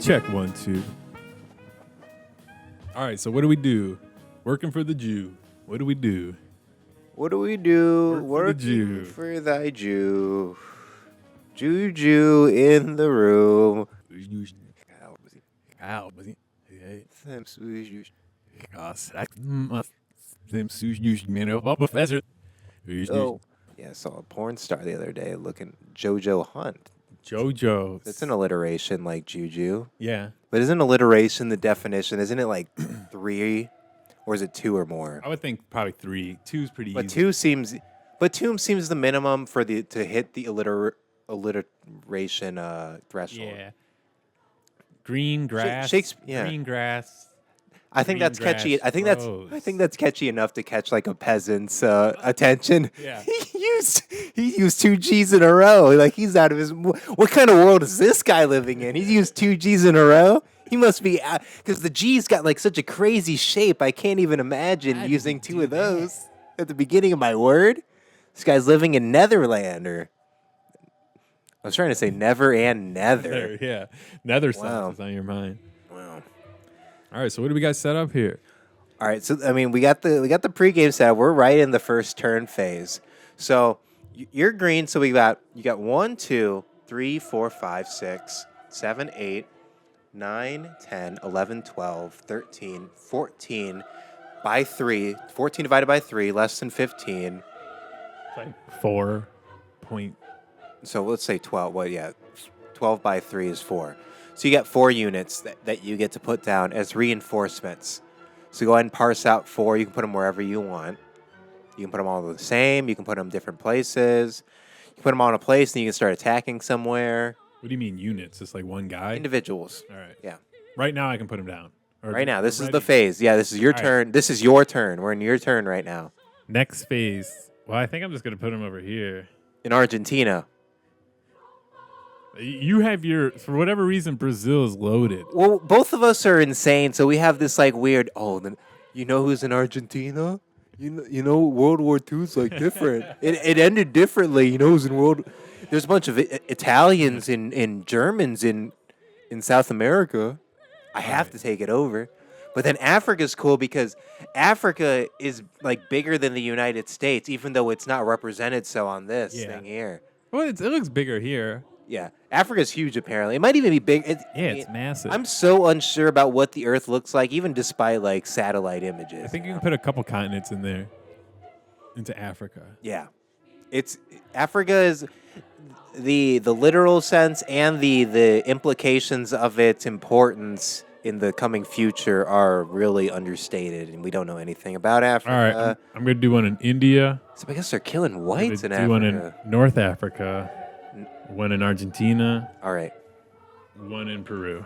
Check 1, 2. All right, so what do we do? Working for the Jew. What do we do? What do we do? Work for the Jew. Working for thy Jew. Juju in the room. Oh, yeah, I saw a porn star the other day looking Jojo Hunt. JoJo. It's an alliteration like Juju. Yeah. But isn't alliteration the definition? Isn't it like 3? Or is it 2 or more? I would think probably 3. 2 is pretty But easy. 2 seems the minimum for to hit the alliteration threshold. Yeah. Green grass. Yeah. Green grass. I think Green that's catchy. grass I think that's catchy enough to catch like a peasant's attention. Yeah. He used 2 G's in a row. Like he's out of his. What kind of world is this guy living in? He's used 2 G's in a row. He must be because the G's got like such a crazy shape. I can't even imagine using 2 of those at the beginning of my word. This guy's living in Netherland, or I was trying to say never and nether. Yeah. Nether Wow. sauce is on your mind. Wow. All right, so what do we got set up here? All right, so I mean, we got the pregame set. We're right in the first turn phase. So you're green. So you got 1, 2, 3, 4, 5, 6, 7, 8, 9, 10, 11, 12, 13, 14 by 3. 14 divided by 3, less than 15. 4 point. So let's say 12. Well, yeah, 12 by 3 is 4. So you got 4 units that you get to put down as reinforcements. So go ahead and parse out 4. You can put them wherever you want. You can put them all the same. You can put them different places. You can put them all in a place, and you can start attacking somewhere. What do you mean units? Just like one guy? Individuals. All right. Yeah. Right now I can put him down. Or Right now, this is ready. the phase. Yeah, this is your All right. turn. This is your turn. We're in your turn right now. Next phase. Well, I think I'm just going to put him over here. In Argentina. You have for whatever reason, Brazil is loaded. Well, both of us are insane, so we have this like weird. Oh, then you know who's in Argentina? You know World War II is like different. it ended differently. You know who's in World? There's a bunch of Italians and Germans in South America. I have to take it over. But then Africa's cool because Africa is like bigger than the United States, even though it's not represented so on this thing here. Well, it looks bigger here. Yeah, Africa's huge. Apparently, it might even be big. It's massive. I'm so unsure about what the Earth looks like, even despite like satellite images. I think you can put a couple continents in there. Into Africa. Yeah, Africa is the literal sense and the implications of its importance in the coming future are really understated, and we don't know anything about Africa. All right, I'm going to do one in India. So I guess they're killing whites in do Africa. one in North Africa. One in Argentina. All right. One in Peru.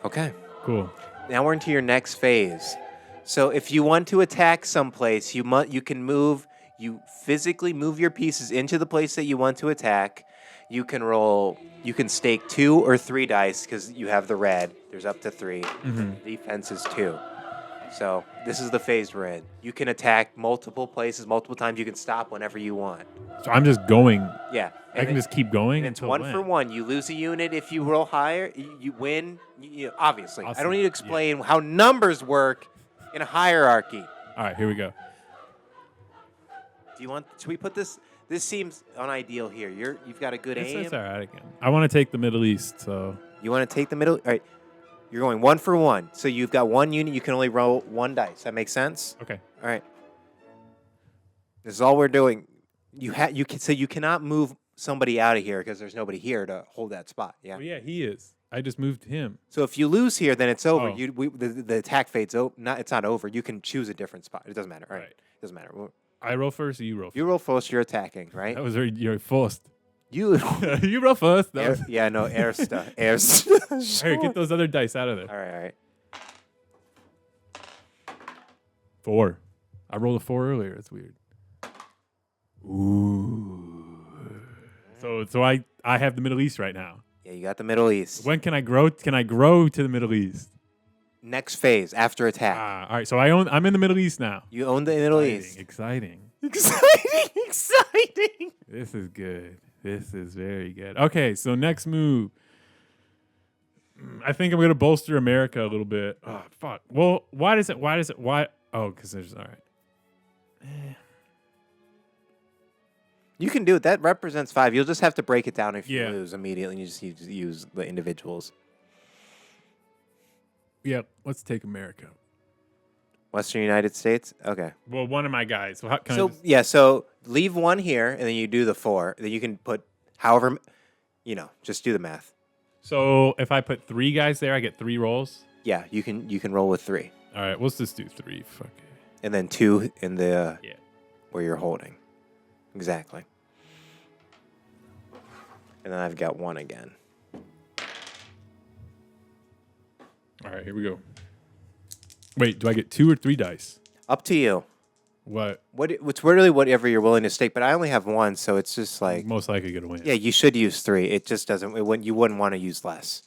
Okay. Cool. Now we're into your next phase. So if you want to attack someplace, you can physically move your pieces into the place that you want to attack. You can stake 2 or 3 dice because you have the red. There's up to 3. Mm-hmm. Defense is 2. So this is the phase we're in. You can attack multiple places, multiple times. You can stop whenever you want. So I'm just going. Yeah. I can just keep going. And it's 1 for 1. You lose a unit if you roll higher. You win. Obviously. Awesome. I don't need to explain how numbers work in a hierarchy. All right, here we go. Should we put this? This seems unideal here. You've got a good aim. It's all right again. I want to take the Middle East, so. You want to take the middle? All right. You're going 1 for 1. So you've got 1 unit. You can only roll 1 dice. That makes sense? Okay. All right. This is all we're doing. You cannot move somebody out of here because there's nobody here to hold that spot. Yeah. Well, yeah, he is. I just moved him. So if you lose here, then it's over. Oh. The attack fades. It's not over. You can choose a different spot. It doesn't matter. All right. Right. It doesn't matter. I roll first, or you roll first? You roll first. You're attacking, right? That was you're first. You. You roll first. All Ersta. right, get those other dice out of there. All right. 4. I rolled a 4 earlier. It's weird. Ooh. So I have the Middle East right now. Yeah, you got the Middle East. When can I grow? Can I grow to the Middle East? Next phase after attack. All right. So I'm in the Middle East now. You own the Middle East. Exciting. Exciting. This is good. This is very good. Okay. So next move. I think I'm gonna bolster America a little bit. Oh fuck. Well, why does it? Why? Oh, because there's all right. You can do it. That represents 5. You'll just have to break it down if you Yeah. lose immediately. You just use the individuals. Yep. Let's take America. Western United States? Okay. Well, one of my guys. So, how, can I So, just- yeah, so leave 1 here, and then you do the 4. Then you can put however, just do the math. so if I put 3 guys there, I get 3 rolls. Yeah, you can roll with 3. All right. Let's just do 3. Fuck it. And then 2 in the Yeah. where you're holding. Exactly. And then I've got 1 again. All right. Here we go. Wait. Do I get 2 or 3 dice? Up to you. What? It's really whatever you're willing to stake, but I only have 1, so it's just like Most likely gonna win. yeah, you should use 3. It just doesn't. You wouldn't want to use less.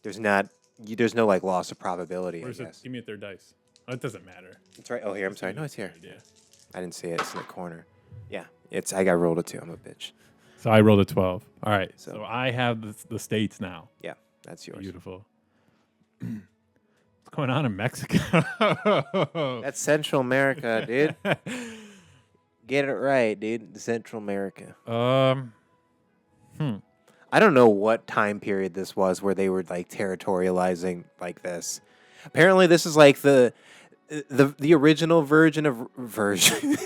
There's no like loss of probability. Where's I it? guess Give me a third dice. Oh, it doesn't matter. it's right. Oh, here. I'm sorry. No, it's here. Yeah. I didn't see it. It's in the corner. Yeah, I got rolled a 2. I'm a bitch. So I rolled a 12. All right. So- So I have the states now. Yeah, that's yours. Beautiful. What's going on in Mexico? That's Central America, dude. Get it right, dude. Central America. I don't know what time period this was where they were like territorializing like this. Apparently, this is like the original version.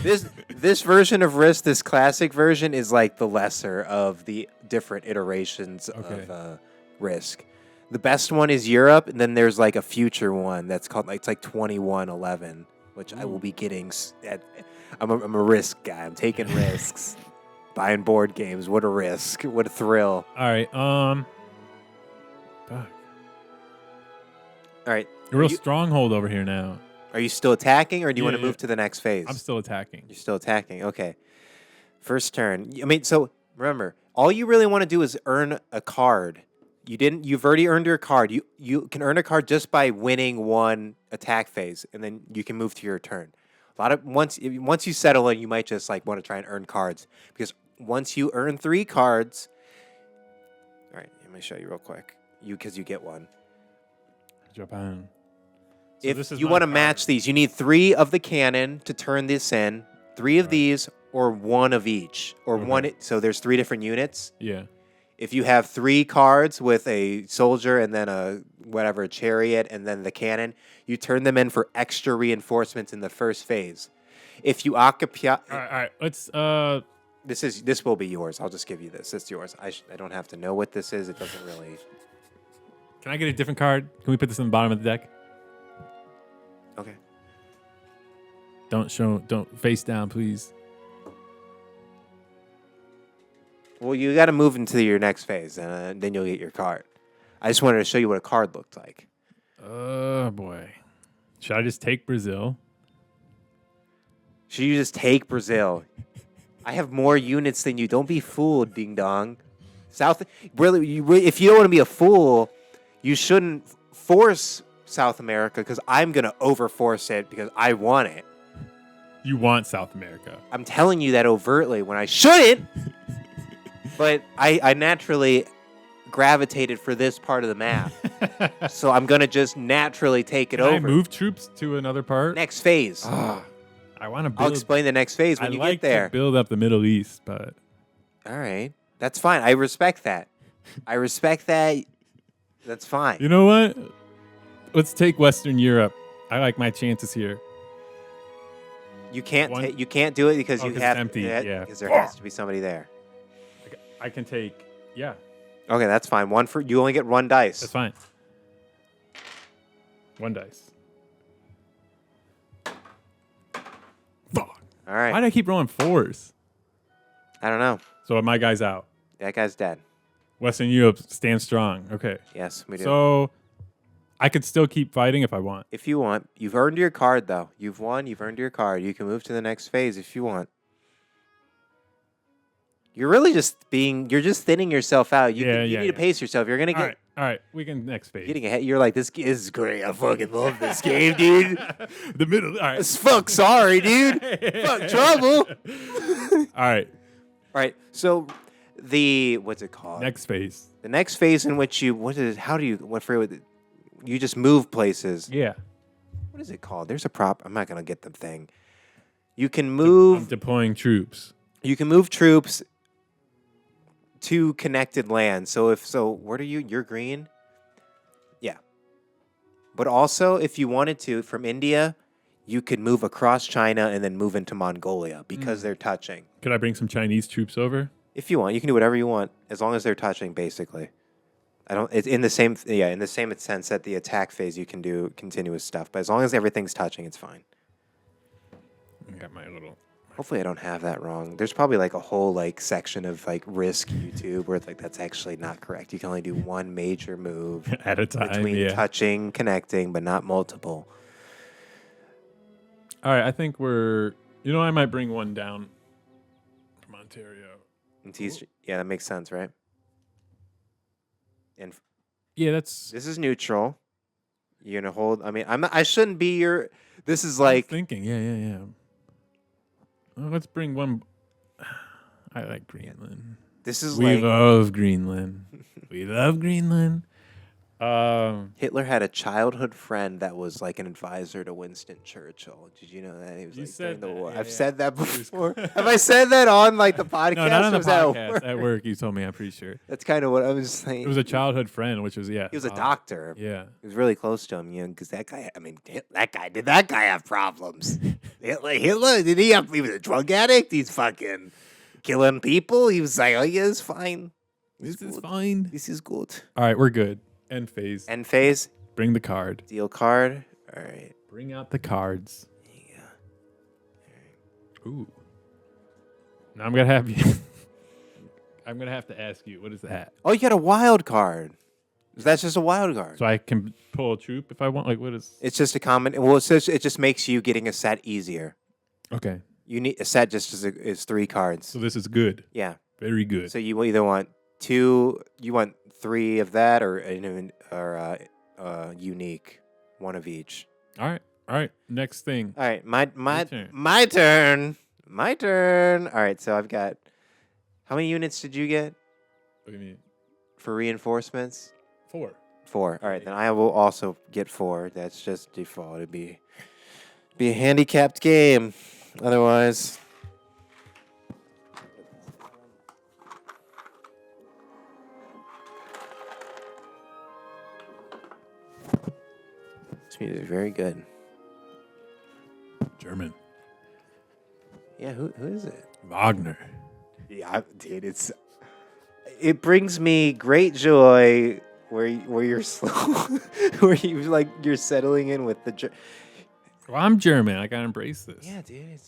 This version of Risk, this classic version, is like the lesser of the different iterations of Risk. The best one is Europe, and then there's like a future one that's called it's like 2111, which I will be getting. I'm a Risk guy. I'm taking risks. Buying board games. What a risk. What a thrill. All right. Fuck. All right. A real stronghold over here now. Are you still attacking, or do you want to Yeah. move to the next phase? I'm still attacking. You're still attacking. Okay. First turn. I mean, so remember, all you really want to do is earn a card. You've already earned your card. You can earn a card just by winning 1 attack phase, and then you can move to your turn. Once you settle in, you might just like want to try and earn cards, because once you earn 3 cards. All right, let me show you real quick. Because you get 1. Japan. So If this is you my want to card. match these, you need 3 of the cannon to turn this in, 3 of these, or 1 of each, or Okay. 1. So there's 3 different units. Yeah. If you have 3 cards with a soldier and then a chariot and then the cannon, you turn them in for extra reinforcements in the first phase. If you occupy, All right. Let's. this will be yours. I'll just give you this. It's yours. I don't have to know what this is. It doesn't really. Can I get a different card? Can we put this in the bottom of the deck? Okay. Don't face down, please. Well, you got to move into your next phase, and then you'll get your card. I just wanted to show you what a card looked like. Oh boy. Should I just take Brazil? Should you just take Brazil? I have more units than you. Don't be fooled, ding dong. If you don't want to be a fool, you shouldn't force South America, because I'm gonna overforce it because I want it. You want South America. I'm telling you that overtly when I shouldn't. But I naturally gravitated for this part of the map, so I'm gonna just naturally take it Can over. I move troops to another part? Next phase. I want to build. I'll explain the next phase when I you like get there. to build up the Middle East, but All right, that's fine. I respect that. I respect that. That's fine. you know what? Let's take Western Europe. I like my chances here. You can't. One- You can't do it because Oh, you 'cause have. it's empty, yeah. Because there has to be somebody there. I can take. Yeah, Okay, that's fine. You only get 1 dice. that's fine. 1 dice. Fuck. All right. Why do I keep rolling 4s? I don't know. So my guy's out. That guy's dead. Western Europe stands strong. Okay. Yes, we do. So I could still keep fighting if I want. If you want, you've earned your card though. You've won. You've earned your card. You can move to the next phase if you want. You're really you're just thinning yourself out. You need to pace yourself. You're gonna get All right. We can next phase. getting ahead. You're like, this is great. I fucking love this game, dude. The middle. All right. Fuck, sorry, dude. Fuck trouble. All right. All right. So what's it called? Next phase. The next phase in which you you just move places. Yeah. What is it called? There's a prop. I'm not gonna get the thing. You can I'm move. deploying troops. You can move troops to connected land. So what are you? You're green. Yeah. But also, if you wanted to, from India, you could move across China and then move into Mongolia because they're touching. Could I bring some Chinese troops over? If you want, you can do whatever you want as long as they're touching. Basically, it's in the same sense that the attack phase you can do continuous stuff, but as long as everything's touching, it's fine. I got my little. Hopefully, I don't have that wrong. There's probably like a whole like section of like risk YouTube where it's like that's actually not correct. You can only do one major move At a time. between touching, connecting, but not multiple. All right, I think I might bring one down from Ontario. Yeah, that makes sense, right? And Yeah, that's. this is neutral. You're gonna hold. I mean, I shouldn't be your. This is I'm like thinking. Yeah. Let's bring one. I like Greenland. this is We like love Greenland. We love Greenland. Hitler had a childhood friend that was like an advisor to Winston Churchill. Did you know that he was You like said during the that, war? yeah, I've yeah. said that before. Have I said that on like the podcast? No, not on or the was that at podcast. work? At work, you told me. I'm pretty sure That's kind of what I was saying. it was a childhood friend, which was He was a doctor. Yeah. He was really close to him, because that guy. I mean, did that guy have problems? Hitler, did he have? He was a drug addict. He's fucking killing people. He was like, oh yeah, it's fine. This is fine. This is good. All right, we're good. End phase. End phase. Bring the card. Deal card. All right. Bring out the cards. Yeah. Ooh. Now I'm gonna have you. I'm gonna have to ask you, what is that? Oh, you got a wild card. That's just a wild card. So I can pull a troop if I want. Like, what is? It's just a common. Well, it just makes you getting a set easier. Okay. You need a set just is 3 cards. So this is good. Yeah. Very good. So you either want 2, you want 3 of that, or unique, 1 of each. All right. Next thing. All right, my turn. my turn. My turn. All right, so I've got. How many units did you get What do you mean? for reinforcements? 4. 4. All right, then I will also get 4. That's just default. It'd be a handicapped game. Otherwise. This music is very good. German. Yeah, who is it? Wagner. Yeah, dude, it brings me great joy where you're slow, where you're settling in with the. Well, I'm German. I gotta embrace this. Yeah, dude.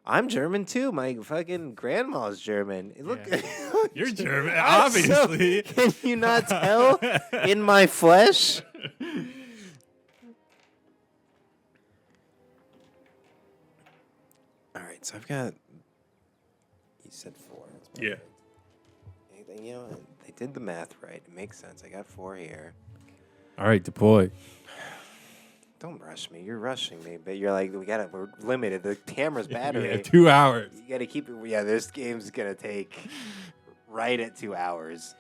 I'm German too. My fucking grandma's German. Look, You're German, I'm so- obviously. can you not tell in my flesh? All right, so I've got. You said 4. That's about Yeah. right. Anything, they did the math right. It makes sense. I got 4 here. All right, deploy. Don't rush me. You're rushing me, but you're like, we're limited. The camera's battery. Yeah, 2 hours. You gotta keep it. Yeah, this game's gonna take right at 2 hours.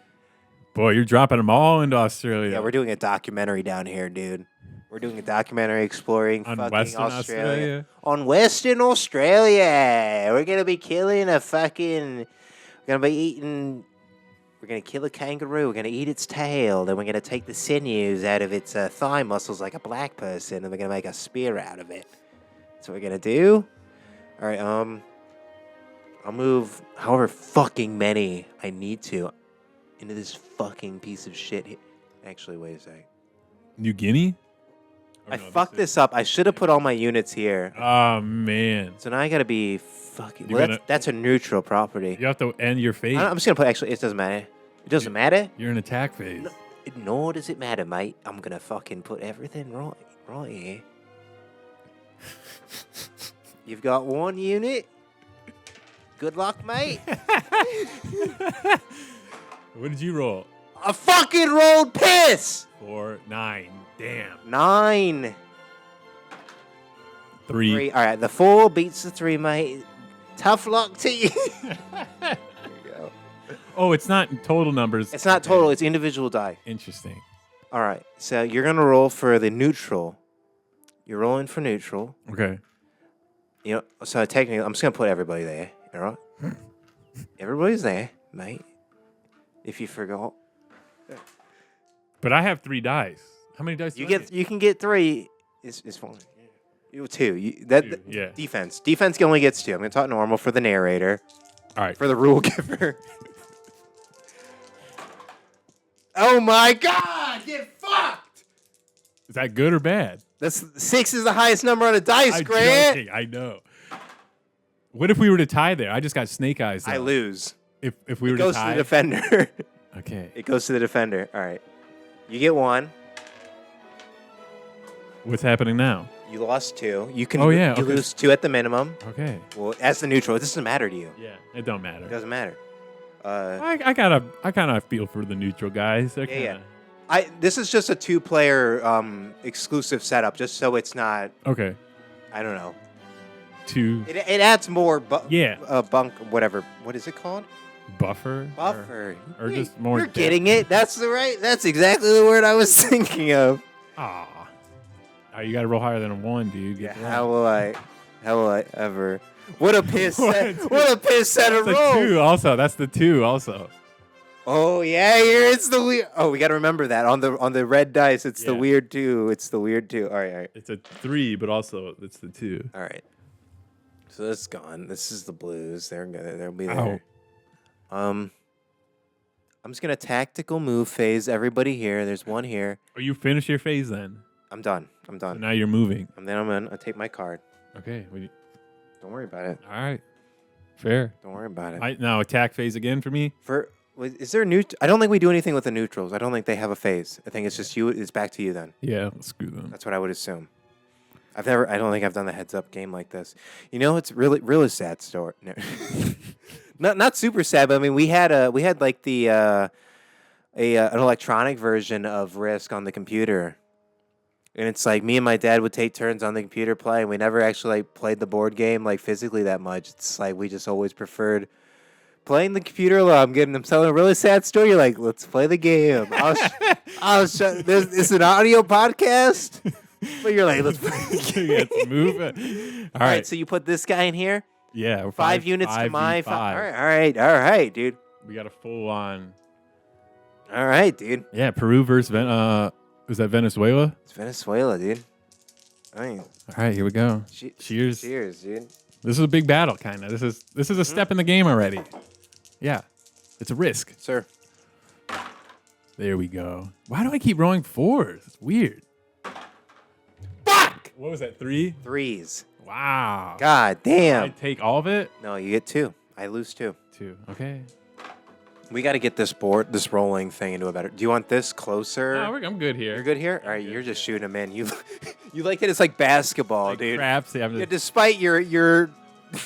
Boy, you're dropping them all into Australia. Yeah, we're doing a documentary down here, dude. We're doing a documentary exploring on fucking Western Australia. On Western Australia. We're gonna be killing a fucking. We're gonna be eating. We're going to kill a kangaroo. We're going to eat its tail. Then we're going to take the sinews out of its thigh muscles like a black person. And we're going to make a spear out of it. That's what we're going to do. All right, I'll move however fucking many I need to into this fucking piece of shit. Actually, wait a sec. New Guinea? I fucked this up. I should have put all my units here. Oh, man. So now I got to be fucking... Well, that's a neutral property. You have to end your phase. I'm just going to put... Actually, it doesn't matter. It doesn't matter. You're in attack phase. Nor does it matter, mate. I'm going to fucking put everything right here. You've got 1 unit. Good luck, mate. What did you roll? I fucking rolled piss. 4, 9. Damn. 9. 3. All right, the 4 beats the 3, mate. Tough luck to you. There you go. Oh, it's not total numbers. It's not total. It's individual die. Interesting. All right. So you're gonna roll for the neutral. You're rolling for neutral. Okay. You know. So technically, I'm just gonna put everybody there. You know. Everybody's there, mate. If you forgot. But I have 3 dice. How many dice? You do I get. You can get 3. It's fine. You 2. Yeah. Defense. Defense only gets 2. I'm gonna talk normal for the narrator. All right. For the rule giver. Oh my God! Get fucked. Is that good or bad? That's 6 is the highest number on a dice, I'm Grant. joking, I know. What if we were to tie there? I just got snake eyes. I though. lose. If we were It goes to to tie. the defender. Okay. It goes to the defender. All right. You get 1. What's happening now? You lost 2. You can. Oh, yeah, You okay. lose 2 at the minimum. Okay. Well, as the neutral, it doesn't matter to you. Yeah. It don't matter. It doesn't matter. I kind of feel for the neutral guys. They're Yeah. kinda, This is just a 2-player exclusive setup, just so it's not. Okay. I don't know. 2 It adds more. Yeah. Bunk. Whatever. What is it called? buffer. Buffer. Or just more. You're getting it. That's exactly the word I was thinking of. Ah. Oh, you got to roll higher than a 1, dude. Yeah. Get that. How will I ever? What a piss set! What? What a piss set of That's the roll! 2 also. That's the 2 also. Oh yeah, here it's the weird. Oh, we got to remember that on the red dice. It's the Yeah. weird 2. It's the weird 2. All right. It's a 3, but also it's the 2. All right. So that's gone. This is the blues. They'll be Ow. there. I'm just gonna tactical move phase everybody here. There's 1 here. Oh, you finish your phase then. I'm done. So now you're moving. And then I'm gonna take my card. Okay. Don't worry about it. All right. Fair. Don't worry about it. Now attack phase again for me. Is there a new? I don't think we do anything with the neutrals. I don't think they have a phase. I think it's just you. It's back to you then. Yeah. Screw them. That's what I would assume. I don't think I've done the heads up game like this. You know, it's really sad story. No. not super sad, but I mean, we had like the an electronic version of Risk on the computer, and it's like me and my dad would take turns on the computer playing. We never actually like played the board game like physically that much. It's like we just always preferred playing the computer alone. I'm telling a really sad story. You're like, let's play the game. It's an audio podcast. But you're like, let's play. You have to move it. All right, so you put this guy in here. Yeah. 5 units to my 5v5. All right, dude. We got a full on. All right, dude. Yeah. Peru versus was that Venezuela? It's Venezuela, dude. I mean, All right. Here we go. Cheers. Cheers, dude. This is a big battle, kind of. This is a step in the game already. Yeah. It's a risk. Sir. There we go. Why do I keep rolling 4s? It's weird. Fuck! What was that? 3? 3s. Wow. God I damn. take all of it? No, you get 2. I lose 2. 2. Okay. We got to get this rolling thing into a better. Do you want this closer? No, I'm good here. You're good here? All right, you're just shooting them in. You like that it's like basketball, Like dude. craps. Yeah, Yeah, despite your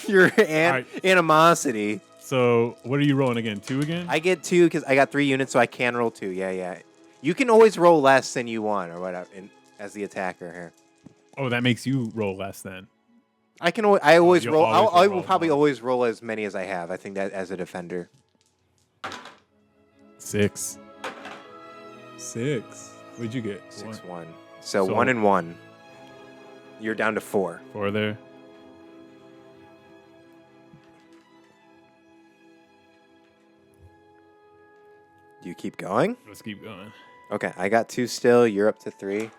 right. animosity. So what are you rolling again? 2 again? I get 2 because I got 3 units, so I can roll 2. Yeah. You can always roll less than you want or whatever as the attacker here. Oh, that makes you roll less then. I always you'll roll. always I roll will probably more. always roll as many as I have. I think that as a defender. 6. What'd you get? 6-1. So 1. 1 and 1. You're down to 4. 4 there. Do you keep going? Let's keep going. Okay, I got 2 still. You're up to 3.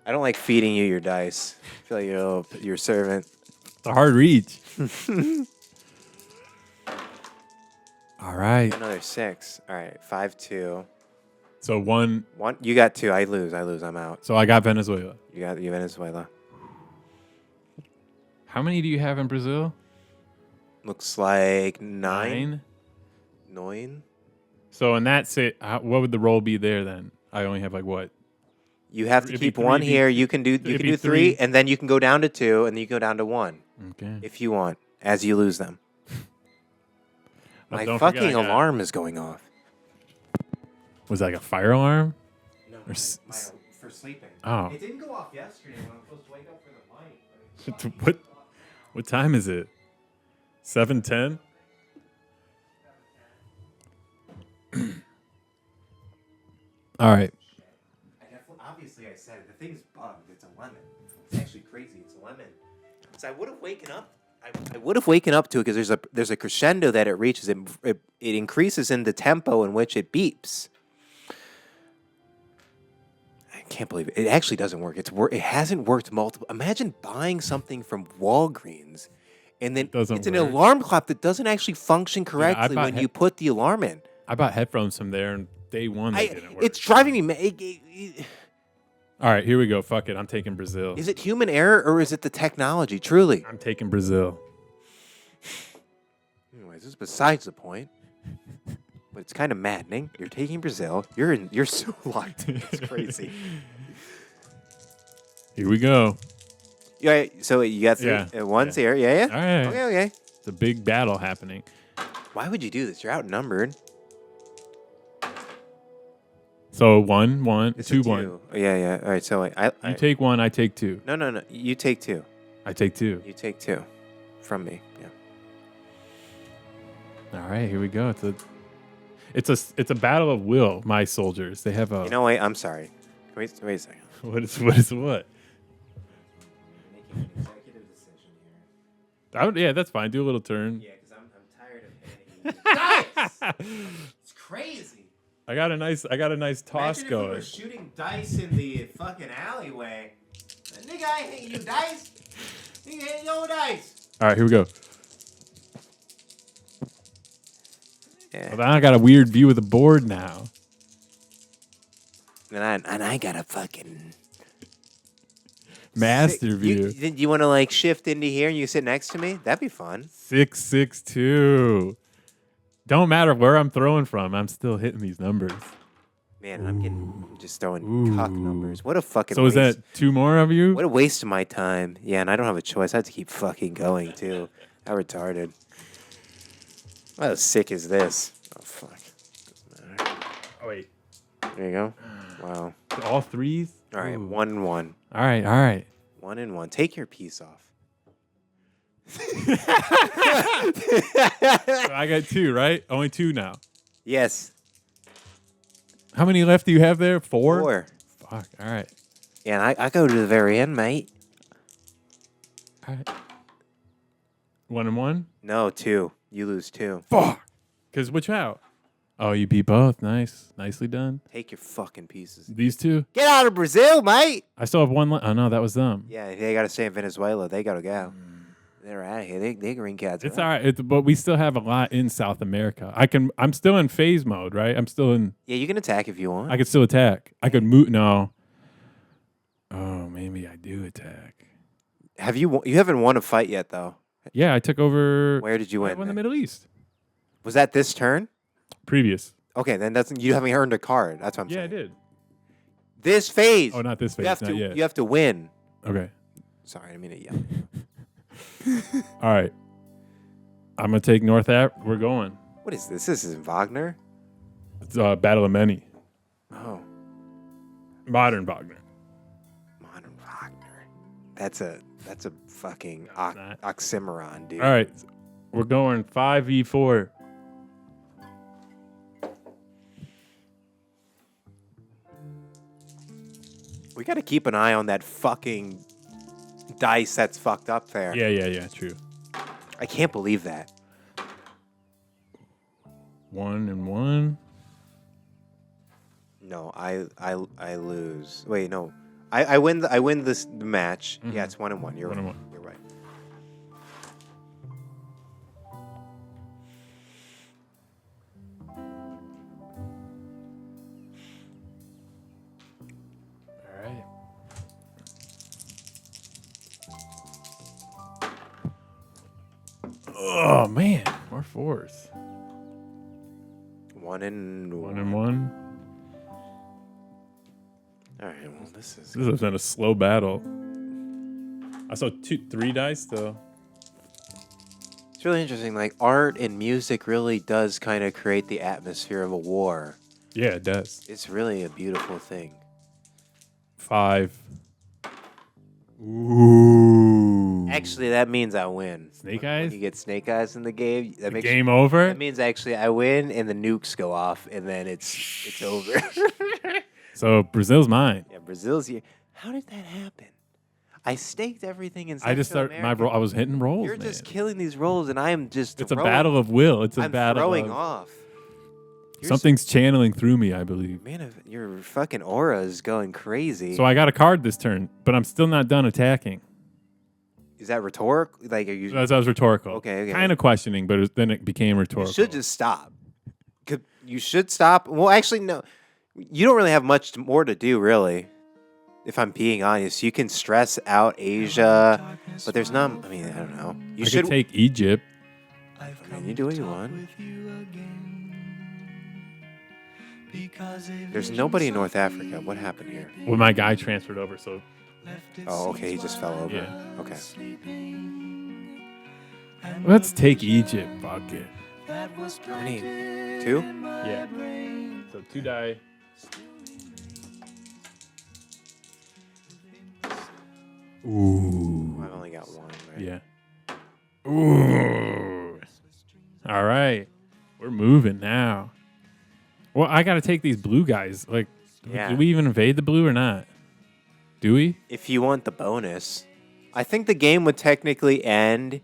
I don't like feeding you your dice. I feel like you're your servant. It's a hard reach. All right. Another 6. All right, 5-2. So 1. 1. You got 2. I lose. I'm out. So I got Venezuela. You got Venezuela. How many do you have in Brazil? Looks like 9. 9. So in that sit, what would the roll be there then? I only have like what? You have to It'd be keep 1 3v here. You can do it'd be 3, 3. and then you can go down to 2, and then you go down to 1 Okay. if you want, as you lose them. But My don't forget fucking I got- alarm is going off. Was that like a fire alarm? No, Or for sleeping. Oh. It didn't go off yesterday when I was supposed to wake up for the light. What time is it? 7:10? All right. Obviously, I said it. The thing's bugged. It's a lemon. It's actually crazy. It's a lemon. So I would have waken up. I would have waken up to it because there's a crescendo that it reaches. It increases in the tempo in which it beeps. I can't believe it. It actually doesn't work. It hasn't worked multiple. Imagine buying something from Walgreens, and then it's an alarm clock that doesn't actually function correctly when you put the alarm in. I bought headphones from there, and day one they didn't work. It's driving me mad. All right, here we go. Fuck it. I'm taking Brazil. Is it human error or is it the technology? Truly. I'm taking Brazil. Anyways, this is besides the point. But it's kind of maddening. You're taking Brazil. You're so locked. It's crazy. Here we go. Yeah. So you got three ones here. Yeah. All right. Okay. It's a big battle happening. Why would you do this? You're outnumbered. So 1, 1, It's 2, a 1. two. Yeah. All right. So You take 1, I take 2. No. You take 2. I take 2. You take 2 from me. Yeah. All right, here we go. It's a battle of will, my soldiers. They have a. You know what? I'm sorry. Wait a second. What is what? I'm making an executive decision here. Yeah, that's fine. Do a little turn. Yeah, because I'm tired of dice. It's crazy. I got a nice toss Imagine going. if we were shooting dice in the fucking alleyway. Nigga, I hate you dice. Nigga, hate no dice. All right, here we go. Yeah. Well, I got a weird view of the board now. And I got a fucking master view. You want to like shift into here and you sit next to me? That'd be fun. 662. Don't matter where I'm throwing from. I'm still hitting these numbers. Man, I'm just throwing cock numbers. What a fucking So waste. is that 2 more of you? What a waste of my time. Yeah, and I don't have a choice. I have to keep fucking going, too. How retarded. How sick is this? Oh, fuck. Oh, wait. There you go. Wow. All 3s? All right, Ooh. 1 and 1. All right. 1 and 1. Take your piece off. So I got 2, right? Only 2 now. Yes. How many left do you have there? 4? 4. Fuck. All right. Yeah, and I go to the very end, mate. All right. 1 and 1? No, 2. You lose 2. Fuck. Because which out? Oh, you beat both. Nice. Nicely done. Take your fucking pieces. These 2? Get out of Brazil, mate. I still have 1 left. Oh, no, that was them. Yeah, they got to stay in Venezuela. They got to go. They're out of here. They green cats. It's all right. But we still have a lot in South America. I'm still in phase mode, right? I'm still in. Yeah, you can attack if you want. I could still attack. I could move. No. Oh, maybe I do attack. You haven't won a fight yet, though. Yeah, I took over. Where did you win? I won the Middle East. Was that this turn? Previous. Okay, then you haven't earned a card. That's what I'm saying. Yeah, I did. This phase. Oh, not this phase. Not yet. You have to win. Okay. Sorry, I mean to yell. All right. I'm gonna take North Africa. We're going. What is this? This is Wagner. It's Battle of Many. Oh, Modern Wagner. modern Wagner. That's a fucking not. oxymoron, dude. All right. We're going 5v4. We got to keep an eye on that fucking dice that's fucked up there. Yeah. True. I can't believe that. 1 and 1. No, I lose. Wait, no. I win the match. Mhm. Yeah, it's 1 and 1. You're 1 right. and 1. You're right. All right. Oh man, more 4s. 1 and 1. 1 and 1. All right. Well, this This has been a slow battle. I saw 3 dice though. It's really interesting. Like art and music really does kind of create the atmosphere of a war. Yeah, it does. It's really a beautiful thing. 5. Ooh. Actually, that means I win. Snake When eyes? you get snake eyes in the game, that makes Game over? that means actually I win and the nukes go off and then it's over. So Brazil's mine. Yeah, Brazil's here. How did that happen? I staked everything in Central I just started my America. roll. I was hitting rolls. You're man. just killing these rolls, and I am just. It's a battle of will. It's a I'm battle throwing of off. something's channeling through me. I believe. Man, your fucking aura is going crazy. So I got a card this turn, but I'm still not done attacking. Is that rhetorical? Like, are you? That was rhetorical. Okay. Kind of questioning, but then it became rhetorical. You should just stop. You should stop. Well, actually, no. You don't really have much more to do, really. If I'm being honest, you can stress out Asia, but there's not. I mean, I don't know. You I should could take Egypt. I mean, you do what you want. There's nobody in North Africa. What happened here? Well, my guy transferred over, so Oh, okay. He just fell over. Yeah. Okay. let's take Egypt. Fuck it. How many? 2? Yeah. So 2 die. Ooh. I've only got 1. Right? Yeah. Ooh. All right. We're moving now. Well, I got to take these blue guys. Like, Yeah. do we even invade the blue or not? Do we? If you want the bonus, I think the game would technically end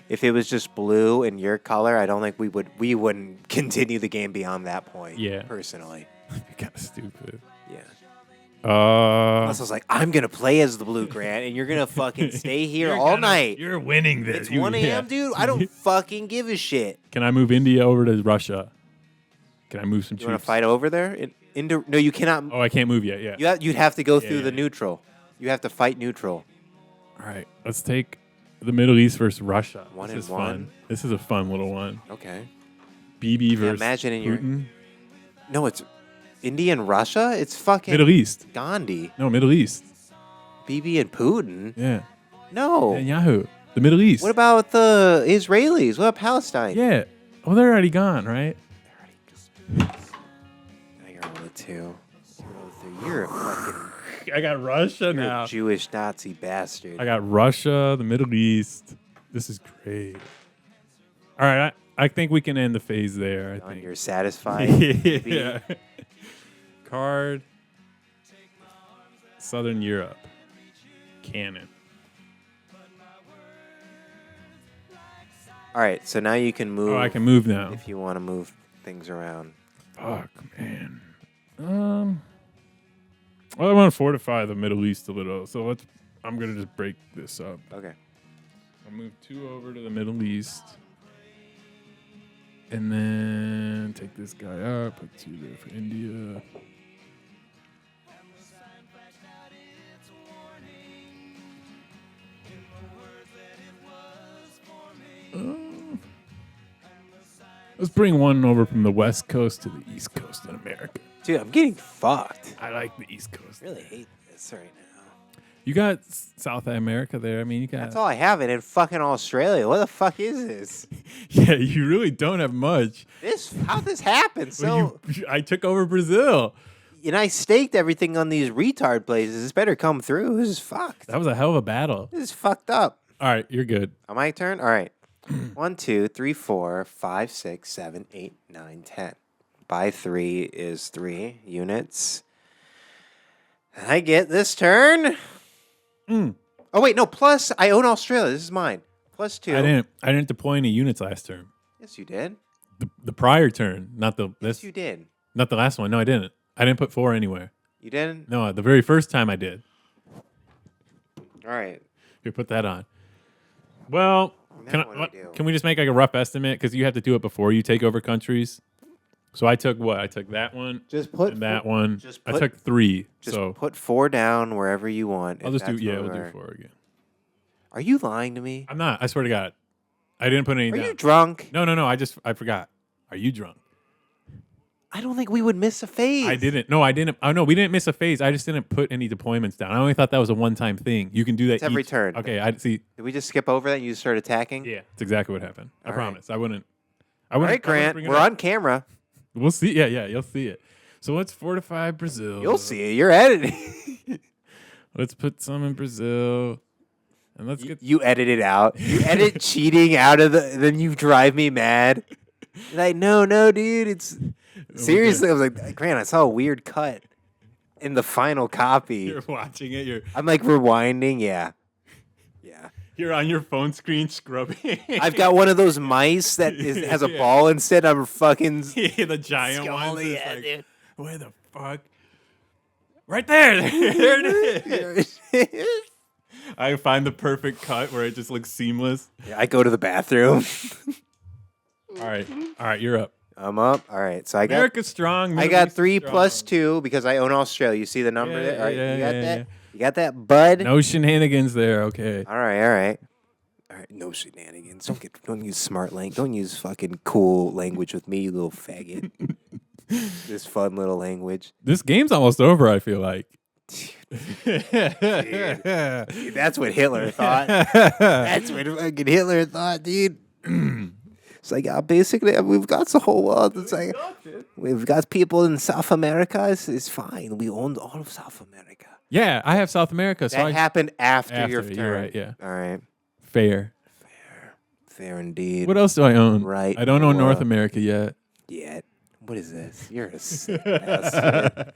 if it was just blue in your color. I don't think we wouldn't continue the game beyond that point. Yeah. Personally. You're kind of stupid. Yeah. Plus, I was like, I'm gonna play as the blue, Grant, and you're gonna fucking stay here all night. You're winning this. It's 1 a.m., dude. I don't fucking give a shit. Can I move India over to Russia? Can I move some You want troops? to fight over there? No, you cannot. Oh, I can't move yet. Yeah. You'd have to go through the yeah. neutral. You have to fight neutral. All right. Let's take the Middle East versus Russia. One this and is one. fun. This is a fun little one. Okay. BB versus imagine in Putin. No, it's India and Russia. It's fucking Middle East. Gandhi. No, Middle East. BB and Putin. Yeah. No. Netanyahu. The Middle East. What about the Israelis? What about Palestine? Yeah. Well, they're already gone, right? Now you're on the 2. You're on the 3. You're a fucking I got Russia you're a Jewish Nazi bastard. I got Russia, the Middle East. This is great. All right. I think we can end the phase there. I think. You're satisfied. Yeah. Card. Southern Europe. Cannon. All right, so now you can move. Oh, I can move now. if you want to move things around. Fuck, man. Well, I want to fortify the Middle East a little, so I'm gonna just break this up. Okay. I'll move 2 over to the Middle East, and then take this guy up. Put 2 there for India. Let's bring 1 over from the West Coast to the East Coast in America. Dude, I'm getting fucked. I like the East Coast. I really hate this right now. You got South America there. I mean, you got. That's all I have in fucking Australia. What the fuck is this? Yeah, you really don't have much. How'd this happen? So, I took over Brazil. and I staked everything on these retard places. This better come through. This is fucked. That was a hell of a battle. This is fucked up. All right, you're good. My turn? All right. 1, 2, 3, 4, 5, 6, 7, 8, 9, 10. Buy 3 is 3 units. And I get this turn. Oh, wait, no. Plus, I own Australia. This is mine. Plus 2. I didn't deploy any units last turn. Yes, you did. The prior turn, not the Yes, you did. not the last one. No, I didn't. I didn't put 4 anywhere. You didn't? No, the very first time I did. All right. Here, put that on. Well, Now what do I do? can we just make like a rough estimate? Because you have to do it before you take over countries. So I took what? I took that one. Just put and that one. just I put- took 3. Just So put 4 down wherever you want. I'll if just do. that's Yeah, where we'll we do are. 4 again. Are you lying to me? I'm not. I swear to God. I didn't put any Are down. you drunk? No. I forgot. Are you drunk? I don't think we would miss a phase. I didn't. No, I didn't. Oh no, we didn't miss a phase. I just didn't put any deployments down. I only thought that was a one-time thing. You can do that It's every each- turn. Okay, I see. Did we just skip over that and you just start attacking? Yeah, that's exactly what happened. I All right. promise. I wouldn't. All right, Grant. We're on camera. We'll see. Yeah, you'll see it. So let's fortify Brazil. You'll see it. You're editing. Let's put some in Brazil, and let's get. You edit it out. You edit cheating out of the. Then you drive me mad. Like, no, dude. It's seriously. I was like, Grant, I saw a weird cut, in the final copy. You're watching it. I'm like rewinding. Yeah. You're on your phone screen scrubbing. I've got one of those mice that has a ball instead. I'm fucking the giant ones. yeah, Like, dude. where the fuck? Right there. There it is. I find the perfect cut where it just looks seamless. Yeah, I go to the bathroom. All right, you're up. I'm up. All right, so I got America's strong. I got 3 plus 2 because I own Australia. You see the number there? All right, you got that? Yeah. You got that, bud? No shenanigans there. Okay. All right. No shenanigans. Don't use smart language. Don't use fucking cool language with me, you little faggot. This fun little language. This game's almost over, I feel like. Dude, that's what Hitler thought. That's what fucking Hitler thought, dude. It's like basically we've got the whole world. It's like we've got people in South America. It's fine. We owned all of South America. Yeah, I have South America. So That happened after your you're turn. right, yeah. All right. Fair Fair indeed. What else do I own? Right. I don't own North Well, America yet. Yet. What is this? You're a sick bastard.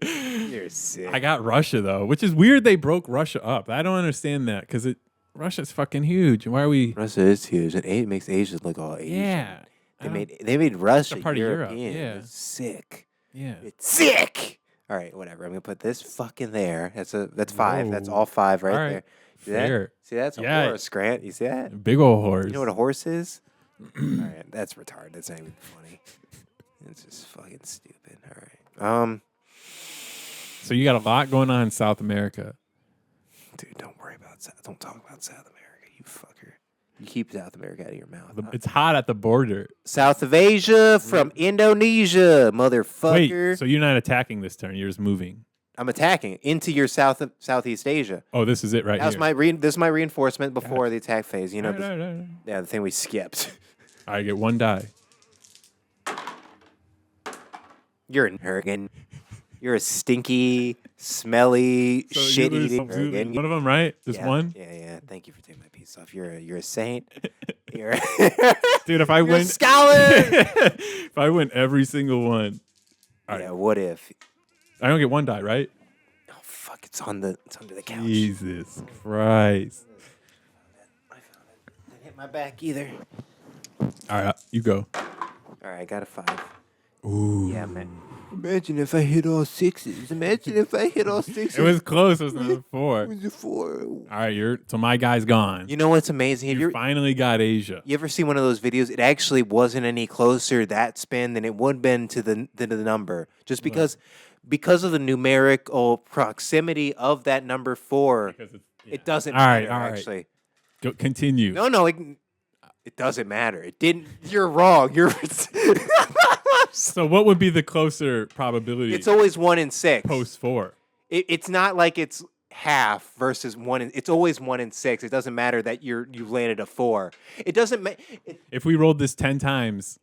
You're sick. I got Russia though, which is weird. They broke Russia up. I don't understand that because Russia's fucking huge. Why are we? Russia is huge, and it makes Asia look all Asian. Yeah, They made Russia part of Europe, European. yeah. It's sick. yeah. It's sick. All right, whatever. I'm gonna put this fucking there. That's 5. That's Whoa. all 5 right All right. there. See Fair. that? See that's a Yeah. horse, Grant. You see that? Big old horse. You know what a horse is? All right, that's retarded. That's not even funny. It's just fucking stupid. All right. So you got a lot going on in South America. Dude, don't worry about don't talk about South America, you fucker. You keep South America out of your mouth. Huh? It's hot at the border. South of Asia from Indonesia, motherfucker. Wait, so you're not attacking this turn? You're just moving. I'm attacking into your Southeast Asia. Oh, this is it right That was here. this is my reinforcement before the attack phase. You know, All right, all right, all right. yeah, the thing we skipped. I get 1 die. You're an Hurricane. You're a stinky, smelly, So you shit lose eating one Hurricane. of them, right? Just Yeah, one. Yeah. Thank you for taking my piece off. You're a saint. You're Dude, if I you're a win, scholar. if I win every single one, all right. Yeah. What if? I don't get 1 die, right? Oh fuck! It's under the couch. Jesus Christ! I found it. Didn't hit my back either. All right, you go. All right, I got a 5. Ooh, Yeah, man. Imagine if I hit all 6s. Imagine if I hit all 6s. it was close. It was number 4. It was a 4. All right, so my guy's gone. You know what's amazing? You finally got Asia. You ever see one of those videos? It actually wasn't any closer that spin than it would have been to the number, just because of the numerical proximity of that number 4. Because it's, yeah. It doesn't All right, matter. all right. Actually, Go, continue. no, it doesn't matter. It didn't. You're wrong. You're. So what would be the closer probability? It's always 1 in 6. post 4. It's not like it's half versus 1. It's always 1 in 6. It doesn't matter that you landed a 4. It doesn't matter. If we rolled this 10 times,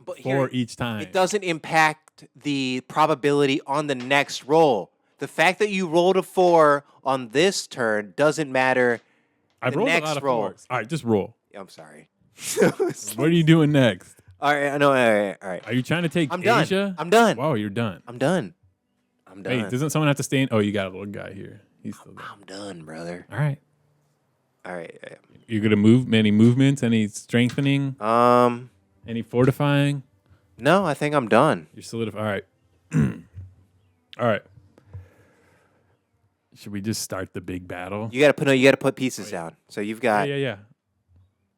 But 4 each time. It doesn't impact the probability on the next roll. The fact that you rolled a 4 on this turn doesn't matter. I've the rolled next a lot of roll. 4s. All right, just roll. I'm sorry. What are you doing next? All right, I know. All right. Are you trying to take I'm done. Asia? I'm done. Wow, you're done. I'm done. Wait, doesn't someone have to stay in? Oh, you got a little guy here. He's still there. I'm done, brother. All right. All right. You're going to move any movements, any strengthening, any fortifying? No, I think I'm done. You're solidified. All right. All right. Should we just start the big battle? You gotta put pieces down. So you've got. Yeah.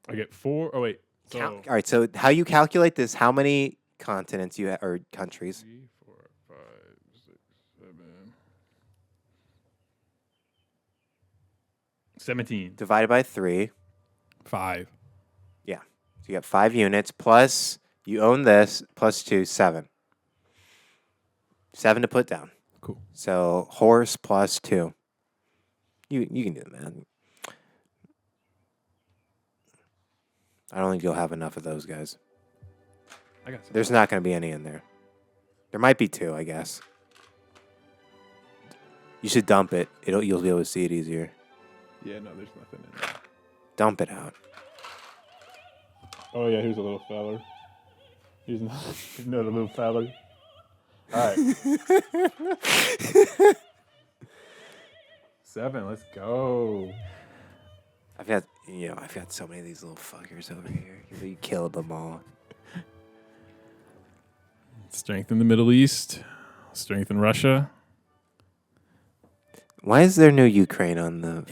I get 4. Oh, wait. So All right. So how you calculate this? How many continents you have or countries? 3, 4, 5, 6, 7. 17. Divided by 3. 5. Yeah. So you got 5 units plus you own this plus 2, 7. 7 to put down. Cool. So horse plus 2. You can do the math. I don't think you'll have enough of those guys. I got some. There's not going to be any in there. There might be 2, I guess. You should dump it. You'll be able to see it easier. Yeah, no, there's nothing in there. Dump it out. Oh, yeah, here's a little feller. Here's another little feller. All right. 7. Let's go. I've got so many of these little fuckers over here. You killed them all. Strength in the Middle East. Strength in Russia. Why is there no Ukraine on the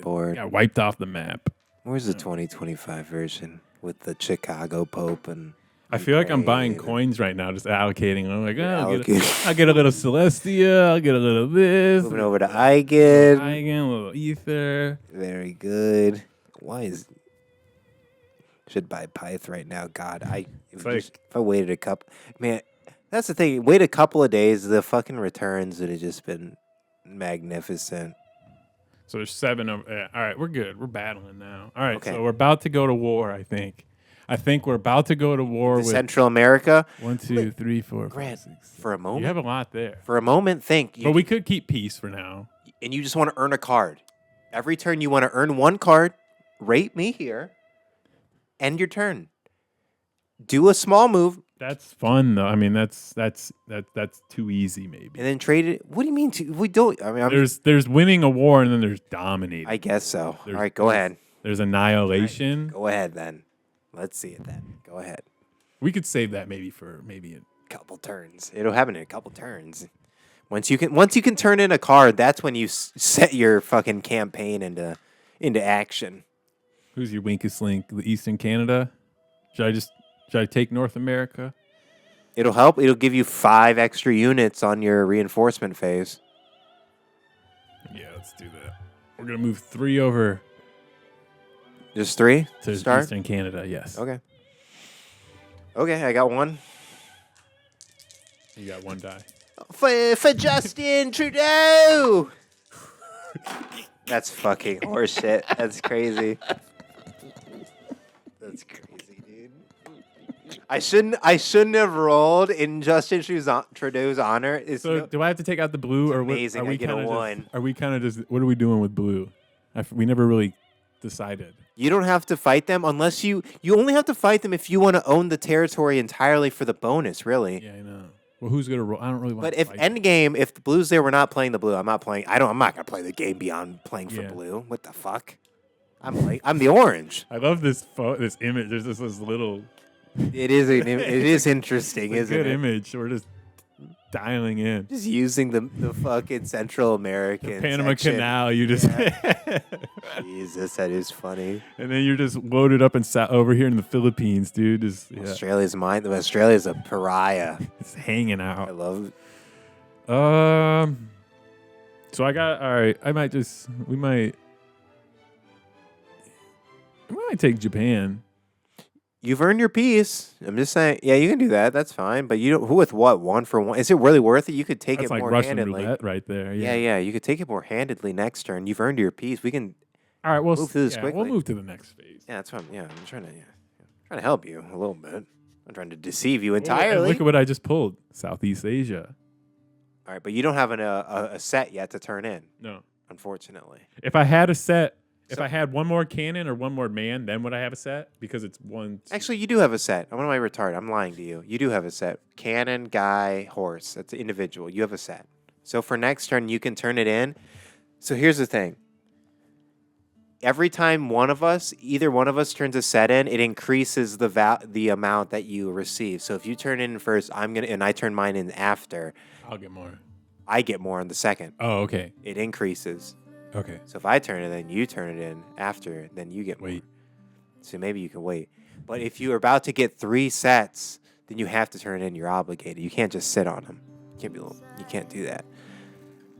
board? Got wiped off the map. Where's the 2025 version with the Chicago Pope and? I feel like I'm buying coins right now, just allocating. I'm like, allocating. I'll get a little Celestia. I'll get a little this. Moving over to Eigen. A little Ether. Very good. Should buy Pyth right now. God, if I waited a couple, man, that's the thing. Wait a couple of days, the fucking returns would have just been magnificent. So there's 7 of. All right, we're good. We're battling now. All right, Okay. so we're about to go to war. I think we're about to go to war with Central America. 1, 2, 3, 4, Grant, 5, 6. for a moment, You have a lot there. For a moment, think. But we could keep peace for now. And you just want to earn a card. Every turn, you want to earn 1 card. Rate me here. End your turn. Do a small move. That's fun though. I mean, that's too easy maybe. And then trade it. What do you mean? We don't. I mean, there's winning a war and then there's dominating. I guess so. All right, go ahead. There's annihilation. Right, go ahead then. Let's see it then. Go ahead. We could save that maybe for a couple turns. It'll happen in a couple turns. Once you can turn in a card, that's when you set your fucking campaign into action. Who's your weakest link? The Eastern Canada? Should I take North America? It'll help. It'll give you 5 extra units on your reinforcement phase. Yeah, let's do that. We're gonna move 3 over. Just 3 to start? Eastern Canada. Yes. Okay. Okay, I got 1. You got 1 die. For Justin Trudeau. That's fucking horseshit. That's crazy. That's crazy, dude. I shouldn't have rolled in Justin Trudeau's honor. Do I have to take out the blue, or amazing? Are we I get a 1. Are we kind of just? What are we doing with blue? We never really decided. You don't have to fight them unless you only have to fight them if you want to own the territory entirely for the bonus. Really. Yeah, I know. Well, who's gonna roll? I don't really want. But if endgame, if the blue's there, we're not playing the blue. I'm not playing. I'm not gonna play the game beyond playing for blue. What the fuck? I'm the orange. I love this image. There's this little. It is interesting, isn't it? Good image. We're just dialing in. Just using the fucking Central American Panama section. Canal. You just. Jesus, that is funny. And then you're just loaded up and sat over here in the Philippines, dude. Australia's mine. Australia's a pariah. It's hanging out. I love it. So I got. All right. We might take Japan. You've earned your piece. I'm just saying. Yeah, you can do that. That's fine. But you don't. Who with what? 1 for 1? Is it really worth it? You could take That's it like more Russian handedly. roulette right there. Yeah. You could take it more handedly next turn. You've earned your piece. We can. All right. We'll move through this quickly. We'll move to the next phase. Yeah, that's what I'm trying to help you a little bit. I'm trying to deceive you entirely. Look at what I just pulled. Southeast Asia. All right, but you don't have a set yet to turn in. No. Unfortunately. If I had a set, if I had 1 more cannon or 1 more man, then would I have a set? Because it's 1. Actually, you do have a set. What am I retarded? I'm lying to you. You do have a set. Cannon, guy, horse. That's individual. You have a set. So for next turn, you can turn it in. So here's the thing. Every time either one of us turns a set in, it increases the amount that you receive. So if you turn in first, and I turn mine in after. I'll get more. I get more on the second. Oh, okay. It increases. Okay. So if I turn it in, you turn it in after, then you get more. Wait. So maybe you can wait. But if you're about to get 3 sets, then you have to turn it in. You're obligated. You can't just sit on them. You can't do that.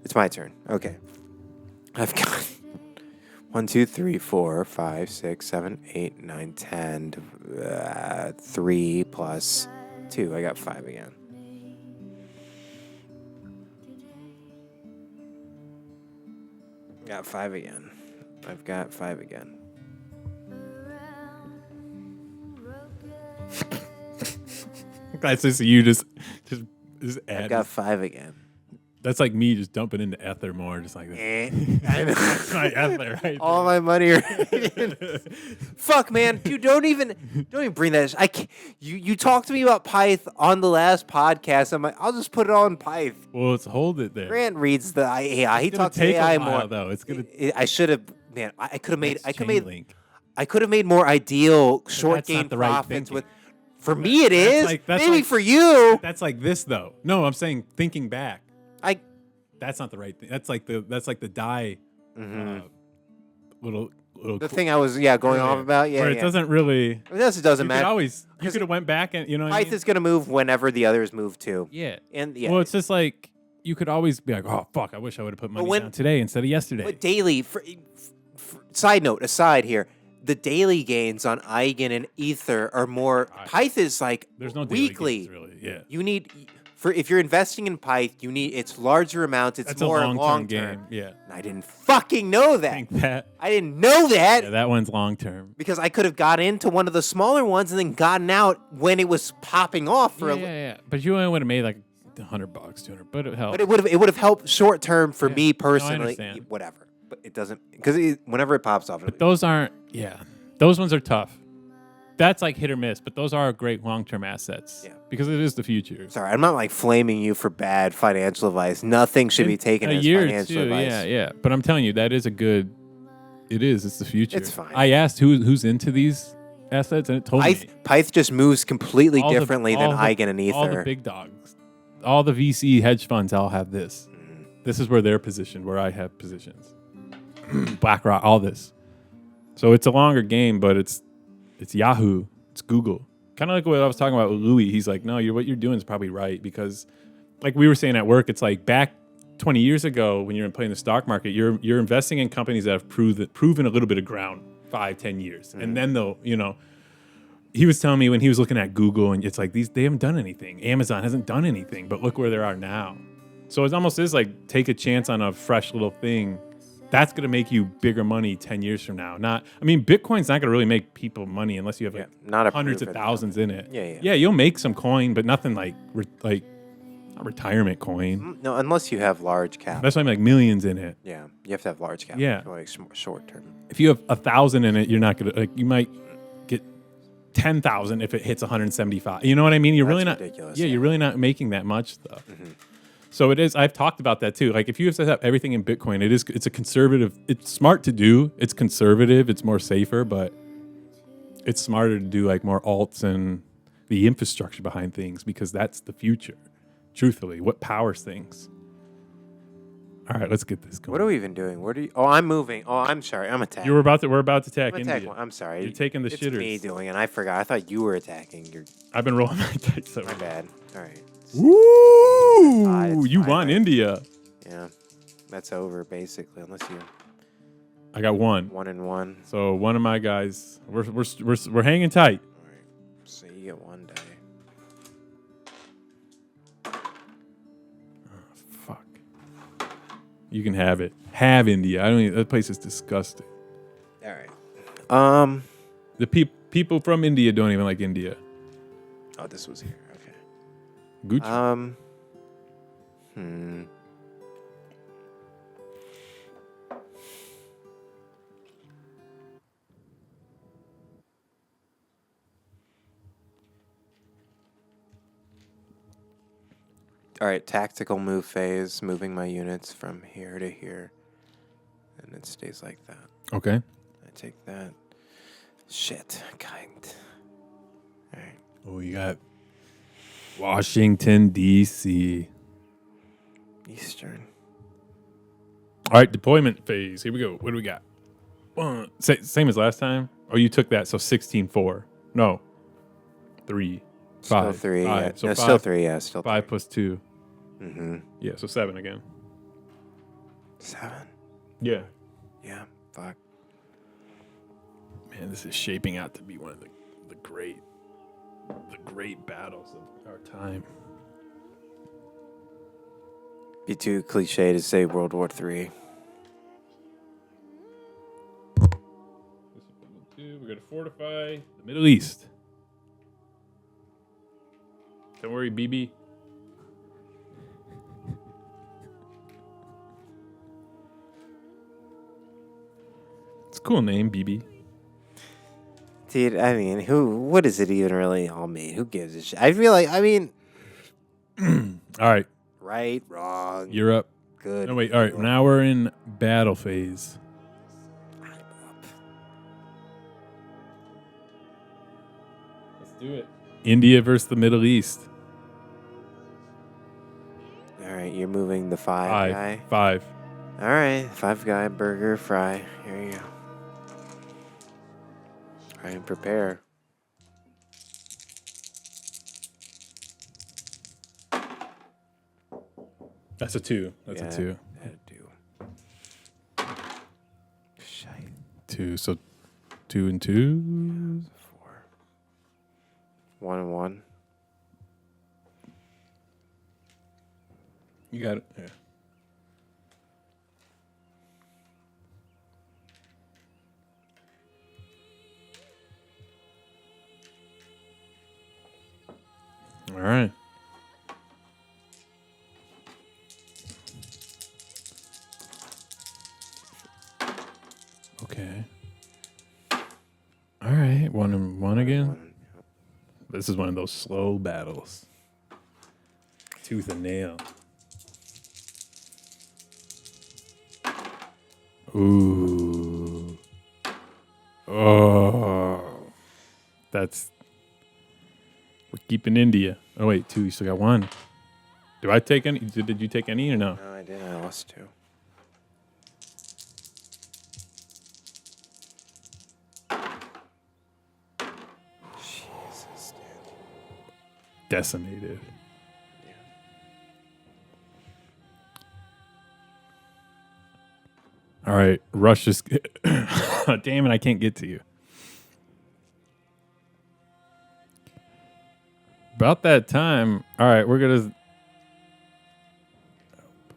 It's my turn. Okay. I've got 1, 2, 3, 4, 5, 6, 7, 8, 9, 10. 3 plus 2. I got 5 again. Got 5 again. I've got 5 again. That's just you just add. I got 5 again. That's like me just dumping into ether more, just like this. I know. That's my ether, right? All my money. Fuck, man, dude, don't even bring that. I can't, you talked to me about Pyth on the last podcast. I'm like, I'll just put it on Pyth. Well, let's hold it there. Grant reads the AI. He It's gonna talks to take AI a while, more. though. It's gonna. I should have, man. I could have made. Next I could chain made. link. I could have made more ideal short that's not game the right profits thinking. with. For me, it is. that's Maybe like- for you. That's like this, though. No, I'm saying thinking back. I. That's not the right thing. That's like the die. Little. The thing I was going off about. Yeah. Where it doesn't really. I guess it doesn't You matter. could have went back and what I Pyth mean? is gonna move whenever the others move too. Yeah. And yeah. Well, it's just like you could always be like, oh fuck, I wish I would have put money down today instead of yesterday. But daily, side note, aside here, the daily gains on Eigen and Ether are more. Pyth is like There's no daily weekly. gains, really. Yeah. You need if you're investing in Pyth, you need it's larger amounts. It's That's more a long-term long game. term. Yeah. And I didn't fucking know I that. think that. I didn't know that. Yeah, that one's long term. Because I could have got into one of the smaller ones and then gotten out when it was popping off for Yeah. But you only would have made like $100, $200. But it helped. But it would have helped short term for me personally. understand. Whatever. But it doesn't because whenever it pops off. But those aren't. Yeah. Those ones are tough. That's like hit or miss, but those are great long-term assets. Yeah. Because it is the future. Sorry, I'm not like flaming you for bad financial advice. Nothing should be taken a as year or financial two, advice. Yeah. But I'm telling you, that is a good. It is. It's the future. It's fine. I asked who's into these assets, and it told me Pyth just moves completely all the- differently than all the- Eigen and Ether. All the big dogs, all the VC hedge funds, all have this. This is where they're positioned, where I have positions. BlackRock, all this. So it's a longer game, but it's Yahoo, it's Google. Kind of like what I was talking about with Louis. He's like, no, what you're doing is probably right because, like we were saying at work, it's like back 20 years ago when you're playing the stock market, you're investing in companies that have proven a little bit of ground 5-10 years, and then they'll He was telling me when he was looking at Google, and it's like they haven't done anything. Amazon hasn't done anything, but look where they are now. So it almost is like take a chance on a fresh little thing. That's going to make you bigger money 10 years from now. Bitcoin's not going to really make people money unless you have not a hundreds of proven thousands in it. Yeah. You'll make some coin, but nothing like not retirement coin. No, unless you have large cap. That's why I'm like millions in it. Yeah, you have to have large cap. Yeah. Like short term. If you have 1,000 in it, you're not going to you might get 10,000 if it hits 175. You know what I mean? You're really not ridiculous. Yeah, you're really not making that much stuff. So it is. I've talked about that too. Like if you have to have everything in Bitcoin, it's a conservative. It's smart to do. It's conservative. It's more safer, but it's smarter to do like more alts and the infrastructure behind things because that's the future. Truthfully, what powers things. All right, let's get this going. What are we even doing? Where do you? Oh, I'm moving. Oh, I'm sorry. I'm attacking. We're about to attack I'm India. attacking. I'm sorry. You're taking the it's shitters. me doing it. I forgot. I thought you were attacking. I've been rolling my dice. My bad. All right. Woo! It's You fine, won right? India. Yeah, that's over basically. Unless you I got one. 1-1. So one of my guys, we're hanging tight. All right. So you get one die. Fuck. You can have it. Have India. I don't. That place is disgusting. All right. The people from India don't even like India. Oh, this was here. Okay. Gucci. All right, tactical move phase, moving my units from here to here. And it stays like that. Okay. I take that. Shit. Kind. All right. Oh, you got Washington, D.C. Eastern. All right, deployment phase. Here we go. What do we got? Same as last time? Oh, you took that, so 16-4. No. 3. 5. Still 3. Five. Yeah. So No, five, still 3. Yeah, still 3. 5 plus 2. Mm-hmm. Yeah, so 7 again. 7. Yeah. Yeah. Fuck. Man, this is shaping out to be one of the great battles of our time. Be too cliche to say World War III. We're going to fortify the Middle East. Don't worry, BB. cool name, BB. Dude, I mean, what is it even really all mean? Who gives a shit? I feel like, I mean, All right, right, wrong, you're up. good. No, wait. All right, now we're in battle phase. Let's do it. India versus the Middle East. All right, you're moving the five guy. Five. All right, five guy burger fry. Here you go. Try and prepare. That's a 2. That's a 2. Shite. 2. So 2 and 2. 4. 1 and 1. You got it. Yeah. All right. Okay. All right. 1 and 1 again. This is one of those slow battles. Tooth and nail. Ooh. Oh. That's. We're keeping India. Oh, wait. 2. You still got 1. Do I take any? Did you take any or no? No, I didn't. I lost 2. Jesus, dude. Decimated. All right, Russia's. Damn it! I can't get to you. About that time. All right, we're gonna. Oh boy,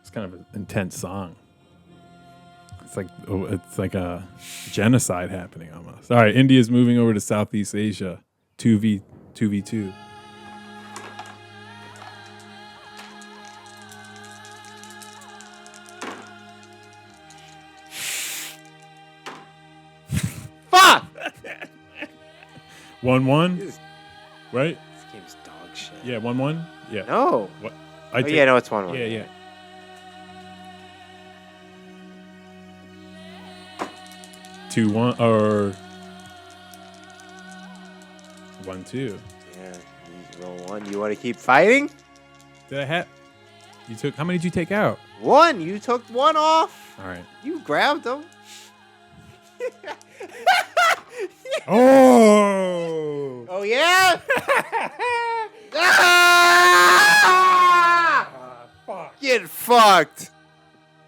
it's kind of an intense song. It's like a genocide happening almost. All right, India's moving over to Southeast Asia. 2v2. Fuck! 1-1, right? This game's dog shit. Yeah, 1-1. Yeah. No. What? Yeah, no, it's 1-1. Yeah. 2-1 or 1-2. Yeah, you roll 1. You want to keep fighting? Did I have? You took. How many did you take out? 1. You took 1 off. All right. You grabbed them. Oh. Oh yeah. Fuck. Get fucked.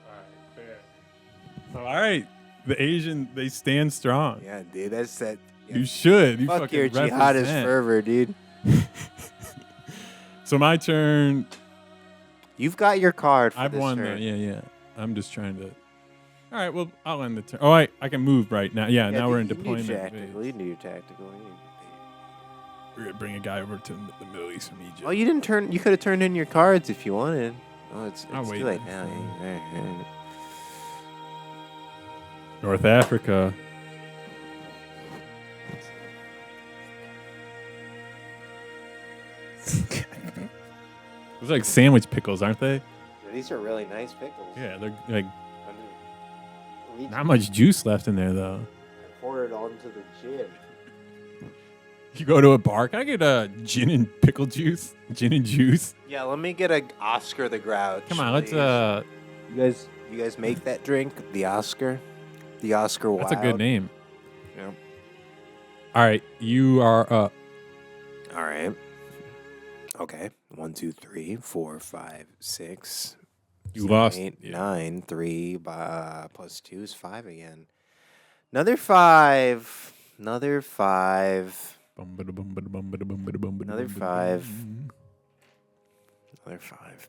All right. Fair. So, all right. The Asian, they stand strong. Yeah, dude, that's that. You should. You Fuck fucking your jihadist represent. fervor, dude. So my turn. You've got your card for I've this won turn. though. Yeah. I'm just trying to. All right. Well, I'll end the turn. Oh, I can move right now. Yeah. Now we're in deployment. You do tactical. We're gonna bring a guy over to the Middle East from Egypt. Oh, you didn't turn. You could have turned in your cards if you wanted. Oh, it's I'll too wait. late now. Yeah. North Africa. Those are like sandwich pickles, aren't they? These are really nice pickles. Yeah, they're like Reach not much juice left in there though. and pour it onto the gin. You go to a bar, can I get a gin and pickle juice? Gin and juice? Yeah, let me get a Oscar the Grouch. Come on, let's You guys make that drink, the Oscar? The Oscar Wild. that's a good name. Yeah. All right, you are up. All right. Okay. 1, 2, 3, 4, 5, 6. You 7, lost. 8, Yeah. 9, 3 plus 2 is 5 again. Another 5. Another 5. Another 5. Another 5.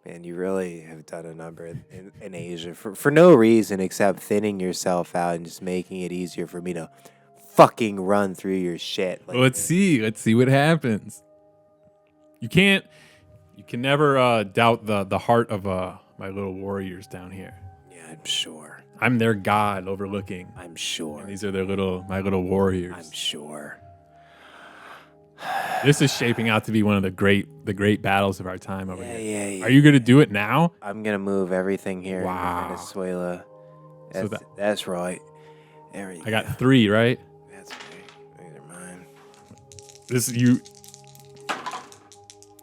Man, you really have done a number in Asia for no reason except thinning yourself out and just making it easier for me to fucking run through your shit. Well, let's see what happens. You can never doubt the heart of my little warriors down here. Yeah, I'm sure. I'm their god overlooking. I'm sure. And these are my little warriors. I'm sure. This is shaping out to be one of the great battles of our time over here. Yeah. Are you gonna do it now? I'm gonna move everything here Wow. in Venezuela. So That's right. There we I got 3, right? That's right. These are mine. This is you.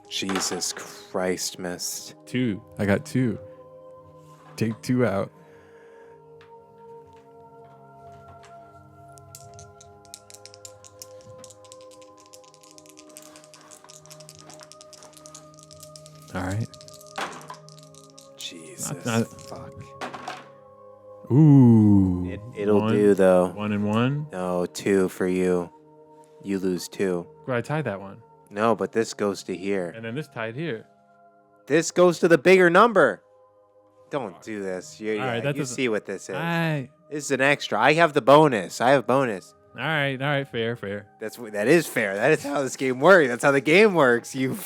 Jesus Christ, missed. 2. I got 2. Take 2 out. All right. Jesus. Fuck. Ooh. It'll do, though. 1 and 1? No, 2 for you. You lose 2. Well, I tied that one. No, but this goes to here. And then this tied here. This goes to the bigger number. Don't do this. All right, you see what this is. All This is an extra. I have the bonus. I have bonus. right. Fair. That is fair. That is how this game works. That's how the game works. You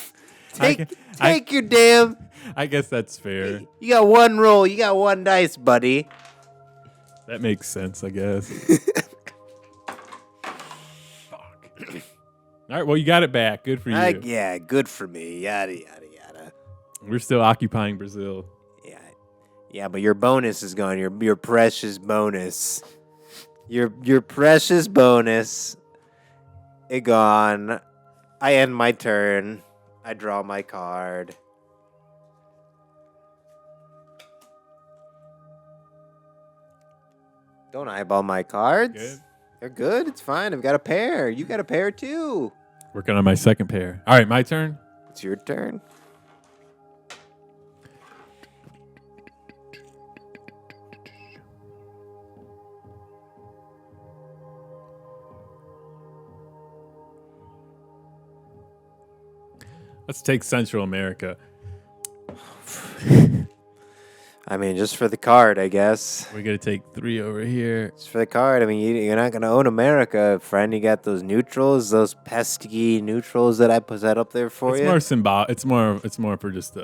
take your damn. I guess that's fair. You got 1 roll. You got 1 dice, buddy. That makes sense, I guess. Fuck. All right, well, you got it back. Good for you. Yeah, good for me. Yada yada yada. We're still occupying Brazil. Yeah, but your bonus is gone. Your precious bonus. Your precious bonus. It gone. I end my turn. I draw my card. Don't eyeball my cards. Good. They're good. It's fine. I've got a pair. You got a pair too. Working on my second pair. All right, my turn. It's your turn. Let's take Central America. I mean, just for the card, I guess. We're going to take 3 over here. Just for the card. I mean, you're not going to own America, friend. You got those neutrals, those pesky neutrals that I put up there for It's you. more symbolic. It's more for just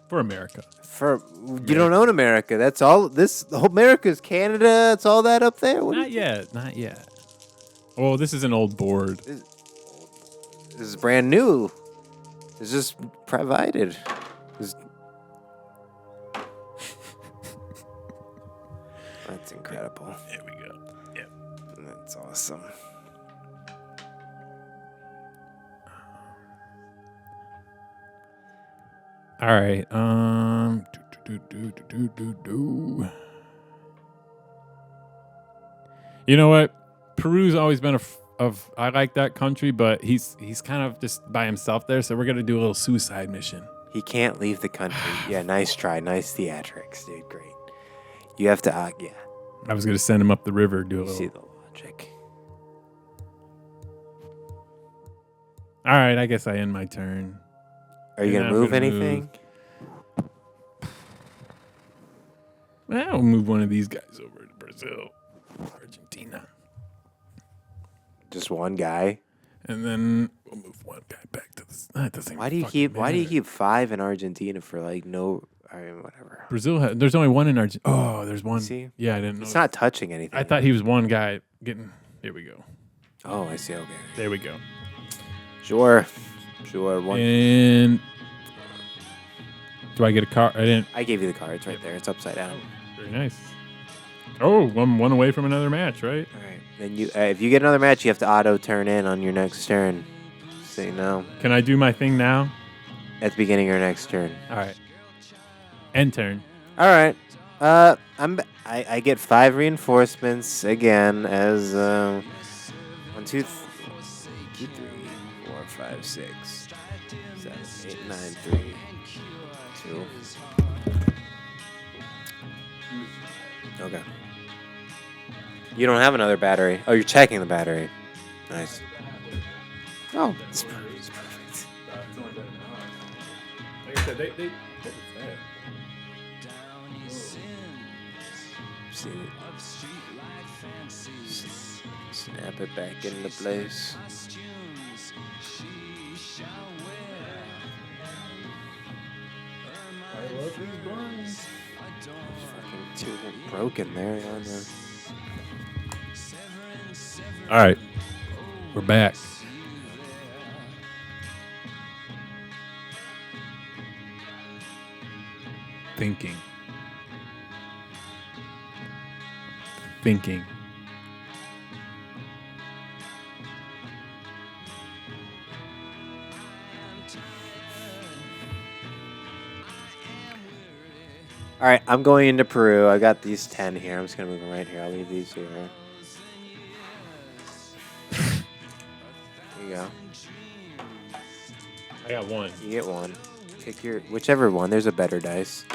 for America. You don't own America. That's all. The whole America's Canada. It's all that up there. Not yet. Oh, this is an old board. This is brand new. It's just provided. That's incredible. There we go. Yeah. That's awesome. All right. You know what? Peru's always been I like that country, but he's kind of just by himself there, so we're gonna do a little suicide mission. He can't leave the country. Yeah, nice try. Nice theatrics, dude. Great. You have to, yeah. I was gonna send him up the river, do a little. See the logic. All right, I guess I end my turn. Are you gonna move anything? I'll move one of these guys over to Brazil, Argentina, just one guy, and then we'll move one guy back to the. That doesn't. Why do you keep 5 in Argentina for like no? I mean, whatever. Brazil. There's only one in Argentina. Oh, there's one. See? Yeah, I didn't know. It's not touching anything. I thought he was one guy getting. Here we go. Oh, I see. Okay. There we go. Sure. One. And do I get a card? I didn't. I gave you the card. It's right there. It's upside down. Very nice. Oh, one away from another match, right? All right. Then you, if you get another match, you have to auto turn in on your next turn. So you know. Can I do my thing now? At the beginning of your next turn. All right. End turn. All right. I get 5 reinforcements again as 1, 2, 3, 4, 5, 6, 7, 8, 9, 3, 2. Okay. You don't have another battery. Oh, you're checking the battery. Nice. Oh, it's perfect. Like I said, they snap it back into place. Fucking two of them broken there. On the... All right, we're back. Thinking. All right, I'm going into Peru. I got these 10 here. I'm just gonna move them right here. I'll leave these here. There you go. I got one. You get one. Pick your whichever one. There's a better dice.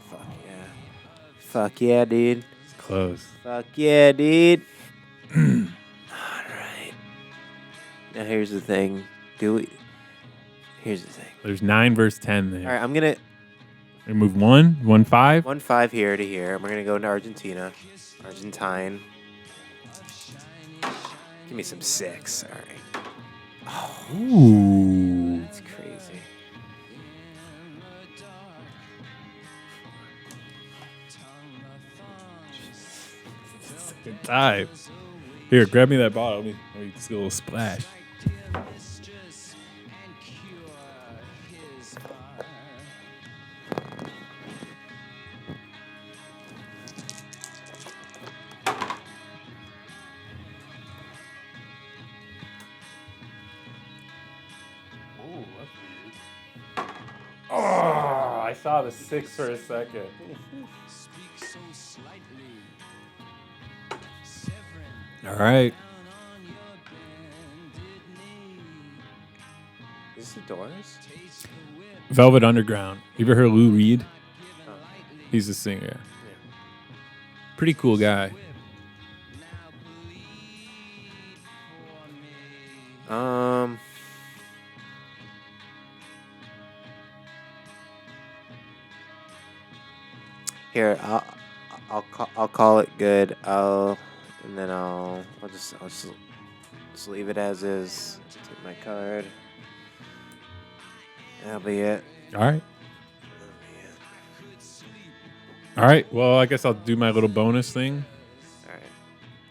Fuck yeah. Fuck yeah, dude. It's close. Fuck yeah, dude. Alright. Now here's the thing. Here's the thing. There's 9 versus 10 there. Alright, I'm gonna Move 1, 5. 1-5 here to here. We're gonna go into Argentina. Argentine. Give me some 6. Alright. Ooh. That's crazy. Good time. Here, grab me that bottle. Let me just get a little splash. Oh, I saw the 6 for a second. All right. Is this the Doors? Velvet Underground. You ever heard of Lou Reed? He's a singer. Pretty cool guy. Here, I'll call it good. I'll just leave it as is. Take my card. That'll be it. All right. All right. Well, I guess I'll do my little bonus thing.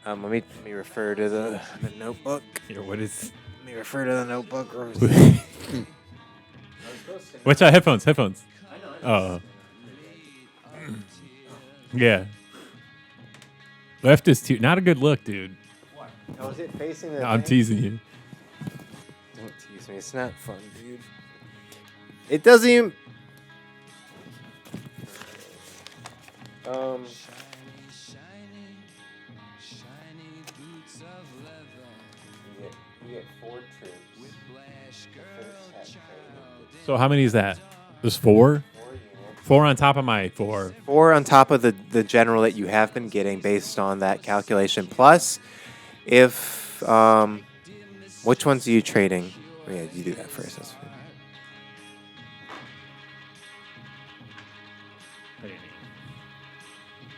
All right. Let me refer to the notebook. Here, what is? Let me refer to the notebook. Watch out! Headphones. I know. Yeah. Left is too. Not a good look, dude. What? Oh, is it facing the? No, I'm teasing you. Don't tease me. It's not fun, dude. It doesn't even. You get 4 troops. So how many is that? There's 4. 4 on top of my 4. 4 on top of the general that you have been getting based on that calculation. Plus, if which ones are you trading? Oh, yeah, you do that first. That's fine.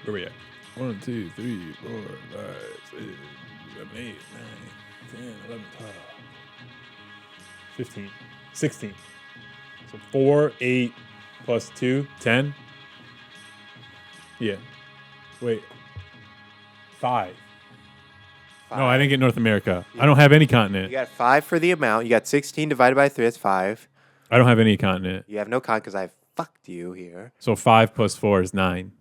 Where we at? 1, 2, 3, 4, 5, 6, 7, 8, 9, 10, 11, 12, 15, 16. So 4, 8 plus 2, 10. Yeah. Wait. 5. No, I didn't get North America. I don't have any continent. You got 5 for the amount. You got 16 divided by 3. That's 5. I don't have any continent. You have no con because I fucked you here. So 5 plus 4 is 9.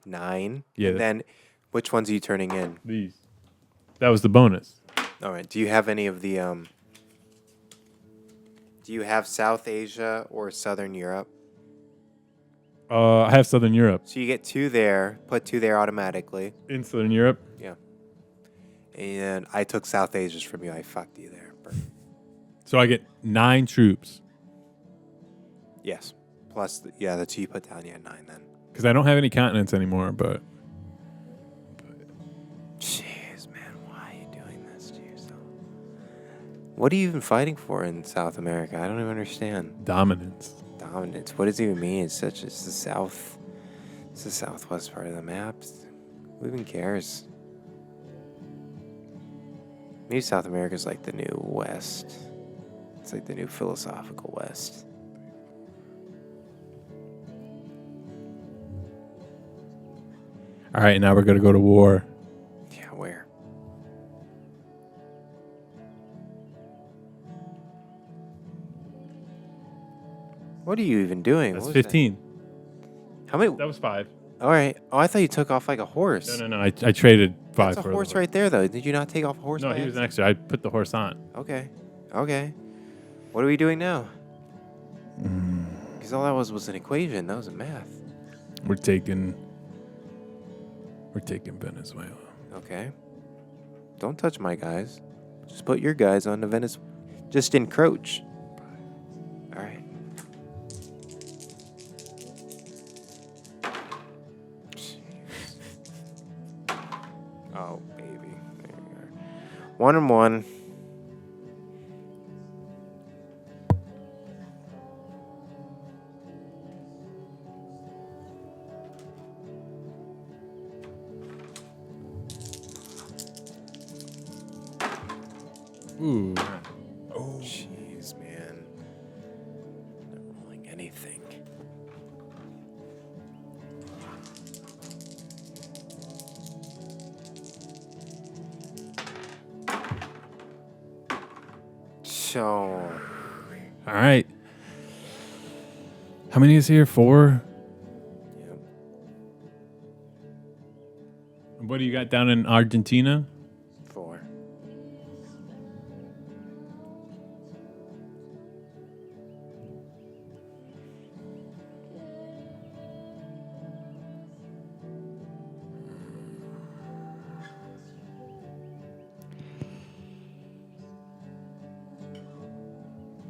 9. Yeah. And then, which ones are you turning in? These. That was the bonus. All right. Do you have any of the Do you have South Asia or Southern Europe? I have Southern Europe. So you get 2 there. Put 2 there automatically. In Southern Europe? Yeah. And I took South Asia's from you. I fucked you there. So I get 9 troops. Yes. Plus, the 2 you put down. Yeah, 9 then. Because I don't have any continents anymore, but... Jeez, man. Why are you doing this to yourself? What are you even fighting for in South America? I don't even understand. Dominance. Dominance. What does it even mean? It's the south. It's the southwest part of the map. Who even cares? Maybe South America's like the new West. It's like the new philosophical West. All right, now we're gonna go to war. Yeah, where? What are you even doing? That's What was 15. that? How many? That was 5. All right. Oh, I thought you took off like a horse. No. I traded 5 That's a for horse the right there, though. Did you not take off a horse? No, by he was an accident? extra. I put the horse on. Okay. Okay. What are we doing now? Because all that was an equation. That was a math. We're taking Venezuela. Okay. Don't touch my guys. Just put your guys on the Venice. Just encroach. All right. Oh, baby. There you are. 1 and 1. Ooh. Oh, jeez, man. Not rolling anything. So, All right. How many is here? 4. yep. What do you got down in Argentina? 4.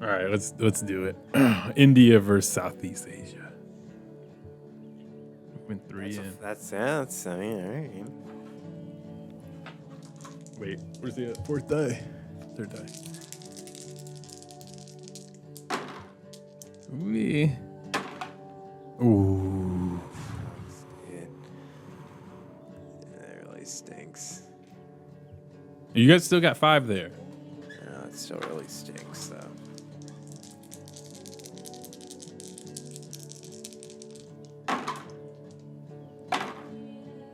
All right, let's do it. India versus Southeast Asia. Went 3 in. That's I mean, all right. Wait, where's the 4th die? 3rd die. Ooh. That really stinks. You guys still got 5 there. No, it still really stinks, though.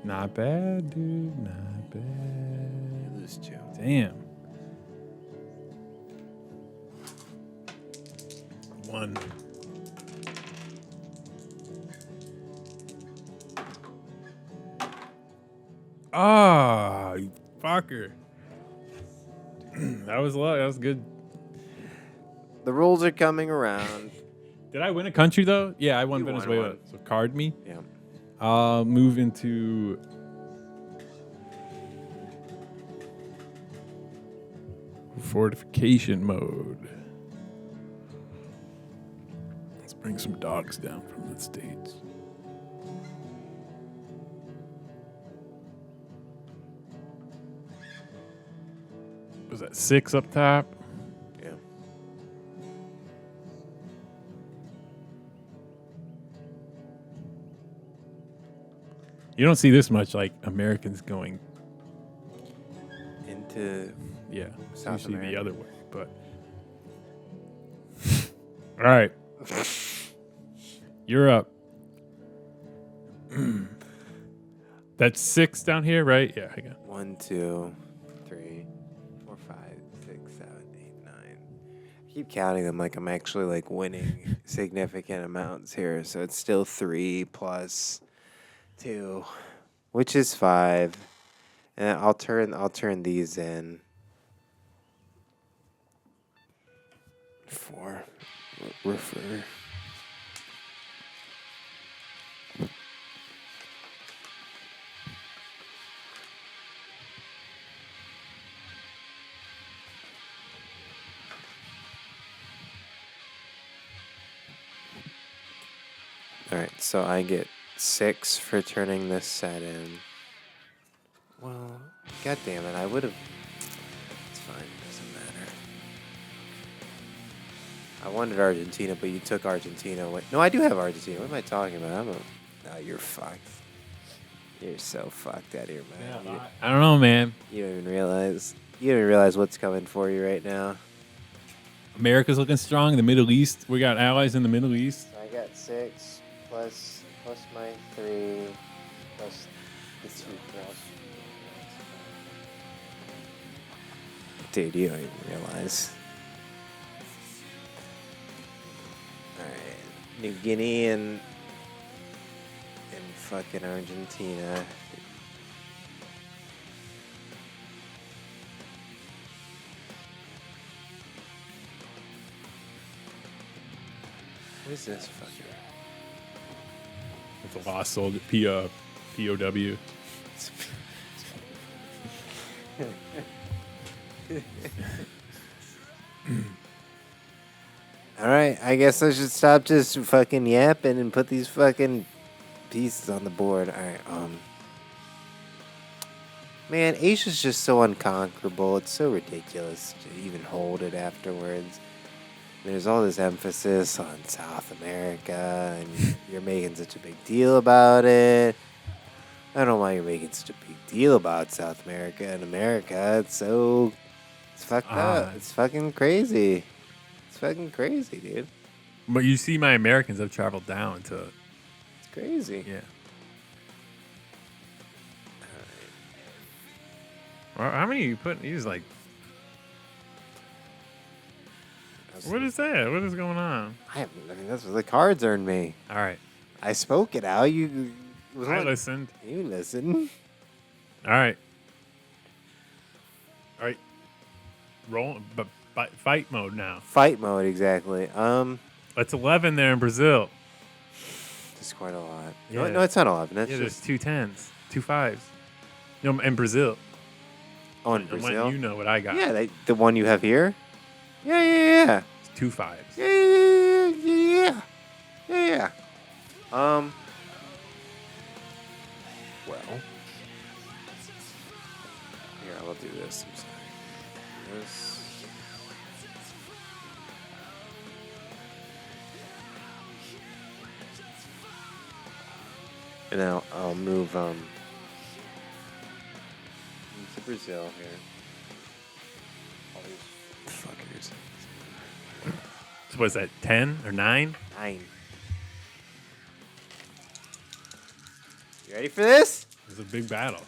Not bad, dude. Not bad. You lose 2. Damn. 1. Ah, you fucker. That was luck. That was good. The rules are coming around. Did I win a country though? Yeah, I won You won Venezuela. one. So card me. Yeah. I'll move into fortification mode. Let's bring some dogs down from the States. Was that 6 up top? Yeah. You don't see this much, like Americans going, Into yeah, South usually the America. other way. But all right, you're up. That's 6 down here, right? Yeah, I got. 1, 2, 3, 4, 5, 6, 7, 8, 9. I keep counting them like I'm actually like winning significant amounts here. So it's still 3 plus 2, which is 5. And I'll turn these in. 4. Refer. All right, so I get 6 for turning this set in. Well, god damn it, I would have. It's fine, it doesn't matter. I wanted Argentina, but you took Argentina away. No, I do have Argentina. What am I talking about? No, you're fucked. You're so fucked out here, man. I don't know, man. You don't even realize. You don't even realize what's coming for you right now. America's looking strong. The Middle East, we got allies in the Middle East. I got 6 plus my 3 plus Dude, you don't even realize. Alright. New Guinea and fucking Argentina. What is this fucking? It's a lost soul. POW. Alright, I guess I should stop just fucking yapping and put these fucking pieces on the board. Alright, man, Asia's just so unconquerable. It's so ridiculous to even hold it afterwards. There's all this emphasis on South America, and you're making such a big deal about it. I don't know why you're making such a big deal about South America and America. It's fucked up. It's fucking crazy. It's fucking crazy, dude. But you see, my Americans have traveled down to. It's crazy. Yeah. Well, how many you put? He's like. What is that? What is going on? I mean, that's what the cards earned me. All right. I spoke it out. I listened. You listen. All right. All right. Roll, but fight mode now. Fight mode, exactly. That's 11 there in Brazil. That's quite a lot. Yeah. No, it's not 11. That's There's just 2 10s, 2 5s. No, in Brazil. Oh, in And Brazil. You know what I got. Yeah, the one you have here. Yeah. It's 2 5s. Yeah. Well, here I'll do this. I'm sorry. This. And now I'll move into Brazil here. All these fuckers. So what's that, 10 or 9? 9. You ready for this? It's a big battle.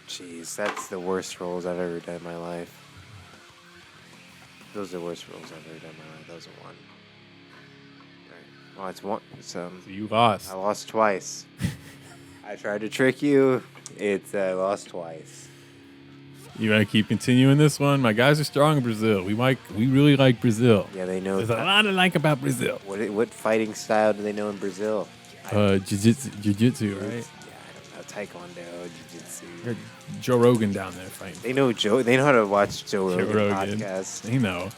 Jeez, that's the worst rolls I've ever done in my life. Those are the worst rolls I've ever done in my life. Those are 1. Alright. Oh, it's 1. So you lost. I lost twice. I tried to trick you. I lost twice. You want to keep continuing this one? My guys are strong in Brazil. We really like Brazil. Yeah, they know. There's a lot to like about Brazil. What fighting style do they know in Brazil? Jiu-jitsu, right? Yeah, I don't know. Taekwondo, jiu-jitsu. Joe Rogan down there fighting. They know how to watch Joe Rogan podcast. They know.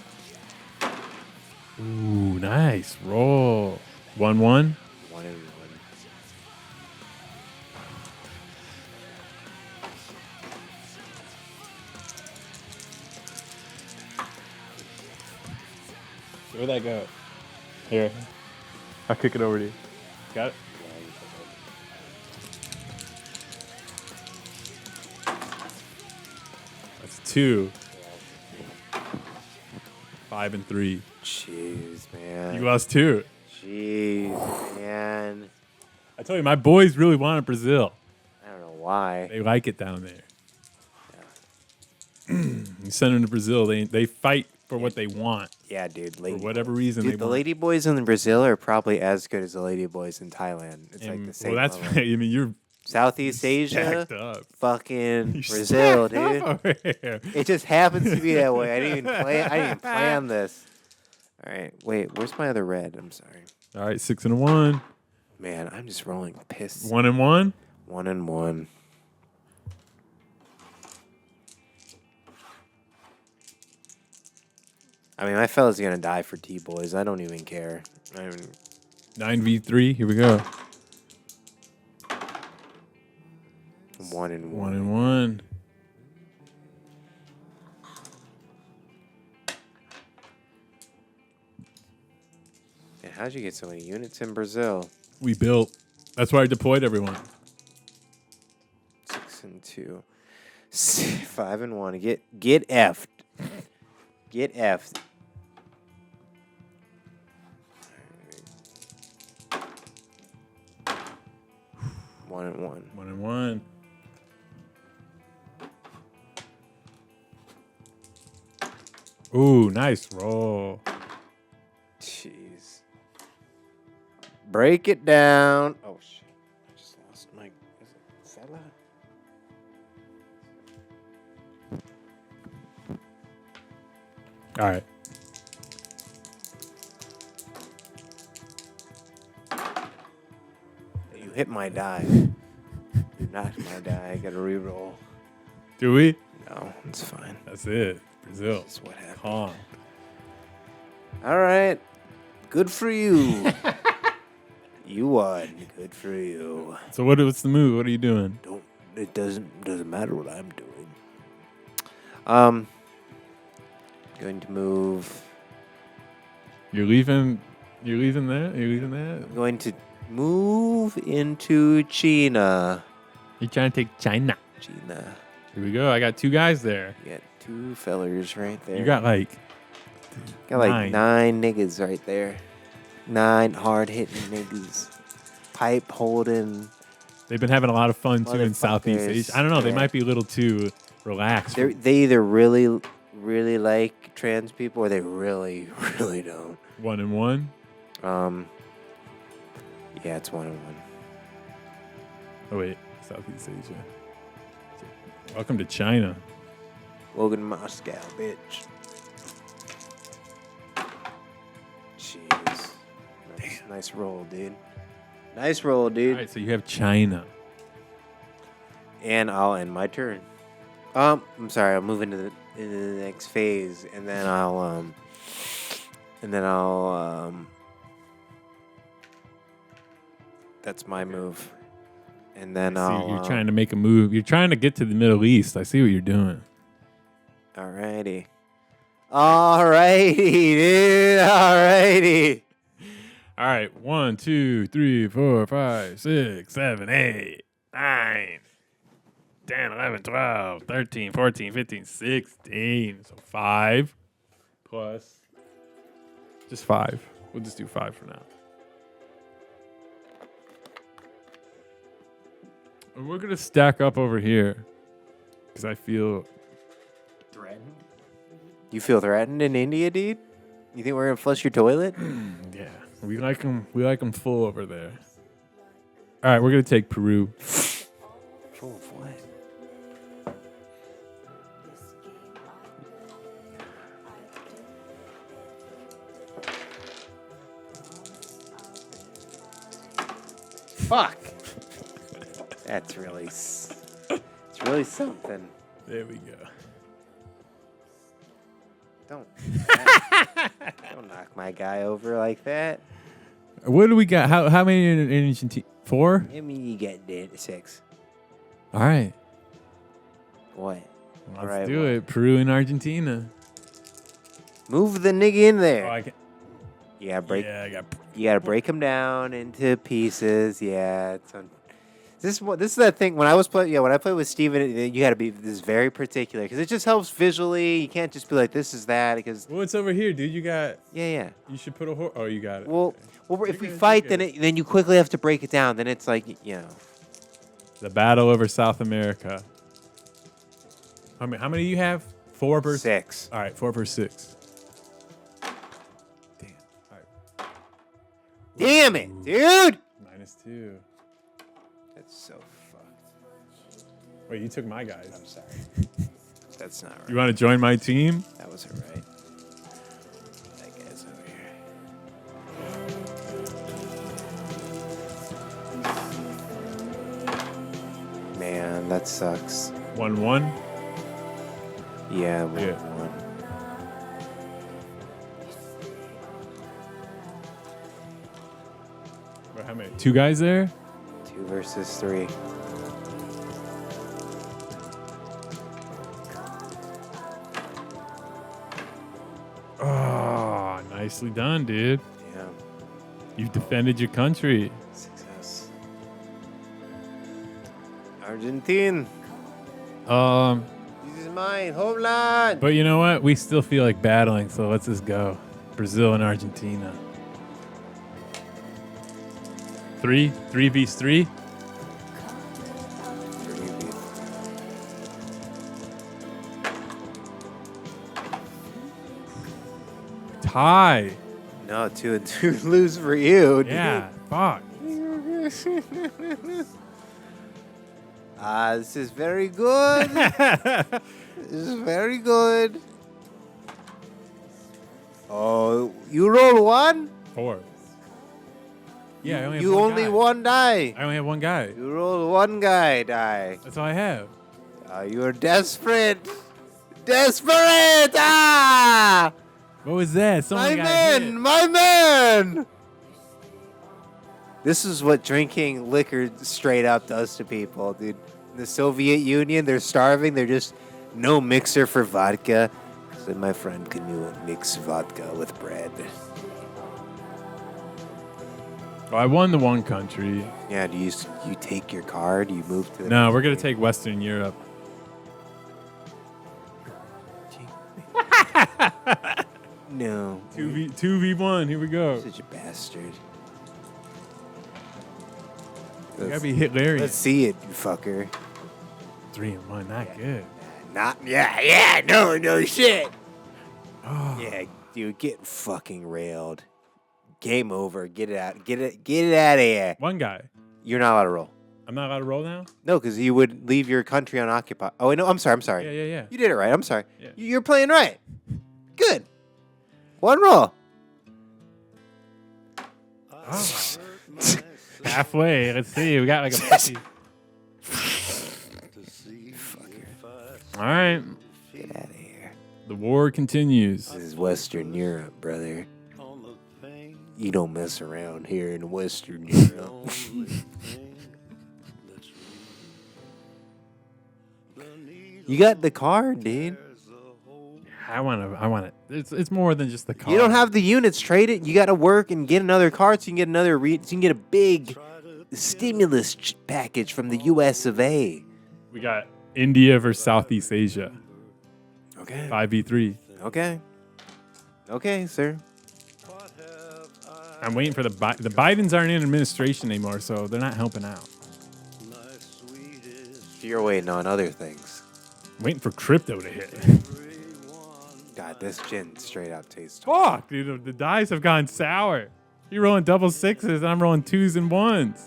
Ooh, nice roll. 1-1. 1-1. Where'd that go? Here. I'll kick it over to you. Got it? That's 2. 5 and 3. Jeez, man. You lost 2. Jeez, man. I told you, my boys really wanted Brazil. I don't know why. They like it down there. You send them to Brazil, they fight for what they want. Yeah, dude. For whatever reason Dude, they the want. lady boys in Brazil are probably as good as the lady boys in Thailand. It's like the same Well, that's level. right. I mean, you're Southeast Asia, stacked up. fucking You're Brazil, stacked dude. up over here. It just happens to be that way. I didn't even plan this. All right, wait. Where's my other red? I'm sorry. All right, 6 and 1. Man, I'm just rolling piss. 1 and 1. 1 and 1. I mean, my fella's gonna die for T-boys. I don't even care. 9v3. Here we go. 1 and 1. 1 and 1. And how'd you get so many units in Brazil? We built. That's why I deployed everyone. 6 and 2. 5 and 1. Get effed. Get effed. 1-1. 1-1. Ooh, nice roll. Jeez. Break it down. Oh, shit. I just lost my... Is it fella? All right. You hit my die. You knocked my die. I got to re-roll. Do we? No, it's fine. That's it. Brazil. That's what happened. Calm. All right. Good for you. You won. Good for you. So what's the move? What are you doing? It doesn't matter what I'm doing. Going to move. You're leaving there? You're leaving that? I'm going to move into China. You're trying to take China. China. Here we go. I got 2 guys there. You got 2 fellers right there. You got like nine niggas right there. 9 hard-hitting niggas. Pipe holding. They've been having a lot of fun too in Southeast Motherfuckers. Asia. I don't know. They Yeah. might be a little too relaxed. They either really, really like trans people or they really, really don't. 1-1. Yeah, it's 1-1. Oh wait, Southeast Asia. Welcome to China. Welcome to Moscow, bitch. Jeez. Nice roll, dude. Nice roll, dude. All right, so you have China. And I'll end my turn. I'm sorry. I'll move into the next phase, and then I'll that's my move. And then You're trying to make a move. You're trying to get to the Middle East. I see what you're doing. Alrighty, dude. Alrighty. All right, 1, 2, 3, 4, 5, 6, 7, 8, 9, 10, 11, 12, 13, 14, 15, 16. So 5 plus just 5. We'll just do 5 for now. And we're going to stack up over here because I feel Threatened? You feel threatened in India, dude? You think we're gonna flush your toilet? yeah, we like them full over there. All right, we're going to take Peru. Full of what? Fuck. That's really, it's really something. There we go. Don't knock my guy over like that. What do we got? How many in Argentina? 4? I mean, you get 6. All right. What? Let's All right, do what? it. Peru and Argentina. Move the nigga in there. Oh, I can, Yeah, break. yeah, I got. You gotta break him down into pieces. Yeah, it's this is that thing when I was playing. Yeah, when I play with Steven, you gotta be this very particular because it just helps visually. You can't just be like this is that because Well, it's over here, dude. You got. yeah. You should put a horse. Oh, you got it. Well, Okay. if we good, fight, you're then you quickly have to break it down. Then it's like The battle over South America. How many do you have? 4 versus 6. All right, 4 versus 6. Damn. All right. Damn it, dude! -2. That's so fucked. Wait, you took my guys. I'm sorry. That's not right. You want to join my team? That wasn't right. That guy's over here. Man, that sucks. 1-1. Yeah, 1-1. Wait, how many? 2 guys there? 2 versus 3. Oh, nicely done, dude. Yeah. You've defended your country. Success. Argentine. This is mine. Homeland. But you know what? We still feel like battling, so let's just go. Brazil and Argentina. 3 vs 3. tie. No, 2-2 lose for you. Dude. Yeah, fuck. This is very good. This is very good. Oh, you roll 1? 4. Yeah, I only have You one only guy. one die. I only have one guy. You roll 1 guy die. That's all I have. You are desperate. Desperate! Ah! What was that? Someone got hit. My man! This is what drinking liquor straight up does to people, dude. In the Soviet Union, they're starving. They're just no mixer for vodka. So my friend, can you mix vodka with bread? Well, I won the one country. Yeah, do you take your card? You move to the... No, we're going to take Western Europe. No. 2v1. Here we go. Such a bastard. You gotta be Hitlerian. Let's see it, you fucker. 3-1, not good. No shit. Oh. Yeah, dude, get fucking railed. Game over. Get it out. Get it out of here. One guy. You're not allowed to roll. I'm not allowed to roll now? No, because you would leave your country unoccupied. Oh, no, I'm sorry. Yeah. You did it right. I'm sorry. Yeah. You're playing right. Good. 1 roll. Oh. Halfway. Let's see. We got like a 50. All right. Get out of here. The war continues. This is Western Europe, brother. You don't mess around here in Western Europe. You got the card, dude. I want it. It's more than just the card. You don't have the units. Trade it. You got to work and get another card so you can get another. So you can get a big stimulus package from the U.S. of A. We got India versus Southeast Asia. Okay. 5v3. Okay, sir. I'm waiting for the Bidens aren't in administration anymore, so they're not helping out. You're waiting on other things. I'm waiting for crypto to hit. God, this gin straight up tastes. Fuck, dude, the dice have gone sour. You're rolling double 6s, and I'm rolling 2s and 1s.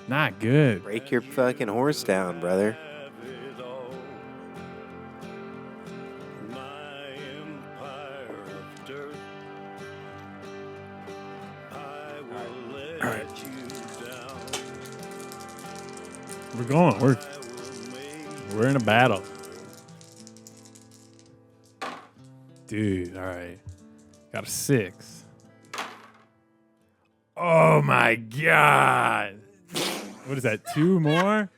Not good. Break your fucking horse down, brother. All right. We're going. We're in a battle. Dude, all right. Got a 6. Oh my God. What is that? 2 more?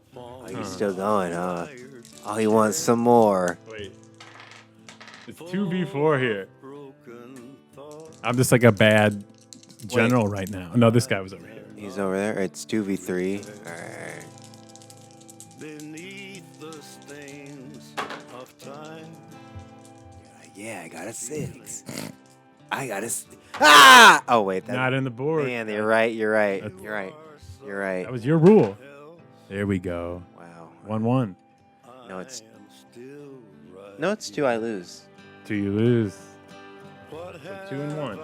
Oh, you still going, huh? Oh, he wants some more. Wait. It's 2v4 here. I'm just like a bad general right now. No, this guy was over here. He's over there. It's 2v3. All right. Yeah, I got a 6. I got a... Ah! Oh, wait. Not in the board. Man, you're right. You're right. That was your rule. There we go. Wow. 1-1. No, it's 2. I lose. 2 you lose. So 2 and 1.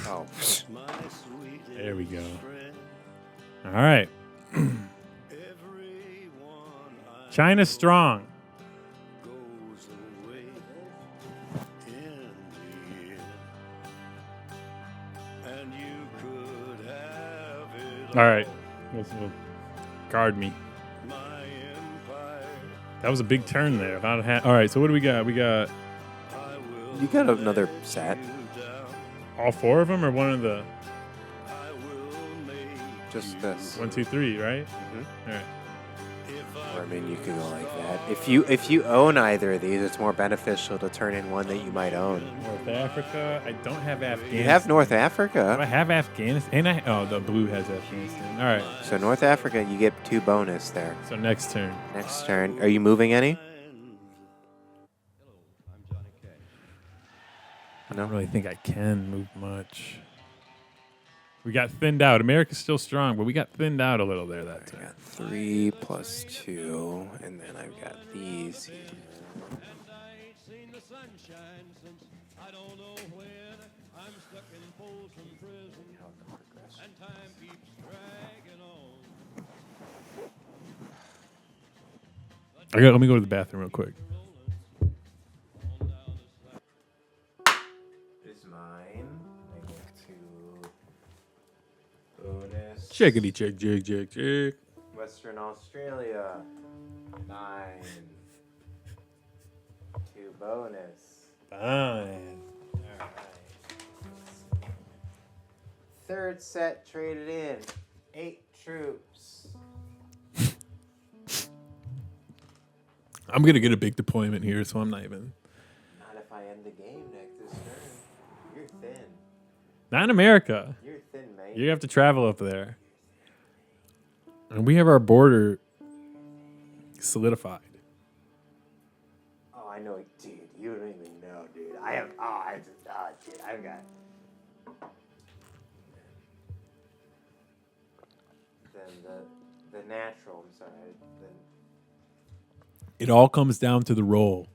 Oh. There we go. All right. China's strong. All right. We'll guard me. That was a big turn there. All right, so what do we got? We got You got another set. all 4 of them or one of the Just this. 1, 2, 3, right? Mm-hmm. All right. Or, I mean, you could go like that. If you own either of these, it's more beneficial to turn in one that you might own. North Africa. I don't have Afghanistan. You have North Do I Africa. have Afghanistan? And the blue has Afghanistan. All right. So North Africa, you get 2 bonus there. So next turn. Next turn. Are you moving any? I don't really think I can move much. We got thinned out. America's still strong, but we got thinned out a little there that I time. got 3 plus 2, and then I've got these here. Let me go to the bathroom real quick. This is mine. I go to bonus. Chickity chick, chick, chick, chick. Western Australia. 9. 2 bonus. Fine. Alright. Third set traded in. 8 troops. I'm gonna get a big deployment here, so I'm not even. Not if I end the game this turn. You're thin. Not in America. You're thin, mate. You have to travel up there. And we have our border solidified. Oh, I know, dude. You don't even know, dude. Dude, I've got. Then the natural. I'm sorry. It all comes down to the role,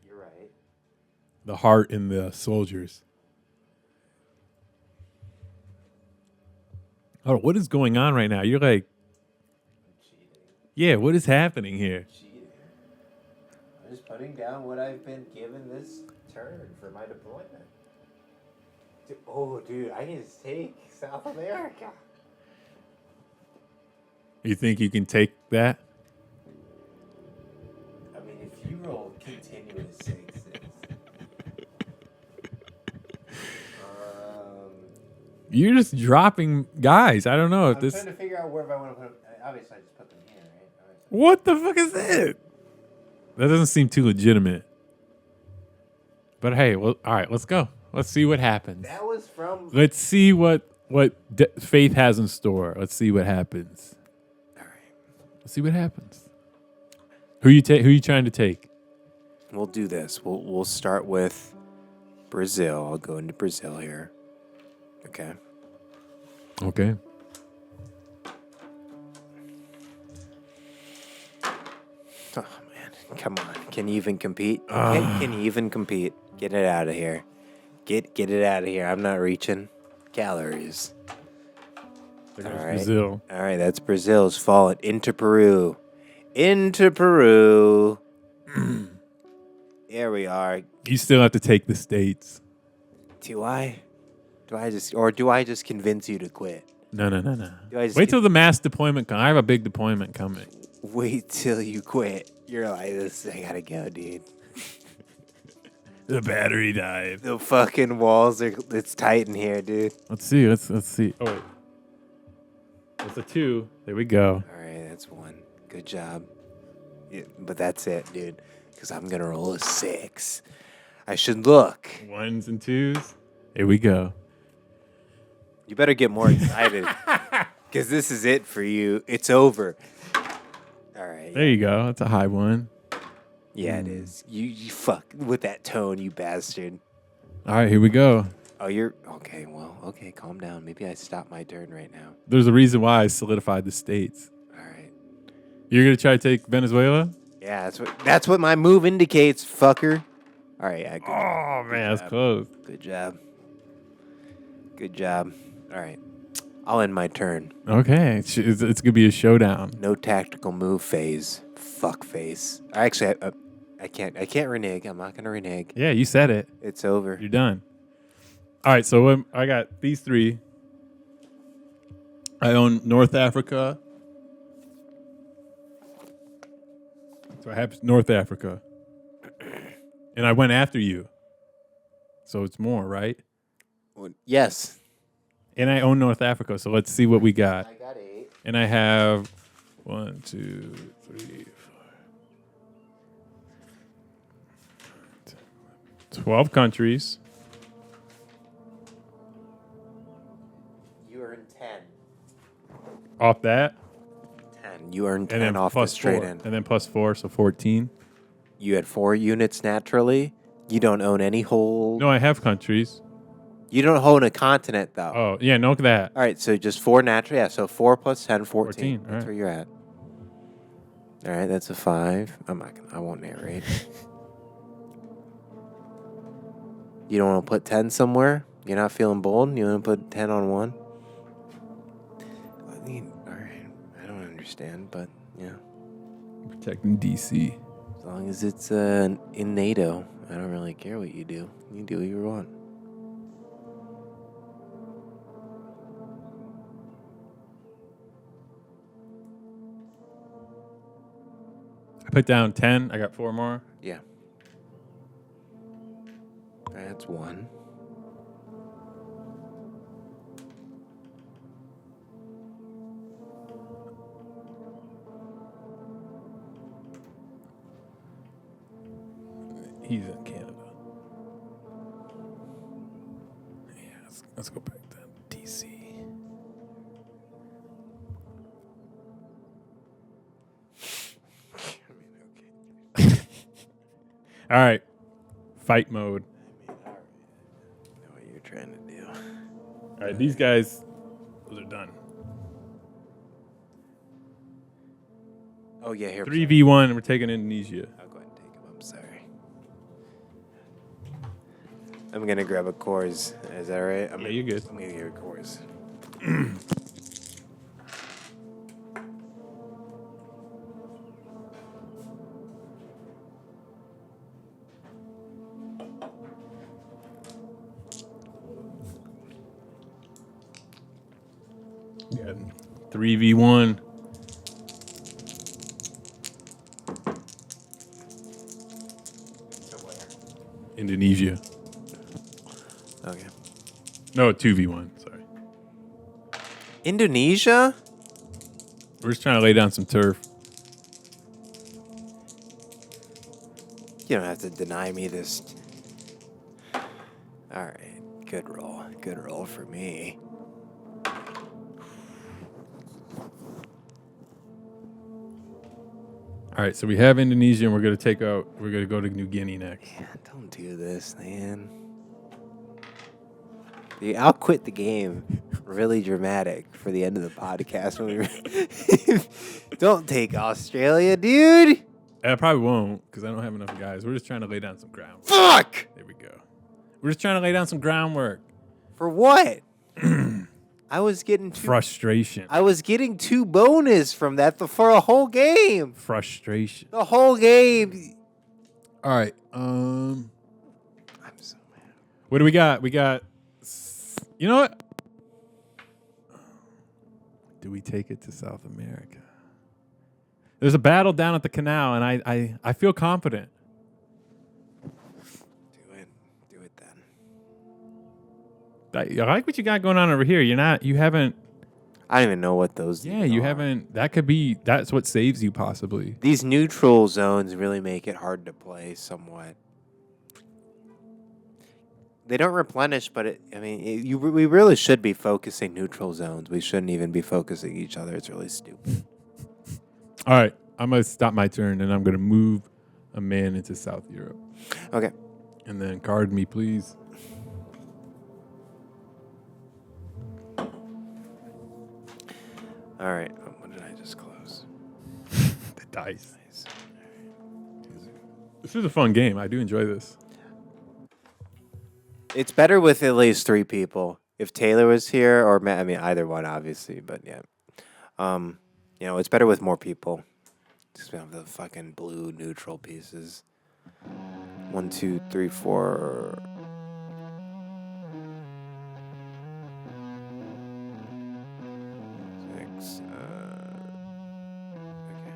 You're right. the heart in the soldiers. Oh, what is going on right now? You're like, I'm cheating. yeah, what is happening here? Cheating. I'm just putting down what I've been given this turn for my deployment. Dude, I can just take South America. You think you can take that? I mean, if you roll continuous 6s. You're just dropping guys. I don't know if I'm this. trying to figure out where I want to put them. Obviously, I just put them here, right? What the fuck is that? That doesn't seem too legitimate. But hey, well, all right, let's go. Let's see what happens. That was from. Let's see what faith has in store. Let's see what happens. All right. Let's see what happens. Who you trying to take? We'll do this. We'll start with Brazil. I'll go into Brazil here. Okay. Okay. Oh man, come on. Can you even compete? Can you even compete? Get it out of here. Get it out of here. I'm not reaching calories. There goes All right. Brazil. All right, that's Brazil's fallen into Peru. Into Peru. There we are. You still have to take the states. Do I just convince you to quit? No. Do I just Wait till the mass deployment comes. I have a big deployment coming. wait till you quit? You're like, I gotta go, dude. The battery died. The fucking walls it's tight in here, dude. Let's see. Let's see. Oh wait. That's a 2. There we go. All right, that's 1. Good job. Yeah, but that's it, dude. Because I'm gonna roll a 6. I should look. 1s and 2s. Here we go. You better get more excited. Because this is it for you. It's over. All right. There you go. That's a high one. Yeah, it is. You fuck with that tone, you bastard. All right, here we go. Oh, you're okay. Well, okay, calm down. Maybe I stop my turn right now. There's a reason why I solidified the states. All right. You're gonna try to take Venezuela? Yeah, that's what my move indicates, fucker. All right. Yeah, good job. Oh man, Good that's job. close. Good job. Good job. All right. I'll end my turn. Okay, it's gonna be a showdown. No tactical move phase. Fuck face. Actually, I can't renege. I'm not gonna renege. Yeah, you said it. It's over. You're done. All right, so I got these 3. I own North Africa. So I have North Africa. And I went after you. So it's more, right? Yes. And I own North Africa, so let's see what we got. I got 8. And I have 1, 2, 3, 4, 12 countries. You earned 10. Off that. 10. You earned 10 And then off plus this trade 4. in. And then plus 4, so 14. You had 4 units naturally. You don't own any whole. No, I have countries. You don't own a continent, though. Oh, yeah, no that. All right, so just 4 natural. Yeah, so 4 plus 10, 14. 14, That's right. where you're at. All right, that's a 5. I won't narrate. You don't want to put 10 somewhere? You're not feeling bold? You want to put 10 on 1? I mean, all right. I don't understand, but yeah. Protecting DC. As long as it's in NATO, I don't really care what you do. You do what you want. I put down 10. I got 4 more. Yeah. That's 1. He's in Canada. Yeah, let's go back to DC. All right. Fight mode. I know what you're trying to do. All right, these guys, those are done. Oh, yeah, here. 3v1, and we're taking Indonesia. I'll go ahead and take him. I'm sorry. I'm going to grab a Coors. Is that right? Yeah, you're good. I'm going to get a Coors. Yeah, 3v1. Indonesia. Okay. No, 2v1. Sorry. Indonesia? We're just trying to lay down some turf. You don't have to deny me this. All right. Good roll. Good roll for me. All right, so we have Indonesia, and we're going to go to New Guinea next. Yeah, don't do this, man. I'll quit the game. Really dramatic for the end of the podcast. Don't take Australia, dude. I probably won't, because I don't have enough guys. We're just trying to lay down some groundwork. Fuck! There we go. We're just trying to lay down some groundwork. For what? I was getting Frustration. I was getting 2 bonus from that for a whole game. Frustration. The whole game. All right. I'm so mad. What do we got? We got. You know what? Do we take it to South America? There's a battle down at the canal, and I feel confident. Do it then. I like what you got going on over here. You haven't. I don't even know what those. Yeah, you haven't. That could be. That's what saves you possibly. These neutral zones really make it hard to play somewhat. They don't replenish, but we really should be focusing neutral zones. We shouldn't even be focusing each other. It's really stupid. All right, I'm gonna stop my turn, and I'm gonna move a man into South Europe. Okay. And then card me, please. All right. What did I just close? The dice. Nice. This is a fun game. I do enjoy this. It's better with at least 3 people. If Taylor was here, or either one, obviously, but yeah. It's better with more people. Just have the fucking blue neutral pieces. 1, 2, 3, 4. Six. Okay.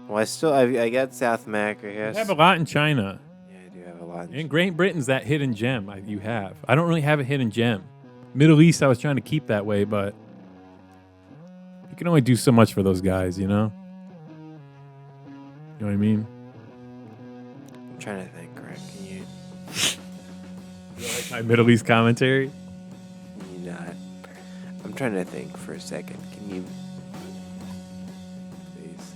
Well, I got South America here. You have a lot in China. Yeah, I do have a lot. In Great Britain's that hidden gem you have. I don't really have a hidden gem. Middle East, I was trying to keep that way, but you can only do so much for those guys, you know? You know what I mean? I'm trying to think, Greg. Can you like my Middle East commentary? not? I'm trying to think for a second. Can you please?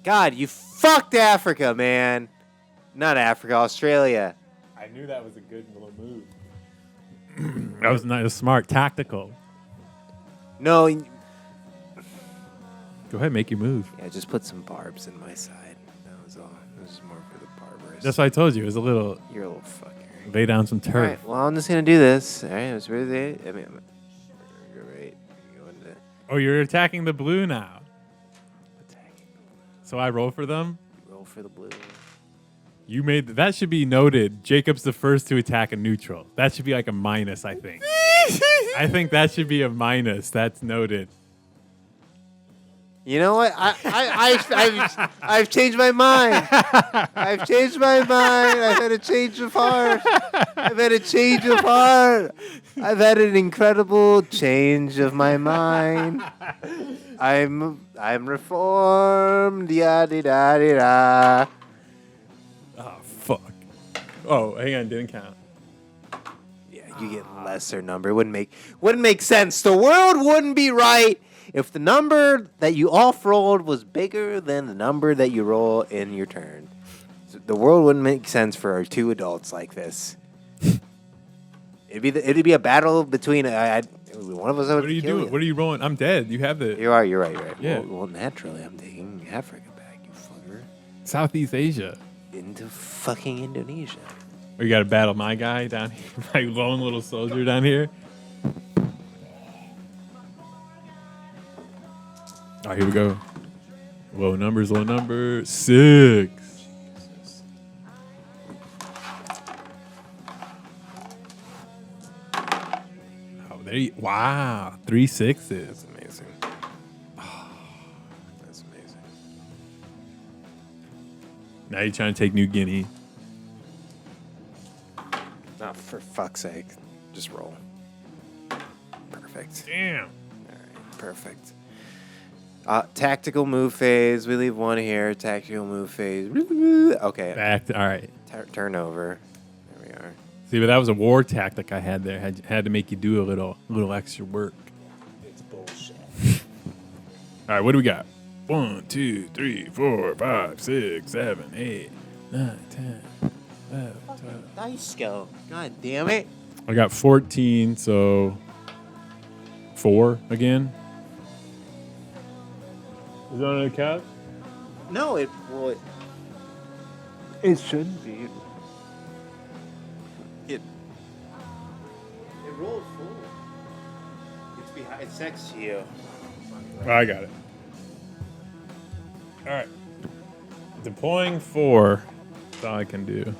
God, you fucked Africa, man. Not Africa, Australia. I knew that was a good little move. That was not smart, tactical. No, Go ahead, make your move. yeah, just put some barbs in my side. That was all. This is more for the barbers. That's what I told you. It was a little. You're a little fucker. Lay down some turf. All right, well, I'm just gonna do this. All right, it's really. I mean, you're right. Oh, you're attacking the blue now. So I roll for them. Roll for the blue. You made that should be noted. Jacob's the first to attack a neutral. That should be like a minus, I think. I think that should be a minus. That's noted. You know what? I've changed my mind. I've changed my mind. I've had a change of heart. I've had a change of heart. I've had an incredible change of my mind. I'm reformed. Yada da da da. Oh fuck. Oh, hang on, didn't count. Yeah, you get lesser number. Wouldn't make sense. The world wouldn't be right if the number that you off-rolled was bigger than the number that you roll in your turn. So the world wouldn't make sense for our two adults like this. It'd be a battle between one of us. What are you doing? What are you rolling? I'm dead. You have the. You're right. Yeah. Well, naturally, I'm taking Africa back, you fucker. Southeast Asia. Into fucking Indonesia. Or you got to battle my guy down here, my lone little soldier down here. All right, here we go. Low number. 6. Oh, there you. Wow, 3 6s. That's amazing. Oh, that's amazing. Now you're trying to take New Guinea. Oh, for fuck's sake. Just roll. Perfect. Damn. All right, perfect. Tactical move phase. We leave one here. Tactical move phase. Okay. Back to, all right. Turnover. There we are. See, but that was a war tactic I had there. Had to make you do a little extra work. It's bullshit. All right, what do we got? 1, 2, 3, 4, 5, 6, 7, 8, 9, 10, 11, 12. Dice go. God damn it. I got 14, so 4 again. Is it on the couch? No, it shouldn't be. It rolled full. It's behind. It's next to you. Oh, I got it. All right. Deploying 4. That's all I can do.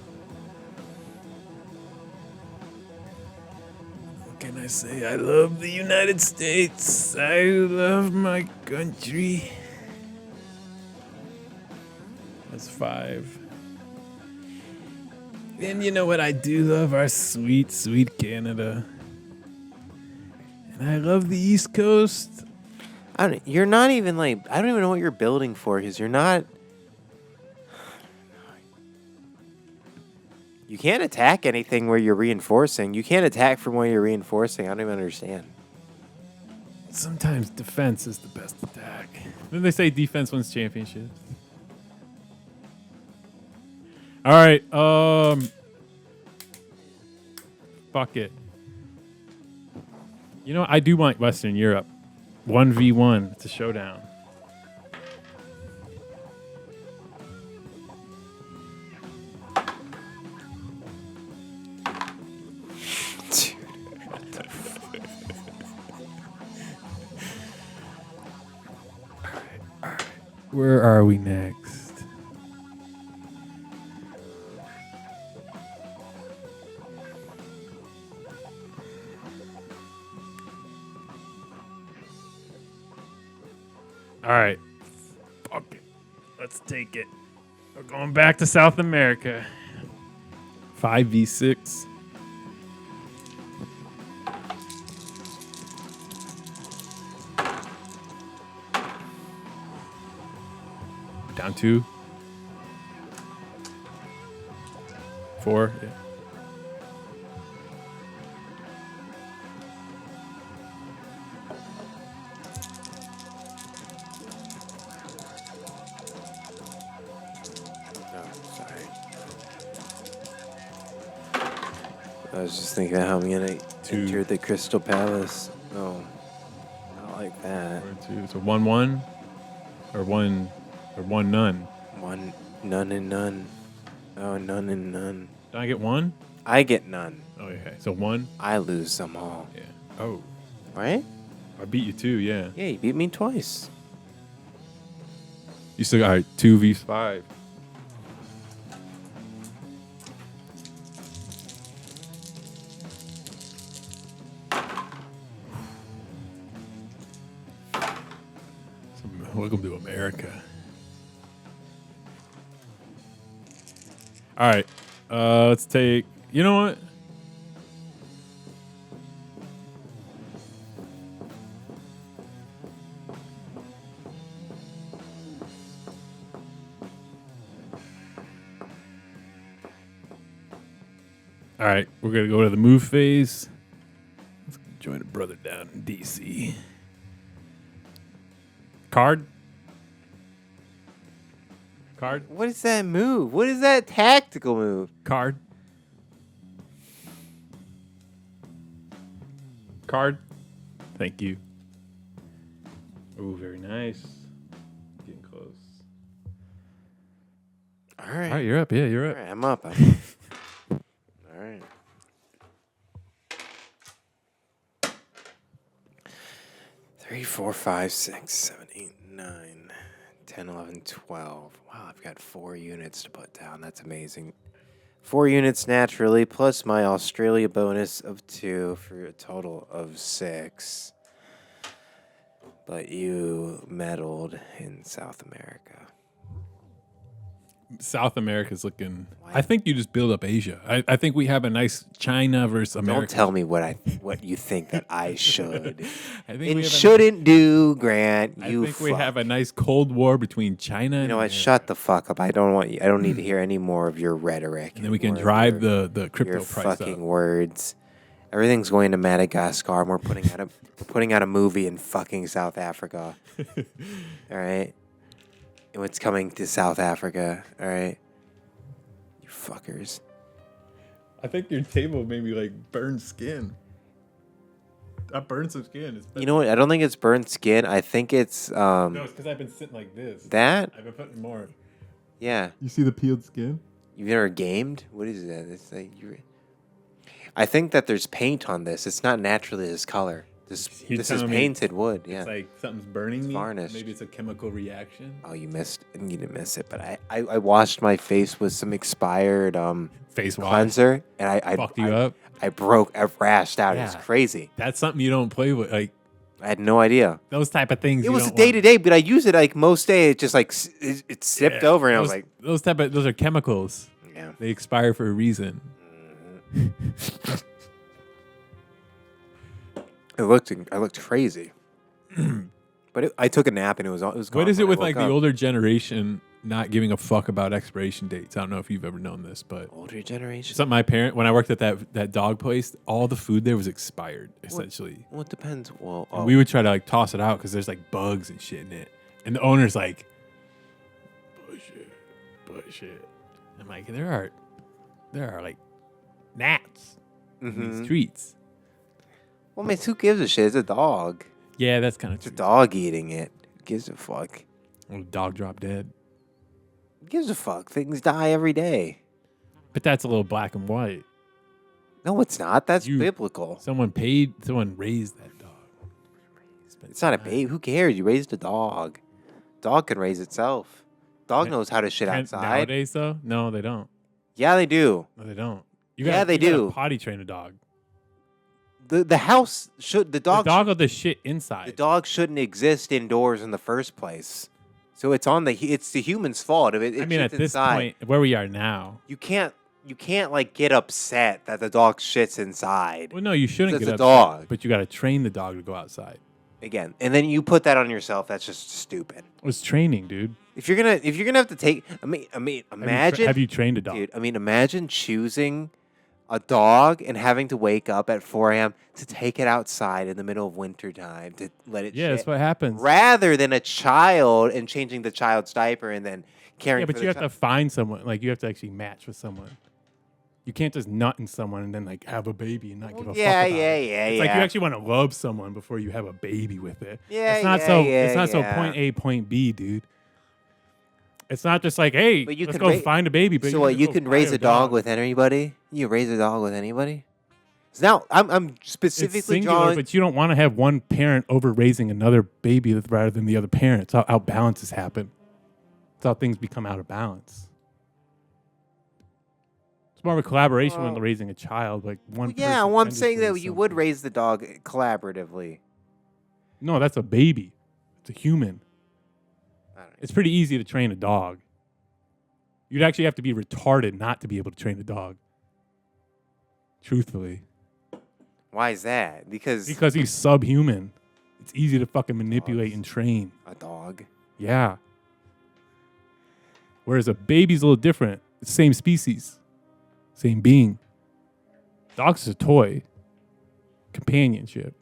What can I say? I love the United States. I love my country. That's 5. And you know what? I do love our sweet, sweet Canada. And I love the East Coast. You're not even like. I don't even know what you're building for because you're not. You can't attack anything where you're reinforcing. You can't attack from where you're reinforcing. I don't even understand. Sometimes defense is the best attack. Then they say defense wins championships. All right. Fuck it. You know what? I do want Western Europe. 1v1. It's a showdown. All right. Where are we next? All right. Fuck it. Let's take it. We're going back to South America. 5v6. Down 2. 4. Yeah. I was just thinking how I'm gonna enter the Crystal Palace. Oh, not like that. 4-2. So 1-1, or 1-none. One, none and none. Oh, none and none. Did I get one? I get none. Oh, okay. So 1. I lose them all. Yeah. Oh, Right? I beat you 2. Yeah. Yeah, you beat me twice. You still got 2v5. Welcome to America. All right. Let's take. You know what? All right, we're gonna go to the move phase. Let's join a brother down in DC. Card. What is that move? What is that tactical move? Card. Thank you. Oh, very nice. Getting close. All right. All right, you're up. Yeah, you're up. All right, I'm up. All right. 3, 4, 5, 6, 7, 8, 9, 10, 11, 12. Wow, I've got 4 units to put down. That's amazing. 4 units naturally, plus my Australia bonus of 2 for a total of 6. But you meddled in South America. South America's looking. I think you just build up Asia. I think we have a nice China versus America. Don't tell me what you think that I should we shouldn't do, Grant. I think we have a nice Cold War between China. You know what? Shut the fuck up. I don't need to hear any more of your rhetoric. And then we can drive the crypto your price fucking up. Words. Everything's going to Madagascar, and we're putting out a movie in fucking South Africa. All right. And it's coming to South Africa. All right. You fuckers. I think your table made me like burn skin. I burned some skin. You know what? I don't think it's burnt skin. I think it's No, it's because I've been sitting like this. That? I've been putting more. Yeah. You see the peeled skin? You've never gamed? What is that? It's like I think that there's paint on this. It's not naturally this color. This is painted wood. Yeah. It's like something's burning me. Varnished. Maybe it's a chemical reaction. Oh, you didn't miss it. But I washed my face with some expired face cleanser, and I fucked you up. I rashed out. Yeah. It was crazy. That's something you don't play with. Like, I had no idea. Those type of things. It was day to day, but I use it like most days. It just like it sipped over, and I was like, those are chemicals. Yeah. They expire for a reason. I looked crazy, but I took a nap and it was gone. What is it with like the older generation not giving a fuck about expiration dates? I don't know if you've ever known this, but older generation. Something when I worked at that dog place, all the food there was expired essentially. Well, it depends. Well, we would try to like toss it out because there's like bugs and shit in it, and the owner's like, bullshit. I'm like, there are like gnats in these treats. Well, man, who gives a shit? It's a dog. Yeah, that's kind of It's a dog eating it. Who gives a fuck? Well, dog drop dead. Who gives a fuck? Things die every day. But that's a little black and white. No, it's not. That's biblical. Someone raised that dog. It's not a baby. Who cares? You raised a dog. Dog can raise itself. Dog knows how to shit outside. Nowadays, though? No, they don't. Yeah, they do. No, they don't. They you do. Gotta potty train a dog. The house should the dog will the shit inside. The dog shouldn't exist indoors in the first place. So it's the human's fault if it. I mean, at this point, where we are now, you can't like get upset that the dog shits inside. Well, no, you shouldn't get upset. Dog, but you got to train the dog to go outside. Again, and then you put that on yourself. That's just stupid. It's training, dude. If you're gonna have to take, I mean, imagine. Have you trained a dog? Dude, I mean, imagine choosing a dog and having to wake up at 4 a.m. to take it outside in the middle of winter time to let it shit. That's what happens. Rather than a child and changing the child's diaper and then caring for the child. You have to find someone. Like, you have to actually match with someone. You can't just nut in someone and then like have a baby and not give a Yeah, fuck about yeah, it. yeah, It's yeah. like you actually want to love someone before you have a baby with it. Yeah, it's not yeah, so. yeah, It's not yeah. so point A, point B, dude. It's not just like, hey, But you let's can go ra- find a baby. But So what? just You go can find raise a dog with anybody? You raise a dog with anybody? So now I'm It's specifically singular, drawing. but you don't want to have one parent over raising another baby rather than the other parent. It's how outbalances happen. It's how things become out of balance. It's more of a collaboration when Well, raising a child. Like one. Yeah, person well, I'm can just saying that raise you would something. raise the dog collaboratively. No, that's a baby. It's a human. I don't know. It's pretty easy to train a dog. You'd actually have to be retarded not to be able to train a dog. Truthfully. Why is that? Because Because he's subhuman. It's easy to fucking manipulate Dogs. and train. a dog. Yeah. Whereas a baby's a little different. It's the same species. Same being. Dog's a toy. Companionship.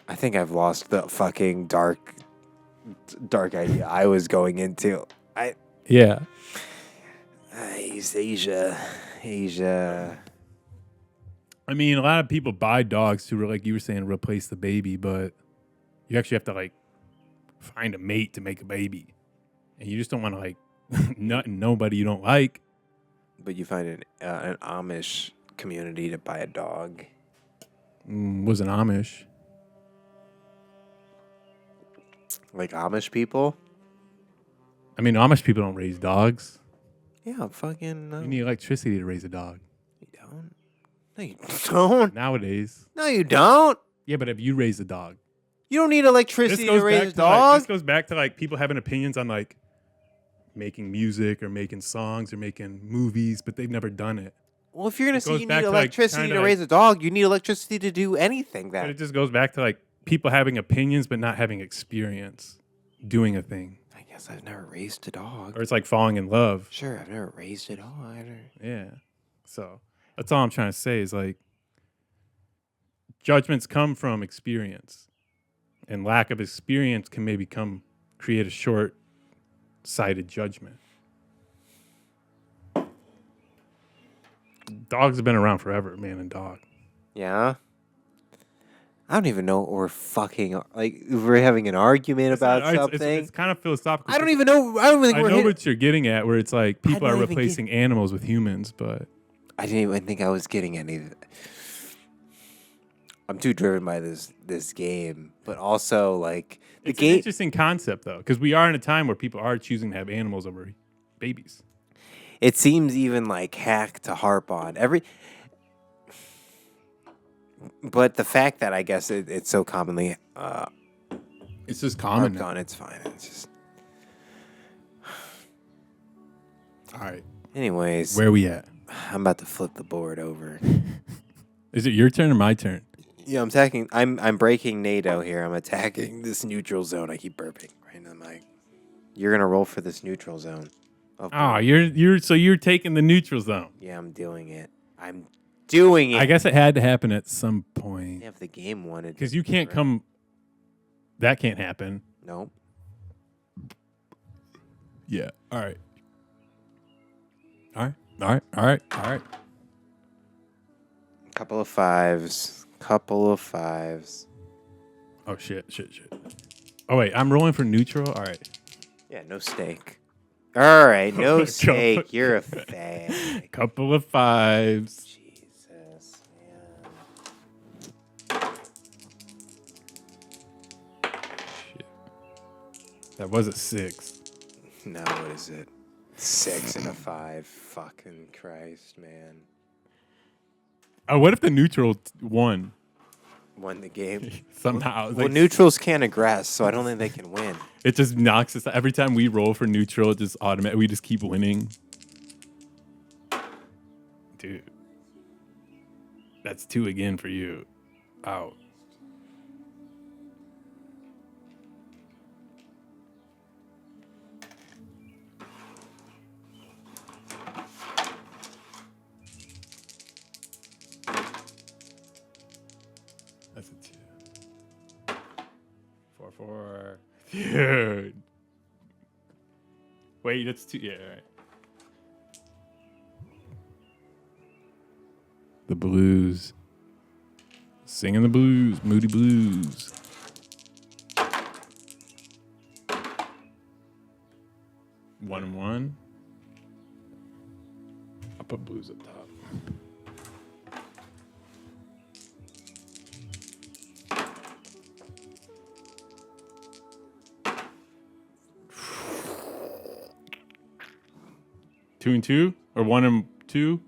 I think I've lost the fucking dark idea I was going into. Yeah. East Asia. I mean, a lot of people buy dogs to, like you were saying, replace the baby, but you actually have to, like, find a mate to make a baby. And you just don't want to, like, nut in nobody you don't like. But you find an Amish community to buy a dog. Was an Amish. Like Amish people? I mean, Amish people don't raise dogs. Yeah, fucking. You need electricity to raise a dog. You don't? No, you don't. Nowadays. No, you don't. Yeah, but if you raise a dog. You don't need electricity to raise a dog. This goes back to, like, people having opinions on, like, making music or making songs or making movies, but they've never done it. Well, if you're going to say goes you back need to, like, electricity kinda to like- raise a dog, you need electricity to do anything But then. it just goes back to, like, people having opinions but not having experience doing a thing. I guess I've never raised a dog. Or it's like falling in love. Sure, I've never raised a dog. Yeah. So that's all I'm trying to say is, like, judgments come from experience. And lack of experience can maybe create a short-sighted judgment. Dogs have been around forever, man and dog. Yeah? I don't even know what we're fucking, like, we're having an argument about something. It's kind of philosophical. I don't even know. I don't think I we're know hitting. what you're getting at, where it's like people don't are even replacing animals with humans, but I didn't even think I was getting any of it. I'm too driven by this game, but also, like, the it's an game. interesting concept, though, because we are in a time where people are choosing to have animals over babies. It seems even, like, hack to harp on every. But the fact that I guess it's so commonly It's just common harped now. on, it's fine. It's just. All right, Anyways, where are we at? I'm about to flip the board over. Is it your turn or my turn? Yeah, I'm attacking. I'm breaking NATO here. I'm attacking this neutral zone. I keep burping right in the mic. You're gonna roll for this neutral zone. Oh, you're taking the neutral zone. Yeah, I'm doing it. I'm doing it. I guess it had to happen at some point If the game wanted, because you can't come. That can't happen. Nope. Yeah. All right. All right. Couple of fives. Oh shit. Oh wait, I'm rolling for neutral. All right. Yeah, no stake. All right, no stake. You're a fag. Couple of fives. Jesus, man. Shit. That was a 6. No, what is it? 6 and a 5. Fucking Christ, man. Oh, what if the neutral won Won the game. somehow? Well, Like, neutrals can't aggress, so I don't think they can win. it just knocks us. Every time we roll for neutral, it just automatically we just keep winning. Dude, that's 2 again for you. Out. That's a 2. 4. Dude. Wait, that's 2. Yeah, all right. The blues. Singing the blues. Moody blues. One and one. I'll put blues up top. Two and two? Or one and two?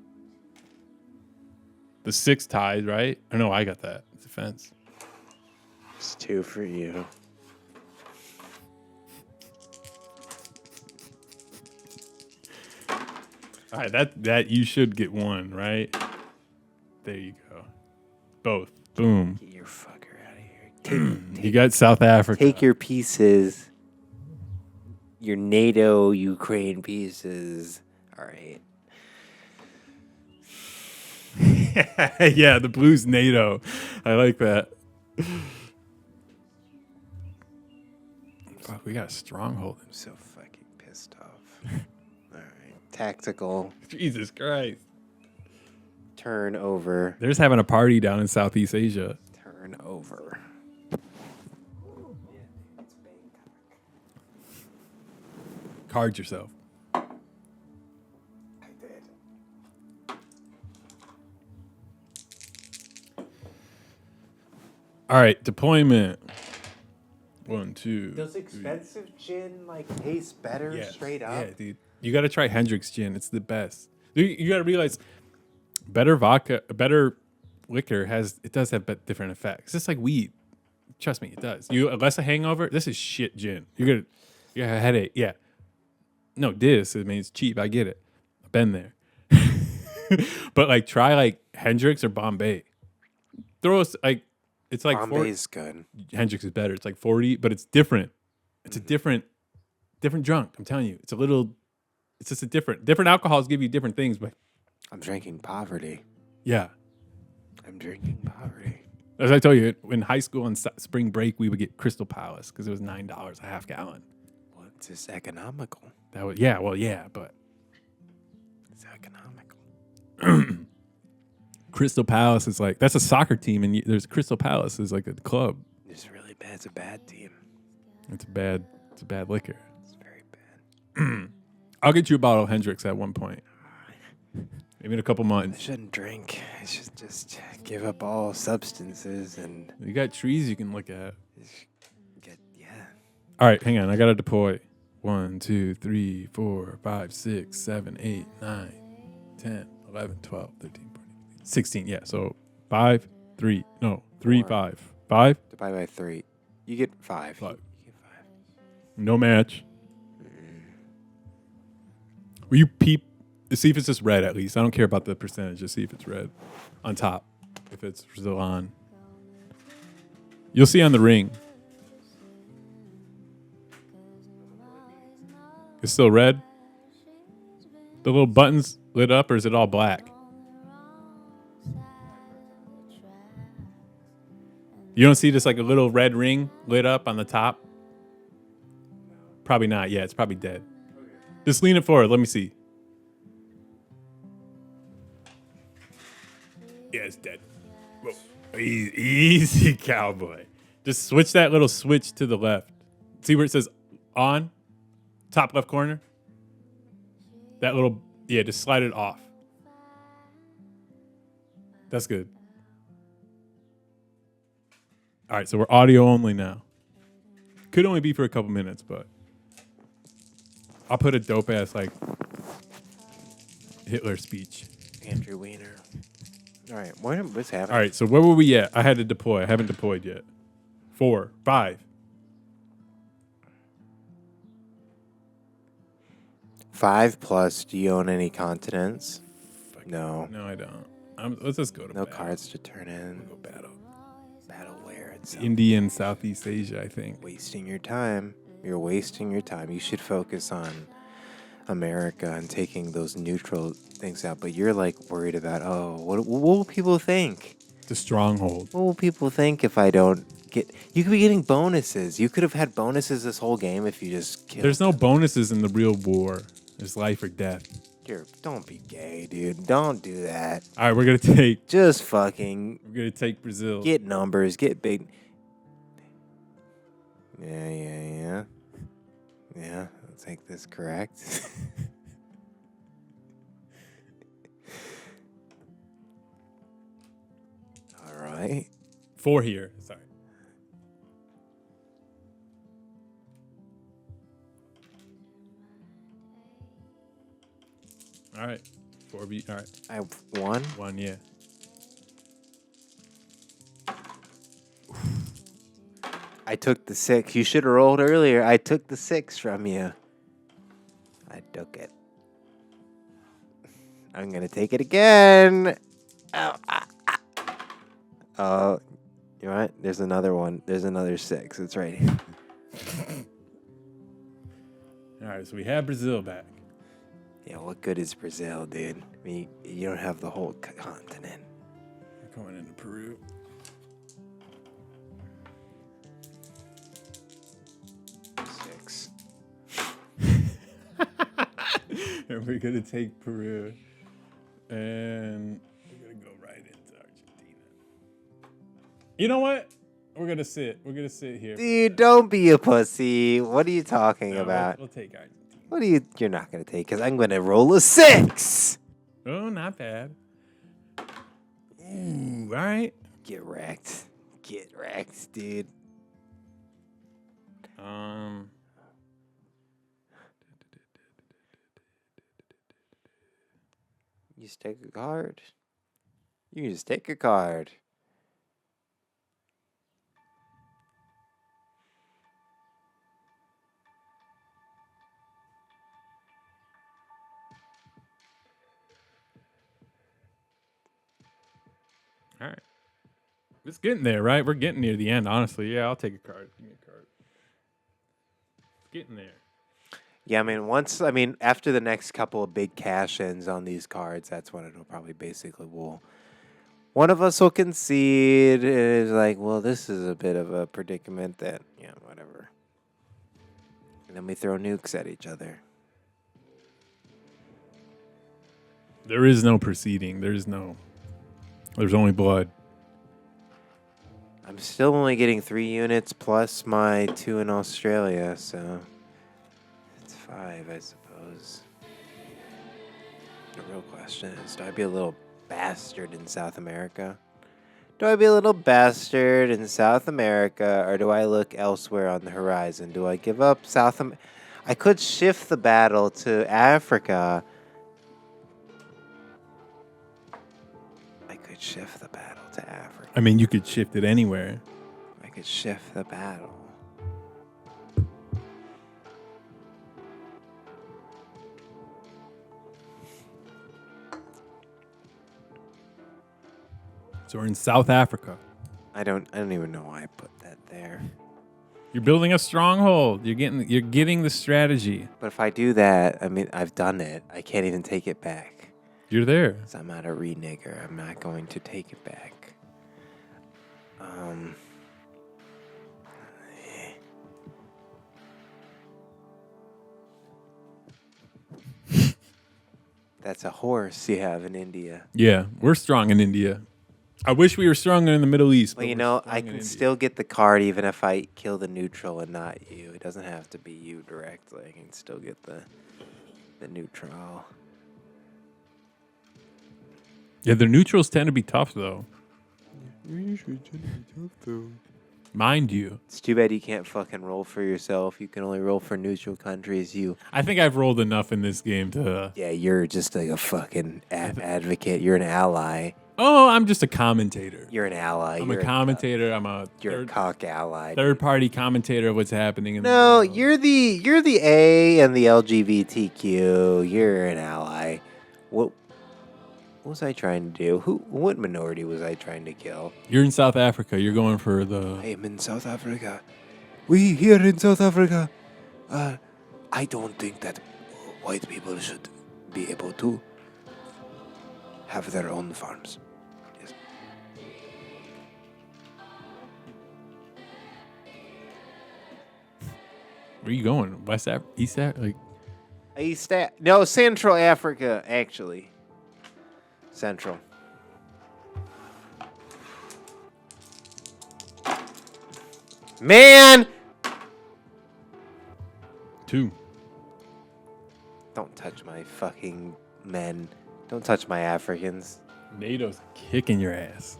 The 6 tied, right? Or no, I got that. It's a fence. It's 2 for you. All right, that you should get one, right? There you go. Both. Boom. Get your fucker out of here. You got South Africa. Take your pieces. Your NATO Ukraine pieces. All right. Yeah, the blues NATO. I like that. Fuck, we got a stronghold. I'm so fucking pissed off. All right. Tactical. Jesus Christ. Turn over. They're just having a party down in Southeast Asia. Turn over. Card yourself. I did. All right, deployment. 1, 2. Does expensive gin taste better straight up? Yeah, dude. You got to try Hendrick's gin. It's the best. You got to realize better vodka, better liquor does have different effects. It's like weed. Trust me, it does. Less a hangover. This is shit gin. You got a headache. Yeah. No, I mean, it's cheap. I get it. I've been there. But try Hendrick's or Bombay. It's like Bombay's good. Hendrick's is better. It's like 40, but it's different. It's a different drunk. I'm telling you, it's just a different alcohols give you different things. But I'm drinking poverty. Yeah, I'm drinking poverty. as I told you, in high school and spring break, we would get Crystal Palace because it was $9 a half gallon. Well, it's just economical. But It's economical. Crystal Palace is that's a soccer team, and there's Crystal Palace is like a club. It's really bad. It's a bad team. It's a bad liquor. It's very bad. I'll get you a bottle of Hendrick's at one point. Maybe in a couple I months. shouldn't drink. I should just give up all substances and You got trees you can look at. yeah. All right, hang on. I got to deploy. 1, 2, 3, 4, 5, 6, 7, 8, 9, 10, 11, 12, 13, 14, 16. Yeah, so 5, 3. No, 3, 5. 5? Divide by 3. You get 5. 5. You get 5. No match. Will you peep to see if it's just red at least? I don't care about the percentage. Just see if it's red on top. If it's still on. You'll see on the ring. It's still red? The little buttons lit up, or is it all black? You don't see just a little red ring lit up on the top? Probably not. Yeah, it's probably dead. Just lean it forward. Let me see. Yeah, it's dead. Whoa. Easy, cowboy. Just switch that little switch to the left. See where it says on? Top left corner? That little, just slide it off. That's good. All right, so we're audio only now. Could only be for a couple minutes, but I'll put a dope ass Hitler speech. Andrew Weiner. All right, what's happening? All right, so where were we at? I had to deploy. I haven't deployed yet. 4, 5. 5 plus. Do you own any continents? No. No, I don't. Let's just go to No battle. cards to turn in. Go battle. Battle where? It's Indian, Southeast Asia, I think. wasting your time. You're wasting your time. You should focus on America and taking those neutral things out. But you're worried about, what will people think? The stronghold. What will people think if I don't get... You could be getting bonuses. You could have had bonuses this whole game if you just killed. There's no bonuses in the real war. There's life or death. Don't be gay, dude. Don't do that. All right, we're gonna take Just fucking Brazil. get numbers, get big. Yeah. I think this correct. All right. 4 here. Sorry. All right. 4B. All right. I have 1. 1, yeah. I took the 6. You should have rolled earlier. I took the 6 from you. I took it. I'm going to take it again. Oh, you know what? There's another one. There's another 6. It's right here. All right, so we have Brazil back. Yeah, what good is Brazil, dude? I mean, you don't have the whole continent. We're going into Peru. And we're going to take Peru. And we're going to go right into Argentina. You know what? We're going to sit. We're going to sit here. Dude, don't be a pussy. What are you talking No, about? We'll take Argentina. What are you're not going to take? Because I'm going to roll a 6. Oh, not bad. Ooh, all right. Get wrecked. Get wrecked, dude. You just take a card. You can just take a card. All right. It's getting there, right? We're getting near the end, honestly. Yeah, I'll take a card. Give me a card. It's getting there. Yeah, I mean, after the next couple of big cash-ins on these cards, that's when it'll probably basically one of us will concede. It's like, well, this is a bit of a predicament that, whatever. And then we throw nukes at each other. There is no proceeding. There's only blood. I'm still only getting 3 units plus my 2 in Australia, so it's 5, I suppose. The real question is, do I be a little bastard in South America? Do I be a little bastard in South America, or do I look elsewhere on the horizon? Do I give up South America? I could shift the battle to Africa. I could shift the battle to Africa. I mean, you could shift it anywhere. I could shift the battle. So we're in South Africa. I don't even know why I put that there. You're building a stronghold. You're getting the strategy. But if I do that, I mean, I've done it. I can't even take it back. You're there. 'Cause I'm not a renigger. I'm not going to take it back. That's a horse you have in India. Yeah, we're strong in India. I wish we were stronger in the Middle East. Well, I can still get the card even if I kill the neutral and not you. It doesn't have to be you directly. I can still get the neutral. Yeah, the neutrals tend to be tough, though. Mind you. It's too bad you can't fucking roll for yourself. You can only roll for neutral countries. I think I've rolled enough in this game to... Yeah, you're just like a fucking advocate. You're an ally. Oh, I'm just a commentator. You're an ally. I'm a commentator. You're a cock ally. Third-party commentator of what's happening in the No, world. you're the A and the LGBTQ. You're an ally. What was I trying to do? What minority was I trying to kill? You're in South Africa. You're going for the... I am in South Africa. We here in South Africa. I don't think that white people should be able to have their own farms. Yes. Where are you going? West Africa? East Africa? Like... No, Central Africa, actually. Central. Man! 2. Don't touch my fucking men. Don't touch my Africans. NATO's kicking your ass.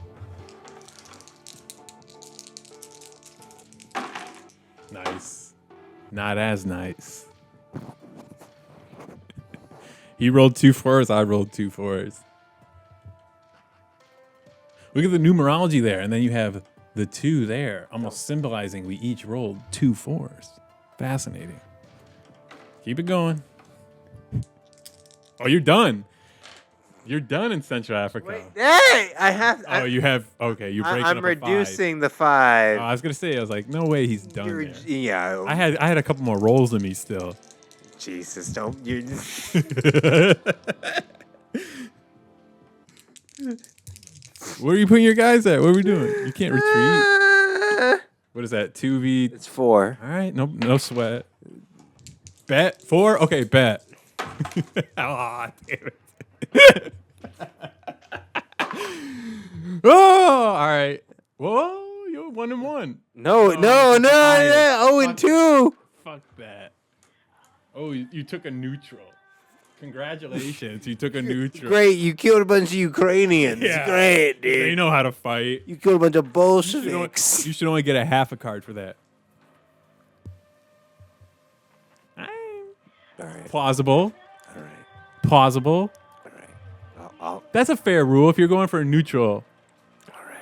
Nice. Not as nice. He rolled 2 4s. I rolled 2 4s. Look at the numerology there, and then you have the 2 there, almost symbolizing we each rolled 2 4s. Fascinating. Keep it going. Oh, you're done. You're done in Central Africa. Wait, hey! I have... You have... Okay, you're breaking up I'm a 5. reducing the 5. I was going to say, I was like, no way he's done there. Yeah. I had a couple more rolls in me still. Jesus, don't... You... Where are you putting your guys at? What are we doing? You can't retreat. What is that? 2v... It's 4. All right, no sweat. Bet? 4? Okay, bet. Oh, damn it. Oh, all right. Whoa, you're 1-1. No. 0-2. Fuck that. Oh, you took a neutral. Congratulations, you took a neutral. Great, you killed a bunch of Ukrainians. Yeah. Great, dude. They know how to fight. You killed a bunch of Bolsheviks. You should only get a half a card for that. All right. Plausible. All right. Plausible. All right. That's a fair rule if you're going for a neutral. All right.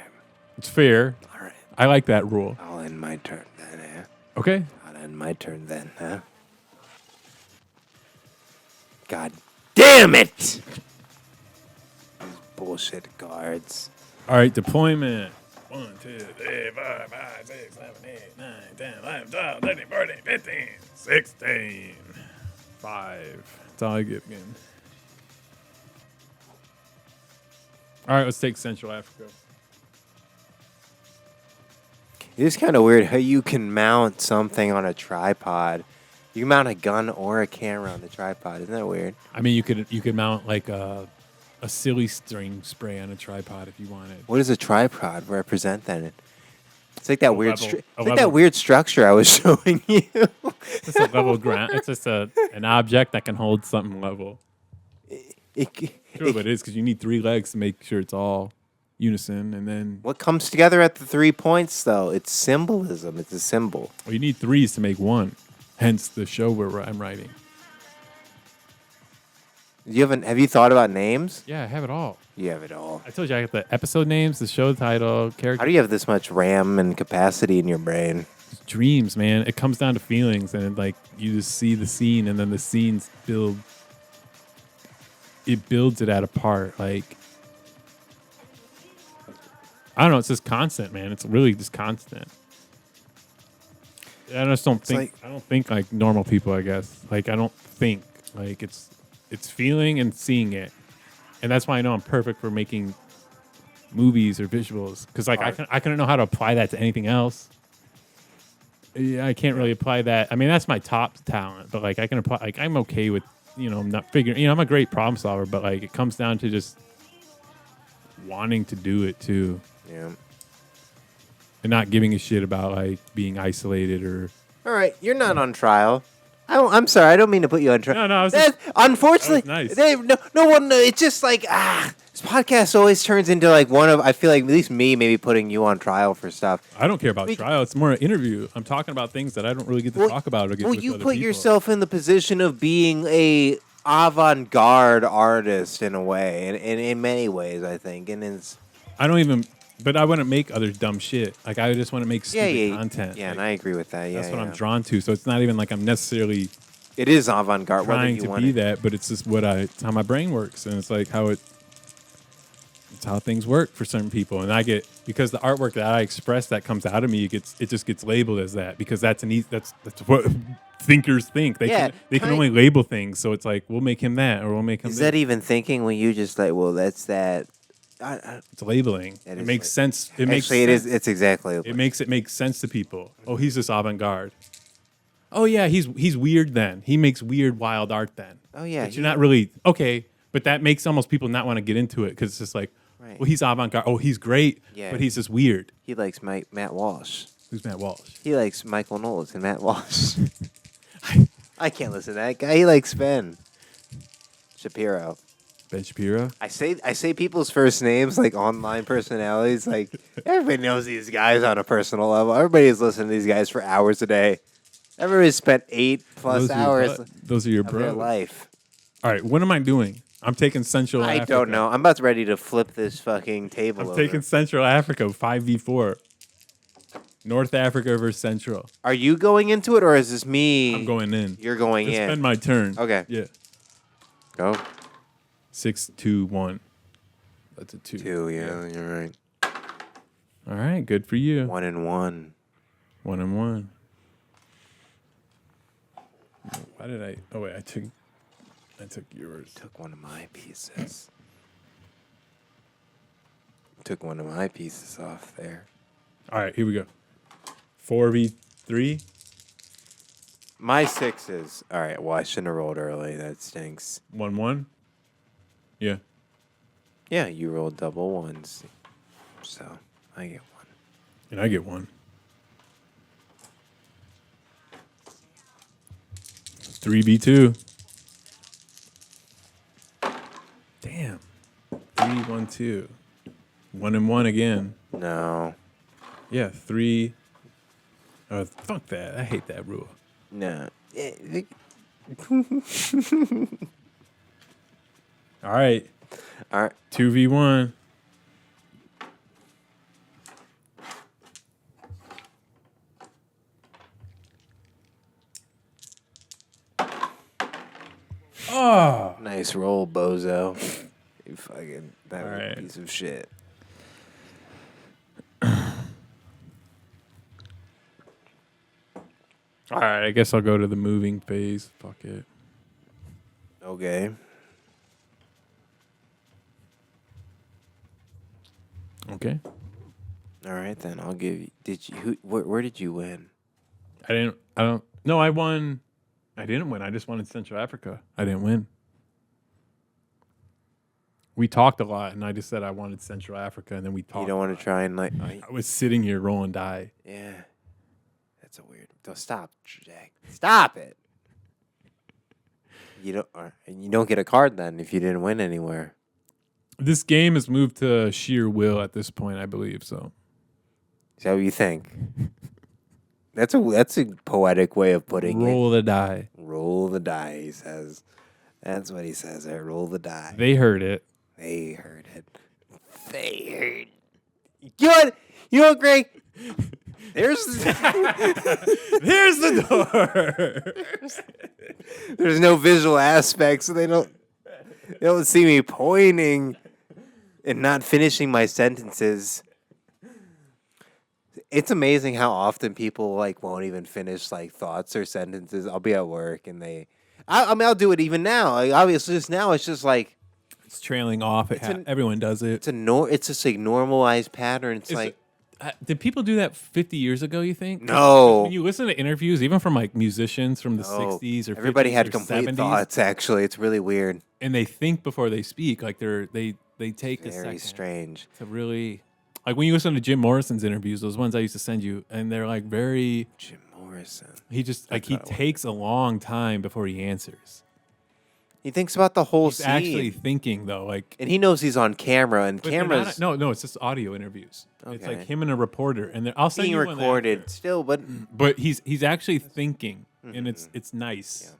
It's fair. All right. I like that rule. I'll end my turn then, eh? Okay. I'll end my turn then, huh? God damn it! These bullshit guards. All right, deployment. 1, 2, 3, 4, 5, 6, 7, 8, 9, 10, 11, 12, 13, 14, 15, 16. 5. That's all I get again. All right, let's take Central Africa. It is kind of weird how you can mount something on a tripod. You can mount a gun or a camera on the tripod. Isn't that weird? I mean, you could mount like a silly string spray on a tripod if you wanted. What does a tripod represent then? It's like that weird. level. That weird structure I was showing you. It's just a level ground. It's just an object that can hold something level. True, but it is because you need 3 legs to make sure it's all unison, and then What comes together at the 3 points, though? It's symbolism. It's a symbol. well, you need 3s to make 1. Hence the show where I'm writing. Have you thought about names? Yeah, I have it all. You have it all. I told you I got the episode names, the show title, character. How do you have this much RAM and capacity in your brain? Dreams, man. It comes down to feelings, and like you just see the scene, and then the scenes build. It builds it at a part. Like I don't know. It's just constant, man. It's really just constant. I just don't think. I don't think like normal people. I guess. Like I don't think like it's feeling and seeing it, and that's why I know I'm perfect for making movies or visuals because like I couldn't know how to apply that to anything else. Yeah, I can't really apply that. I mean, that's my top talent, but like I can apply. Like I'm okay with I'm not figuring. I'm a great problem solver, but like it comes down to just wanting to do it too. Yeah. And not giving a shit about like being isolated or. All right, you're not on trial. I'm sorry. I don't mean to put you on trial. No, unfortunately, nice. No one. It's just like this podcast always turns into like one of. I feel like at least me maybe putting you on trial for stuff. I don't care about trial. It's more an interview. I'm talking about things that I don't really get to talk about. Or get with you other put people. yourself in the position of being a avant-garde artist in a way, and in many ways, I think, and it's. I don't even. But I want to make other dumb shit. Like I just want to make stupid content. Yeah, like, and I agree with that. Yeah, that's what I'm drawn to. So it's not even like I'm necessarily. It is avant-garde. Trying to be that, but it's just it's how my brain works, and it's like it's how things work for certain people. And I get because the artwork that I express that comes out of me, it just gets labeled as that because that's what thinkers think. They can only label things. So it's like we'll make him that, or we'll make him. Is that even thinking when you just like, well, that's that. It's labeling. It makes sense. It makes sense. It's exactly. It makes sense to people. Oh, he's just avant-garde. Oh yeah, he's weird then. He makes weird, wild art then. Oh yeah, But you're not really okay. But that makes almost people not want to get into it because it's just like, Right. well, he's avant-garde. Oh, he's great, Yeah. but he's just weird. He likes Matt Walsh. Who's Matt Walsh? He likes Michael Knowles and Matt Walsh. I can't listen to that guy. He likes Ben Shapiro. Ben Shapiro. I say people's first names like online personalities. Like everybody knows these guys on a personal level. Everybody's listening to these guys for hours a day. Everybody's spent 8+ hours Those are your of their bros. life. All right, what am I doing? I'm taking Central I Africa. don't know. I'm about ready to flip this fucking table I'm over. taking Central Africa 5v4. North Africa versus Central. Are you going into it or is this me? I'm going in. You're going It's in. been my turn. Okay. Yeah. Go. 6-2-1. That's a 2. 2, yeah, you're right. All right, good for you. 1-1. 1-1. Why did I? Oh wait, I took yours. Took one of my pieces. Took one of my pieces off there. All right, here we go. 4v3. My 6s. All right, well, I shouldn't have rolled early. That stinks. 1-1. Yeah. Yeah, you rolled double ones. So, I get one. And I get 1. 3v2. Damn. 3-1-2. 1-1 again. No. Yeah, 3. Fuck that. I hate that rule. No. All right. All right. 2v1. Oh. Nice roll, bozo. You fucking that All right. piece of shit. All right, I guess I'll go to the moving phase. Fuck it. Okay. Okay. All right then. I'll give you. Did you? Where did you win? I don't. No, I won. I didn't win. I just won in Central Africa. I didn't win. We talked a lot, and I just said I wanted Central Africa, and then we talked. You don't want to try and like. I was sitting here rolling die. Yeah. That's a weird. Don't stop, Jack. Stop it. You don't get a card then if you didn't win anywhere. This game has moved to sheer will at this point, I believe. So. Is that what you think? That's a poetic way of putting it. Roll the die. Roll the die, he says. That's what he says there. Roll the die. They heard it. They heard it. They heard. You know what, Greg? There's There's the door. there's no visual aspect, so they don't see me pointing and not finishing my sentences. It's amazing how often people like won't even finish like thoughts or sentences. I'll be at work and I mean I'll do it even now. Like, obviously just now it's just like It's trailing off. Everyone does it. it's just a normalized pattern. It's like did people do that 50 years ago, you think? no. When you listen to interviews, even from like musicians from the No. 60s or 50s Everybody had or complete 70s, thoughts. Actually, it's really weird. and they think before they speak. Like they take a Very second strange. to really, like when you listen to Jim Morrison's interviews, those ones I used to send you, and they're like very. Jim Morrison. He just like he takes a long time before he answers. He thinks about the whole He's scene. actually thinking though, like. And he knows he's on camera, and But they're cameras not, no, it's just audio interviews. It's Okay. like him and a reporter, and I'll send being you one recorded after. still, but But he's actually thinking, and it's nice. Yeah.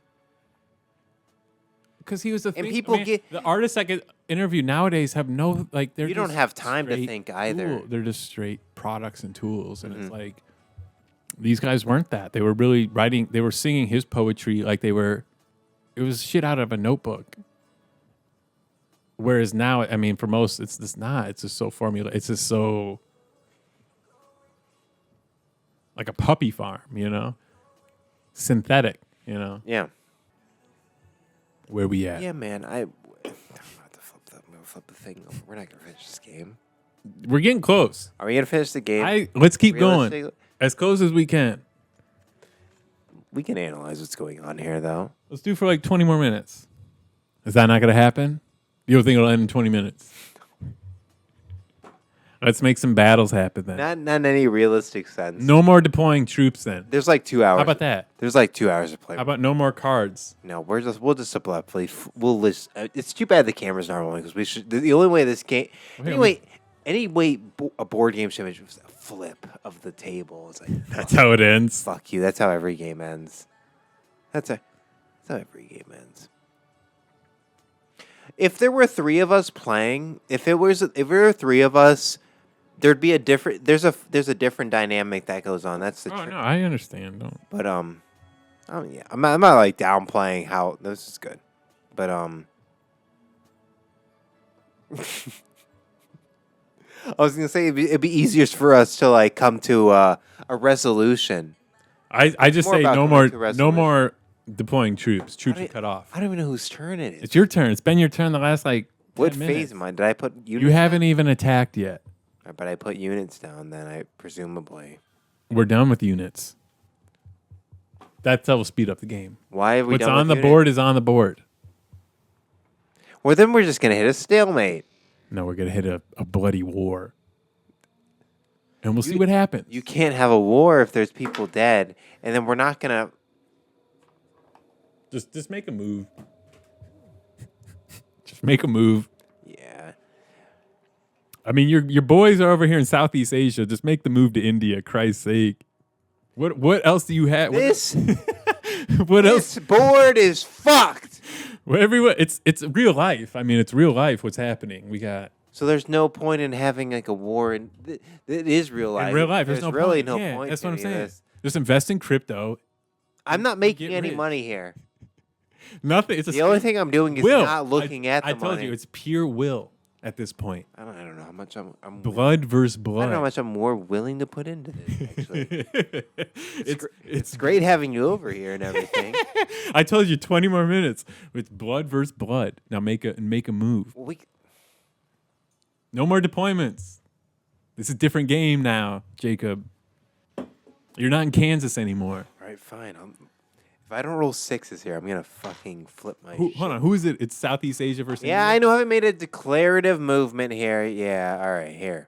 Because he was a And people get- the artists that get interviewed nowadays have no like they're you don't just have time to straight think either. tool. They're just straight products and tools, and it's like these guys weren't that. They were really writing. They were singing his poetry like they were. It was shit out of a notebook. Whereas now, I mean, for most, it's just not. It's just so formula. It's just so like a puppy farm, you know, synthetic, you know. Yeah. Where we at? Yeah, man. I'm gonna flip the thing. We're not gonna finish this game. We're getting close. Are we gonna finish the game? Let's keep going Realistically, as close as we can. we can analyze what's going on here, though. Let's do for like 20 more minutes. Is that not going to happen? You don't think it'll end in 20 minutes? Let's make some battles happen then. Not in any realistic sense. No more deploying troops then. There's like 2 hours. How about that? There's like 2 hours of play. How about no more cards? No, we'll just abruptly. We'll list. It's too bad the camera's not rolling because we should. The only way this game. Any way a board game should finish was a flip of the table. It's like That's how it ends. fuck you. That's how every game ends. That's how every game ends. If there were 3 of us playing, if there were 3 of us, there'd be a different. There's a different dynamic that goes on. That's the. Oh no, I understand. Don't. But yeah, I'm not like downplaying how this is good, but I was gonna say it'd be easiest for us to like come to a resolution. I just say no more deploying troops. Troops are cut off. I don't even know whose turn it is. It's your turn. It's been your turn the last like. What 10 phase minutes. am I? Did I put units? You haven't even attacked yet. But I put units down. Then I presumably. We're done with units. That will speed up the game. Why have we What's done on with the units? board is on the board. Well, then we're just gonna hit a stalemate. No, we're gonna hit a bloody war, and we'll see what happens. You can't have a war if there's people dead, and then we're not gonna. Just make a move. Just make a move. Yeah. I mean, your boys are over here in Southeast Asia. Just make the move to India, Christ's sake. What else do you have? This What else? this board is fucked. Well, everyone, it's real life. I mean, it's real life. What's happening? We got So there's no point in having like a war, and it is real life. in real life. There's no really point. no Yeah, point. That's to what I'm any of saying. this. Just invest in crypto. I'm not making Get any rich. money here. Nothing. It's The only thing I'm doing is will. not looking at the I told money. you, it's pure will at this point. I don't know how much I'm Blood versus I blood. don't know how much I'm more willing to put into this. Actually, it's it's great having you over here and everything. I told you 20 more minutes. It's blood versus blood. Now make a move. No more deployments. This is a different game now, Jacob. You're not in Kansas anymore. All right, fine. If I don't roll 6s here, I'm gonna fucking flip my. Hold on. Who is it? It's Southeast Asia versus. Yeah, India? I know. I haven't made a declarative movement here. Yeah, all right, here.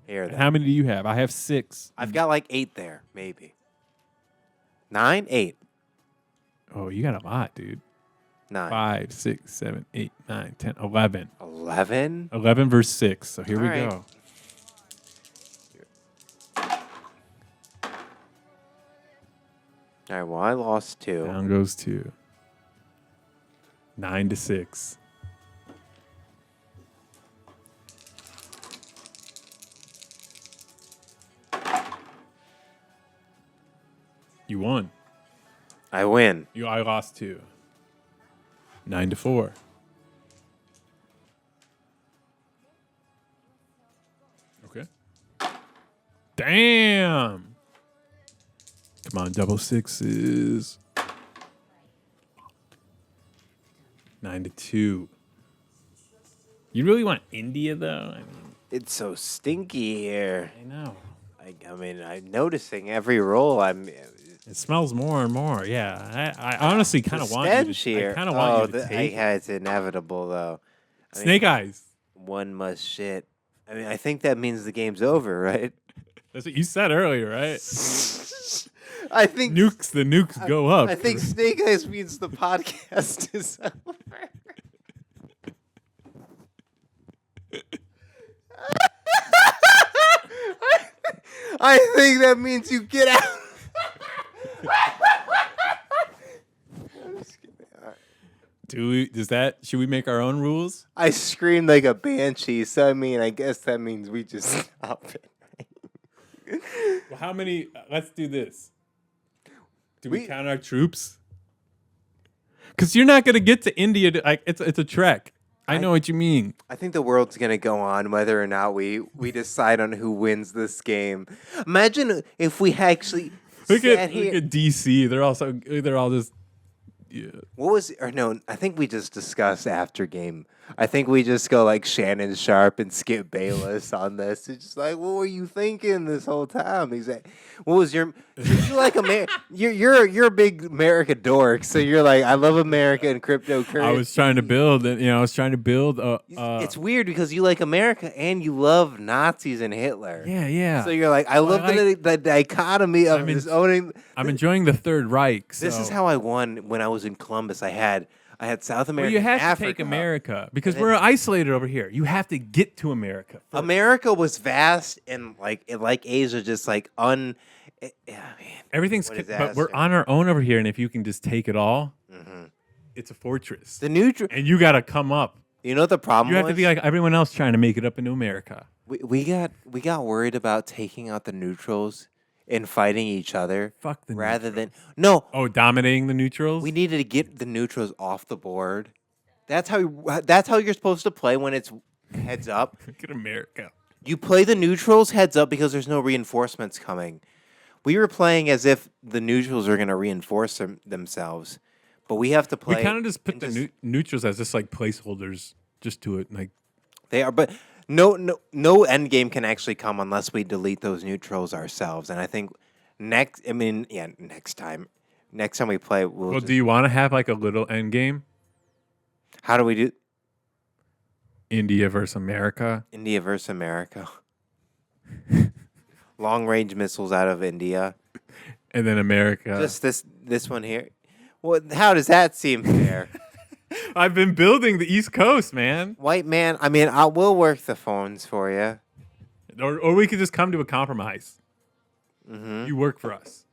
Then. How many do you have? I have 6. I've got like 8 there, maybe. 9, 8, Oh, you got a lot, dude. 9, 5, 6, 7, 8, 9, 10, 11. 11. 11 versus 6. So here All we right. go. All right. Well, I lost 2. Down goes 2. 9 to 6. You won. I win. I lost 2. 9 to 4. Okay. Damn. Come on, double 6s. 9 to 2. You really want India though? I mean, It's so stinky here. I know. I mean, I'm noticing every roll. It smells more and more. Yeah, I honestly kind of want you to. Here. I kind of want you to take. It's inevitable though. Snake eyes. One must shit. I mean, I think that means the game's over, right? That's what you said earlier, right? I think The nukes go up. I think Snake Eyes means the podcast is over. I think that means you get out. Should we make our own rules? I screamed like a banshee, so I mean, I guess that means we just stop it. Well, how many? Let's do this. Do we count our troops? Because you're not going to get to India. It's a trek. I know what you mean. I think the world's gonna go on whether or not we decide on who wins this game. Imagine if we actually Look at DC. They're all just. Yeah. What was or no? I think we just discussed after game I think we just go like Shannon Sharp and Skip Bayless on this. It's just like, what were you thinking this whole time? He's like, what was your? You like you're a big America dork, so you're like, I love America and cryptocurrency. I was trying to build, I was trying to build a. It's weird because you like America and you love Nazis and Hitler. Yeah. So you're like, I love the dichotomy of this owning. I'm enjoying the Third Reich. So. This is how I won when I was in Columbus. I had South America. Well, you have Africa, to take America because we're isolated over here. You have to get to America. First. America was vast and like Asia, just like everything's. But we're on our own over here, and if you can just take it all, it's a fortress. The neutral, and you got to come up. You know what the problem? You have to be like everyone else trying to make it up into America. We got worried about taking out the neutrals and fighting each other. Fuck the rather neutrals. than no. Oh, dominating the neutrals. We needed to get the neutrals off the board. That's how you're supposed to play when it's heads up. Look at America. You play the neutrals heads up because there's no reinforcements coming. We were playing as if the neutrals are going to reinforce themselves, but we have to play. We kind of just put the neutrals as just like placeholders, just to it like they are, but. No end game can actually come unless we delete those neutrals ourselves. And I think next time we play, well, do you want to have like a little end game? How do we do? India versus America. India versus America. Long range missiles out of India. And then America. Just this one here. Well, how does that seem fair? I've been building the East Coast, man. White man, I mean, I will work the phones for you. Or we could just come to a compromise. Mm-hmm. You work for us.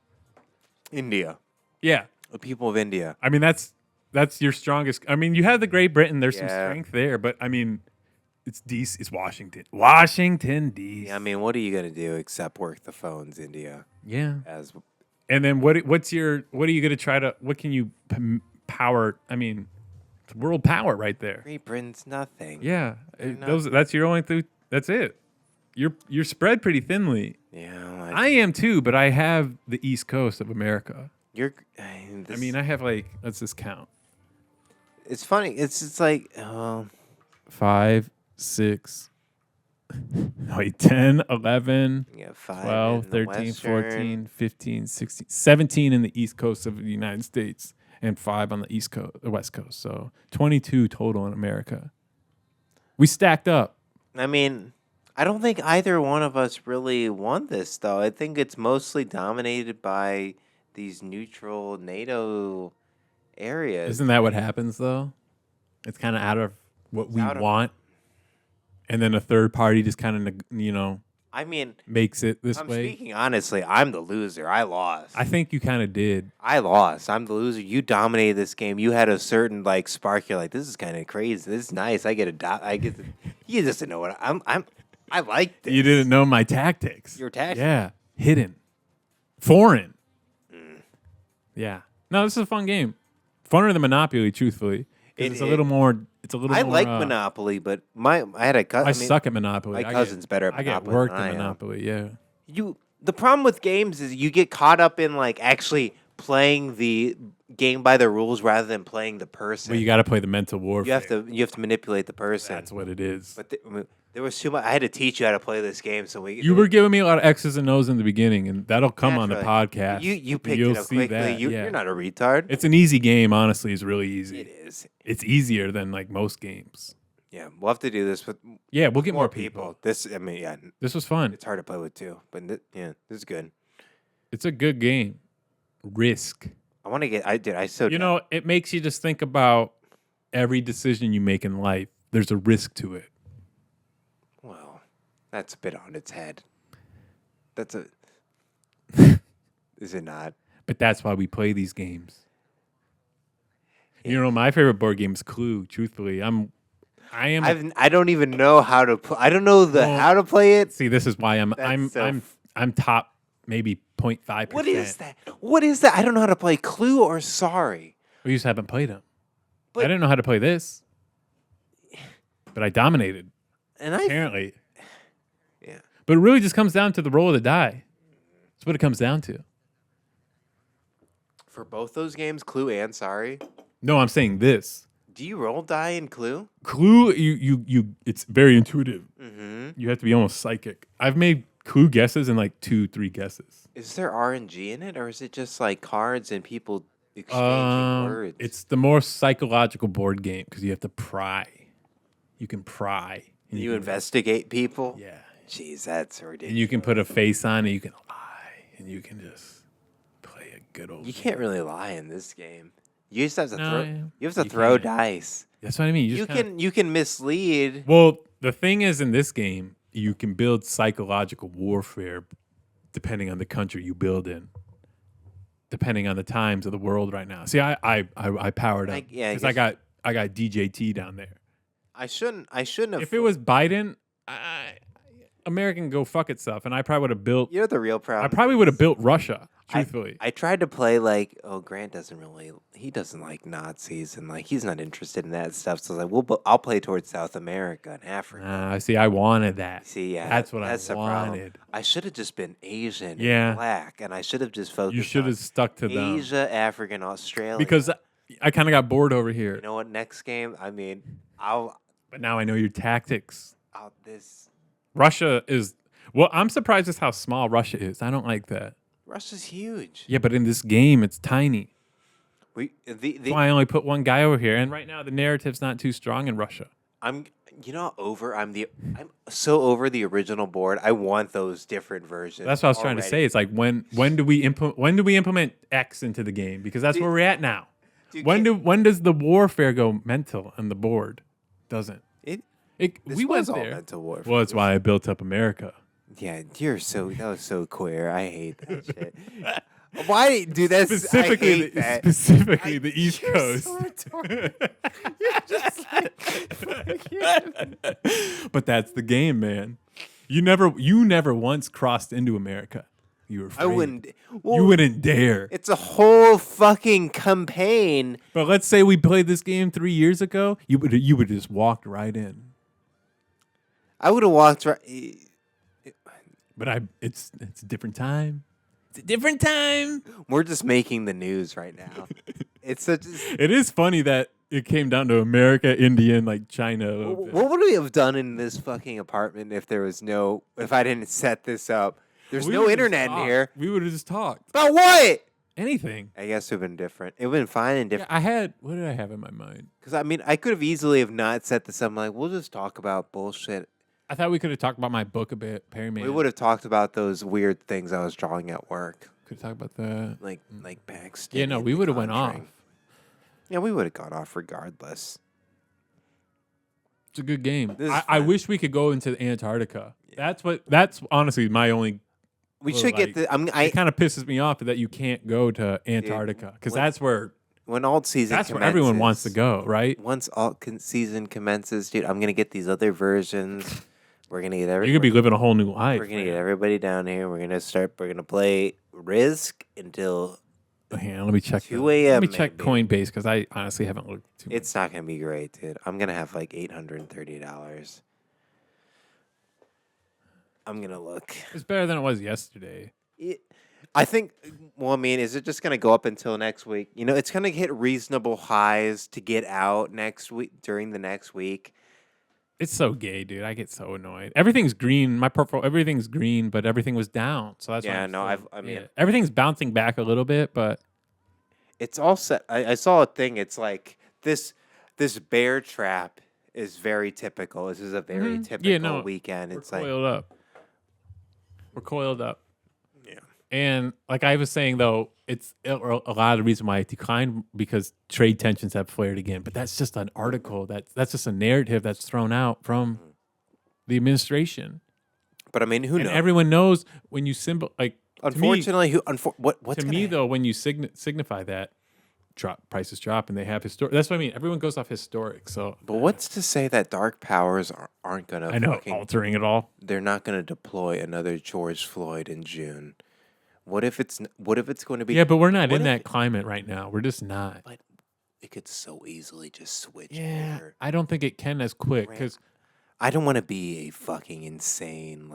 India. Yeah. The people of India. I mean, that's your strongest. I mean, you have the Great Britain. There's some strength there, but I mean, it's DC. It's Washington. Washington, D.C. Yeah, I mean, what are you going to do except work the phones, India? Yeah. And then what are you going to try to, what can you power? I mean, world power right there. Great Britain's nothing. Yeah, that's your only thing. That's it. You're spread pretty thinly. Yeah, I am too, but I have the East Coast of America. I mean, I have like, let's just count. It's funny. It's like 5, 6, 10, 11, 12, 13, 14, 15, 16, 17 in the East Coast of the United States. And 5 on the East Coast, the West Coast. So 22 total in America. We stacked up. I mean, I don't think either one of us really won this, though. I think it's mostly dominated by these neutral NATO areas. Isn't that what happens, though? It's kind of out of what we want. And then a third party just kind of, I mean, makes it this way. I'm speaking honestly. I'm the loser. I lost. I think you kind of did. I lost. I'm the loser. You dominated this game. You had a certain like spark. You're like, this is kind of crazy. This is nice. You just didn't know what I like this. You didn't know my tactics. Your tactics. Yeah, hidden, foreign. Yeah. No, this is a fun game. Funner than Monopoly, truthfully. It's a little more. I like Monopoly, but I had a cousin. I suck at Monopoly. My cousin's better at Monopoly. I get worked at Monopoly. Yeah. The problem with games is you get caught up in like actually playing the game by the rules rather than playing the person. Well, you got to play the mental warfare. You have to manipulate the person. That's what it is. But there was too much. I had to teach you how to play this game, so you were giving me a lot of X's and O's in the beginning, and that'll come on the podcast. You picked it up quickly. You're not a retard. It's an easy game. Honestly, it's really easy. It is. It's easier than like most games. Yeah, we'll have to do this with. Yeah, we'll get more people. This was fun. It's hard to play with too, but this is good. It's a good game. Risk. I want to get. It makes you just think about every decision you make in life. There's a risk to it. Well, that's a bit on its head. Is it not? But that's why we play these games. Yeah. My favorite board game is Clue. Truthfully, I don't even know how to play. I don't know how to play it. See, this is why I'm top maybe 0.5%. What is that? What is that? I don't know how to play Clue or Sorry. We just haven't played them. I didn't know how to play this, but I dominated. Apparently. Yeah. But it really just comes down to the roll of the die. That's what it comes down to. For both those games, Clue and Sorry. No, I'm saying this. Do you roll die in Clue? Clue, you. It's very intuitive. Mm-hmm. You have to be almost psychic. I've made Clue guesses in like 2-3 guesses. Is there RNG in it, or is it just like cards and people exchanging words? It's the more psychological board game because you have to pry. You can pry. And you can, investigate people. Yeah. Jeez, that's ridiculous. And you can put a face on and you can lie and you can just play a good old. You can't really lie in this game. You just have to No, throw. yeah. You have to You throw can't. dice. That's what I mean. You can mislead. Well, the thing is, in this game, you can build psychological warfare depending on the country you build in, depending on the times of the world right now. See, I powered up because I got DJT down there. I shouldn't have. If it was Biden, America can go fuck itself, and I probably would have built. You're the real problem. I probably would have built Russia. Truthfully, I tried to play like, Grant he doesn't like Nazis and like he's not interested in that stuff. So I was like, I'll play towards South America and Africa. see, I wanted that. See, yeah, that's what that's I the wanted. problem. I should have just been Asian, Yeah. and black, and I should have just focused. You should have stuck to them. Asia, Africa, and Australia. Because I kind of got bored over here. You know what? Next game, I mean, But now I know your tactics. this. Russia is. Well, I'm surprised at how small Russia is. I don't like that. Russia's huge. Yeah, but in this game, it's tiny. That's why I only put one guy over here, and right now the narrative's not too strong in Russia. I'm so over the original board. I want those different versions. That's what I was trying to say. It's like when do we implement X into the game? Because that's where we're at now. When does the warfare go mental on the board? Doesn't we went all there? mental warfare. Well, that's why I built up America. Yeah, that was so queer. I hate that shit. Why do that? Specifically the East Coast. So you're just like, but that's the game, man. You never once crossed into America. You were afraid. I wouldn't. You wouldn't dare. It's a whole fucking campaign. But let's say we played this game 3 years ago. You would just walked right in. I would have walked right. But it's a different time. It's a different time. We're just making the news right now. It's such. It is funny that it came down to America, India, and like China. What would we have done in this fucking apartment if I didn't set this up? There's no internet in here. We would have just talked about what? Anything. I guess it would have been different. It would have been fine and different. Yeah, what did I have in my mind? Because I mean, I could have easily have not set this up. I'm like, we'll just talk about bullshit. I thought we could have talked about my book a bit, Perryman. We would have talked about those weird things I was drawing at work. Could talk about that. Like Baxter. Yeah, no, we would have went off. Yeah, we would have gone off regardless. It's a good game. I wish we could go into Antarctica. Yeah. That's honestly my only. We should get the. It kind of pisses me off that you can't go to Antarctica because that's where. When Altseason that's where everyone wants to go, right? Once Altseason commences, dude, I'm gonna get these other versions. We're gonna get everybody. You're gonna be living a whole new life. We're gonna get everybody down here. We're gonna play Risk until. Hang on, let me check. 2 a.m. Let me check Coinbase because I honestly haven't looked too much. It's not gonna be great, dude. I'm gonna have like $830. I'm gonna look. It's better than it was yesterday. I think. Well, I mean, is it just gonna go up until next week? You know, it's gonna hit reasonable highs to get out next week during the next week. It's so gay, dude. I get so annoyed. Everything's green. My portfolio, everything's green, but everything was down. So that's I mean, everything's bouncing back a little bit, but it's all set. I saw a thing. It's like this bear trap is very typical. This is a very typical weekend. It's like coiled up. We're coiled up. Yeah. And like I was saying, though, it's a lot of the reason why it declined because trade tensions have flared again. But that's just an article. That's just a narrative that's thrown out from the administration. But I mean, who knows? Everyone knows when you Unfortunately, to me though, when you signify that prices drop and they have historic. That's what I mean. Everyone goes off historic. So, but what's to say that dark powers aren't gonna? I know altering it all. They're not gonna deploy another George Floyd in June. What if it's going to be? Yeah, but we're not in that climate right now. We're just not. But it could so easily just switch. Yeah, I don't think it can as quick because I don't want to be a fucking insane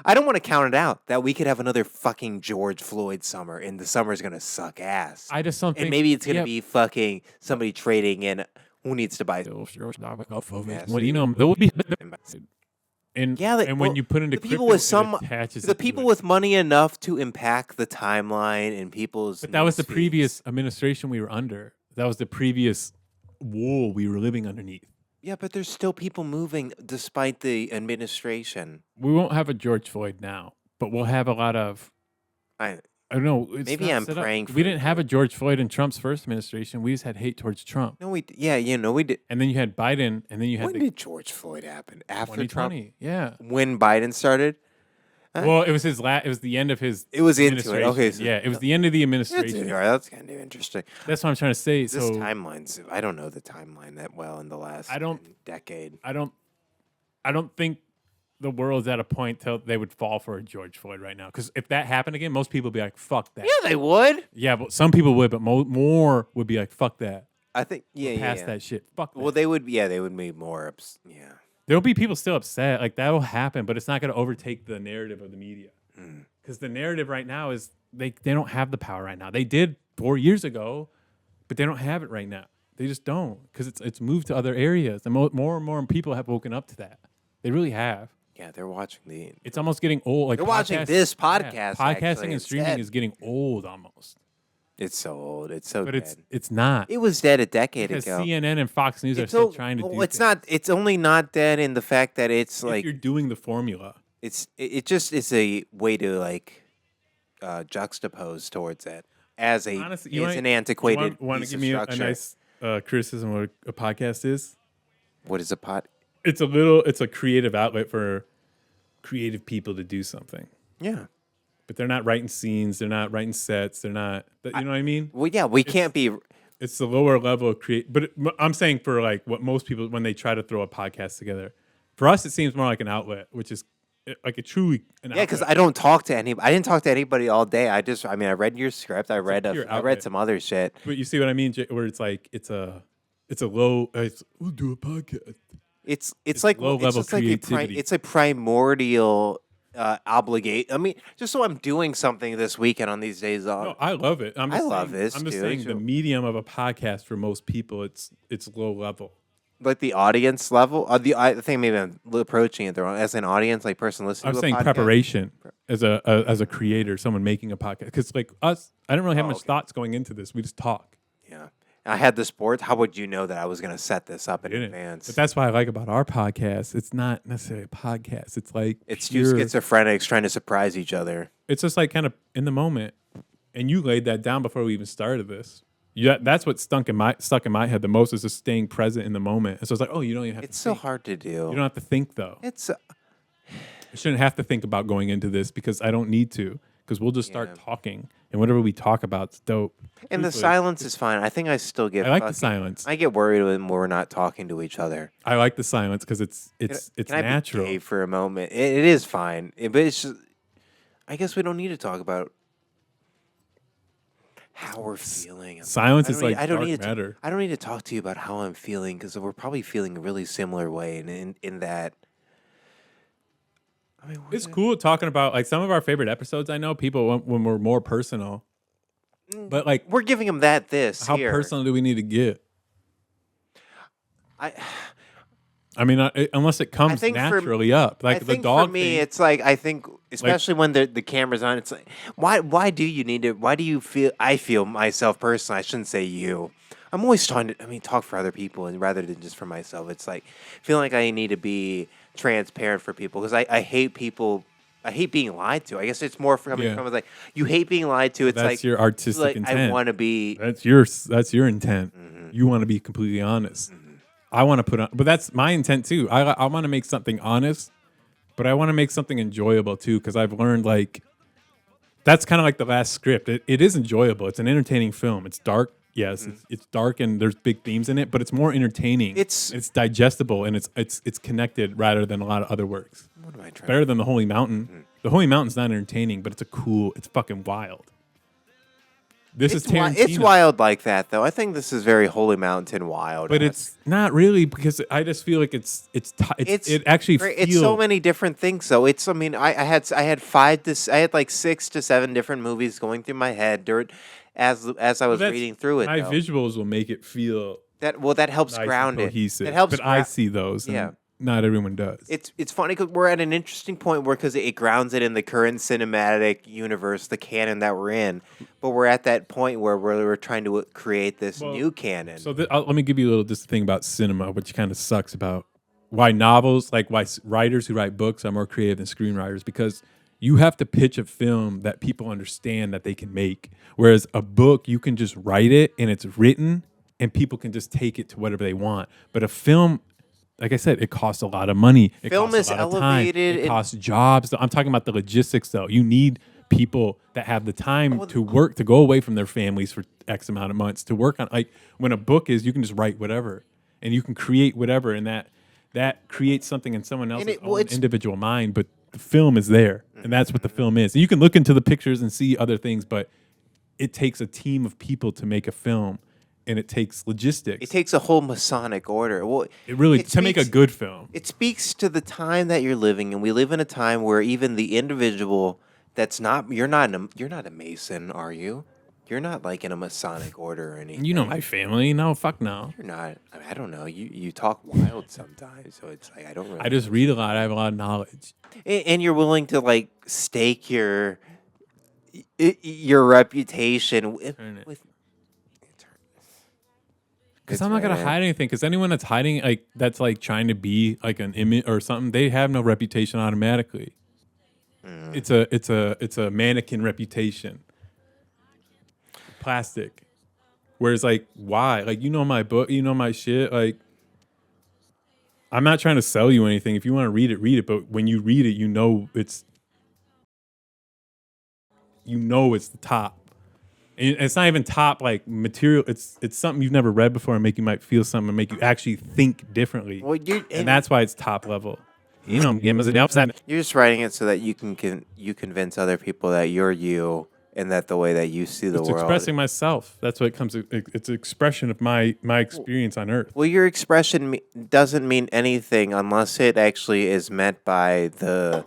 I don't want to count it out that we could have another fucking George Floyd summer, and the summer's gonna suck ass. I just don't think. And maybe it's gonna be fucking somebody trading in. Who needs to buy? Well, you know, there will be. And when you put into the people with the people with money enough to impact the timeline and people's. But that was the previous administration we were under. That was the previous wall we were living underneath. Yeah, but there's still people moving despite the administration. We won't have a George Floyd now, but we'll have a lot of. I don't know. Maybe I'm praying. We didn't have a George Floyd in Trump's first administration. We just had hate towards Trump. No, we did. And then you had Biden, and then you had. When did George Floyd happen? After 2020, Trump? Yeah. When Biden started. Well, it was his It was the end of his. It was into it. Okay. So it was the end of the administration. That's kind of interesting. That's what I'm trying to say. This timelines. I don't know the timeline that well in the last decade. I don't think the world's at a point till they would fall for a George Floyd right now. Because if that happened again, most people would be like, "Fuck that." Yeah, they would. Yeah, but some people would, but more would be like, "Fuck that." I think. Yeah, past that shit. Fuck that. Well, they would. Yeah, they would be more. Yeah. There'll be people still upset. Like, that'll happen, but it's not going to overtake the narrative of the media. Because the narrative right now is they don't have the power right now. They did 4 years ago, but they don't have it right now. They just don't, because it's moved to other areas. And more and more people have woken up to that. They really have. Yeah, they're watching It's almost getting old. Like, they're watching this podcast. Yeah, podcasting and streaming is getting old almost. It's so old. It's so but dead. It's not. It was dead a decade because ago. CNN and Fox News are still trying to do it's not. It's only not dead in the fact that it's like you're doing the formula. It just is a way to like juxtapose towards it as an antiquated. Want to give me a nice criticism of what a podcast is? What is a pod? It's a creative outlet for creative people to do something. Yeah. But they're not writing scenes. They're not writing sets. They're not. You know what I mean? Well, yeah, can't be. It's the lower level of create. But I'm saying for like what most people when they try to throw a podcast together, for us it seems more like an outlet, which is like a truly an outlet. Yeah, because I don't talk to anybody. I didn't talk to anybody all day. I read your script. I read some other shit. But you see what I mean? Where it's like it's a low. We'll do a podcast. It's like low level creativity. It's a primordial. Obligate. I mean, just so I'm doing something this weekend on these days off. No, I love it. I'm just saying the medium of a podcast for most people, it's low level. Like the audience level. I think maybe I'm approaching it the wrong. As an audience, like person listening. I'm saying preparation as a creator, someone making a podcast. Because like us, I didn't really have much thoughts going into this. We just talk. Yeah. I had the sports. How would you know that I was going to set this up in advance? But that's what I like about our podcast. It's not necessarily a podcast. It's like it's two schizophrenics trying to surprise each other. It's just like kind of in the moment. And you laid that down before we even started this. Yeah, that's what stuck in my head the most is just staying present in the moment. And so it's like, oh, you don't even have to think. It's so hard to do. You don't have to think though. I shouldn't have to think about going into this because I don't need to. Because we'll just start talking, and whatever we talk about is dope. And the silence is fine. I think I still get. I like the silence. I get worried when we're not talking to each other. I like the silence because it's natural. I be gay for a moment? It is fine, but it's just. I guess we don't need to talk about how we're feeling. Silence is like dark matter. I don't need to talk to you about how I'm feeling because we're probably feeling a really similar way, and in that. I mean, it's cool talking about like some of our favorite episodes. I know people when we're more personal, but like we're giving them how personal do we need to get? I mean, unless it comes naturally up, like the dog. For me, it's like I think, especially when the camera's on, it's like why do you need to? Why do you feel? I feel myself personally. I shouldn't say you. I'm always trying to. Talk for other people and rather than just for myself. It's like feeling like I need to be transparent for people because I hate people. I hate being lied to. I guess it's more coming from like you hate being lied to. It's that's like your artistic intent. I want to be. That's your intent. Mm-hmm. You want to be completely honest. Mm-hmm. I want to put on, but that's my intent too. I want to make something honest, but I want to make something enjoyable too because I've learned like that's kind of like the last script. It is enjoyable. It's an entertaining film. It's dark. Yes, it's dark and there's big themes in it, but it's more entertaining. It's digestible and it's connected rather than a lot of other works. What am I trying? Better than The Holy Mountain. The Holy Mountain's not entertaining, but it's fucking wild. This is Tarantino. It's wild like that, though. I think this is very Holy Mountain wild. But it's not really, because I just feel like it actually feels. It's so many different things, though. I mean, I had 6 to 7 different movies going through my head as I was reading through it. My though. visuals will make it feel that helps nice ground and it. cohesive. It helps. But I see those. Yeah. And not everyone does. It's funny because we're at an interesting point because it grounds it in the current cinematic universe, the canon that we're in. But we're at that point where we're trying to create this new canon. So let me give you a little just thing about cinema, which kind of sucks about why novels, like why writers who write books are more creative than screenwriters, because you have to pitch a film that people understand that they can make. Whereas a book, you can just write it and it's written and people can just take it to whatever they want. But a film, like I said, it costs a lot of money. It Film costs is a lot of time. elevated. It costs jobs. I'm talking about the logistics, though. You need people that have the time to work, to go away from their families for X amount of months to work on. Like when a book is, you can just write whatever, and you can create whatever, and that creates something in someone else's own individual mind. But the film is there, and that's what the film is. And you can look into the pictures and see other things, but it takes a team of people to make a film. And it takes logistics. It takes a whole Masonic order. Well, it really to make a good film. It speaks to the time that you're living, and we live in a time where even the individual you're not a Mason, are you? You're not like in a Masonic order or anything. You know my family. No, fuck no. You're not. I mean, I don't know. You talk wild sometimes, so it's like I don't really. I just read a lot. I have a lot of knowledge. And you're willing to like stake your reputation with. Because I'm not gonna hide anything. Because anyone that's hiding, like that's like trying to be like an image or something, they have no reputation automatically. It's a mannequin reputation. Plastic. Whereas like why? Like you know my book, you know my shit. Like I'm not trying to sell you anything. If you want to read it. But when you read it, you know it's the top. And it's not even top like material. It's something you've never read before and make you might feel something and make you actually think differently. Well, and that's why it's top level. You know, you're just writing it so that you convince other people that you're you and that the way that you see the world. It's expressing myself. That's what it comes. It's an expression of my experience on Earth. Well, your expression doesn't mean anything unless it actually is met by the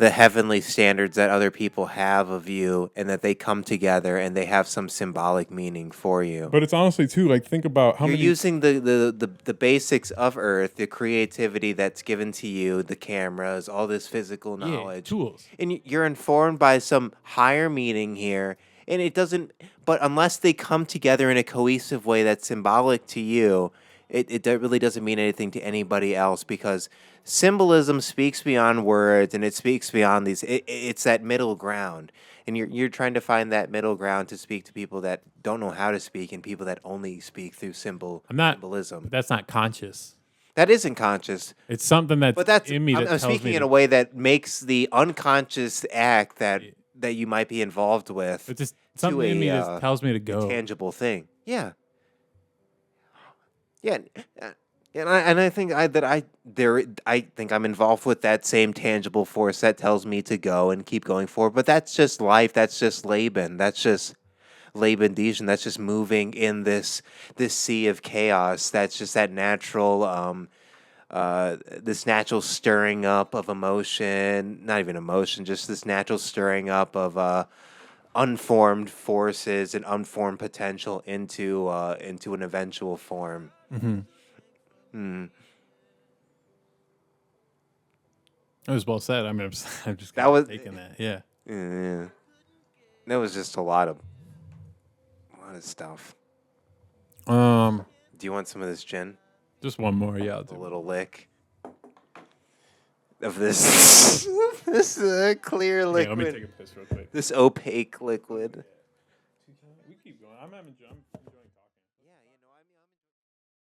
heavenly standards that other people have of you, and that they come together and they have some symbolic meaning for you. But it's honestly too like think about how you're using the basics of Earth, the creativity that's given to you, the cameras, all this physical knowledge, tools, and you're informed by some higher meaning here. And it doesn't. But unless they come together in a cohesive way that's symbolic to you, it really doesn't mean anything to anybody else, because symbolism speaks beyond words, and it speaks beyond these. It's that middle ground, and you're trying to find that middle ground to speak to people that don't know how to speak and people that only speak through symbolism. That's not conscious. That isn't conscious. It's something that's in me. I'm speaking in a way that makes the unconscious act that you might be involved with. It's just something in me that tells me to go. A tangible thing. Yeah. Yeah. And I think I think I'm involved with that same tangible force that tells me to go and keep going forward. But that's just life. That's just Laban. That's just Laban Dijon. That's just moving in this sea of chaos. That's just that natural this natural stirring up of emotion. Not even emotion. Just this natural stirring up of unformed forces and unformed potential into an eventual form. Mm-hmm. It was well said. I mean, I'm just taking that. Yeah. Yeah. That was just a lot of stuff. Do you want some of this gin? Just one more, yeah. I'll do a little lick of this this clear liquid. Yeah, let me take a piss real quick. This opaque liquid. We keep going. I'm having jump.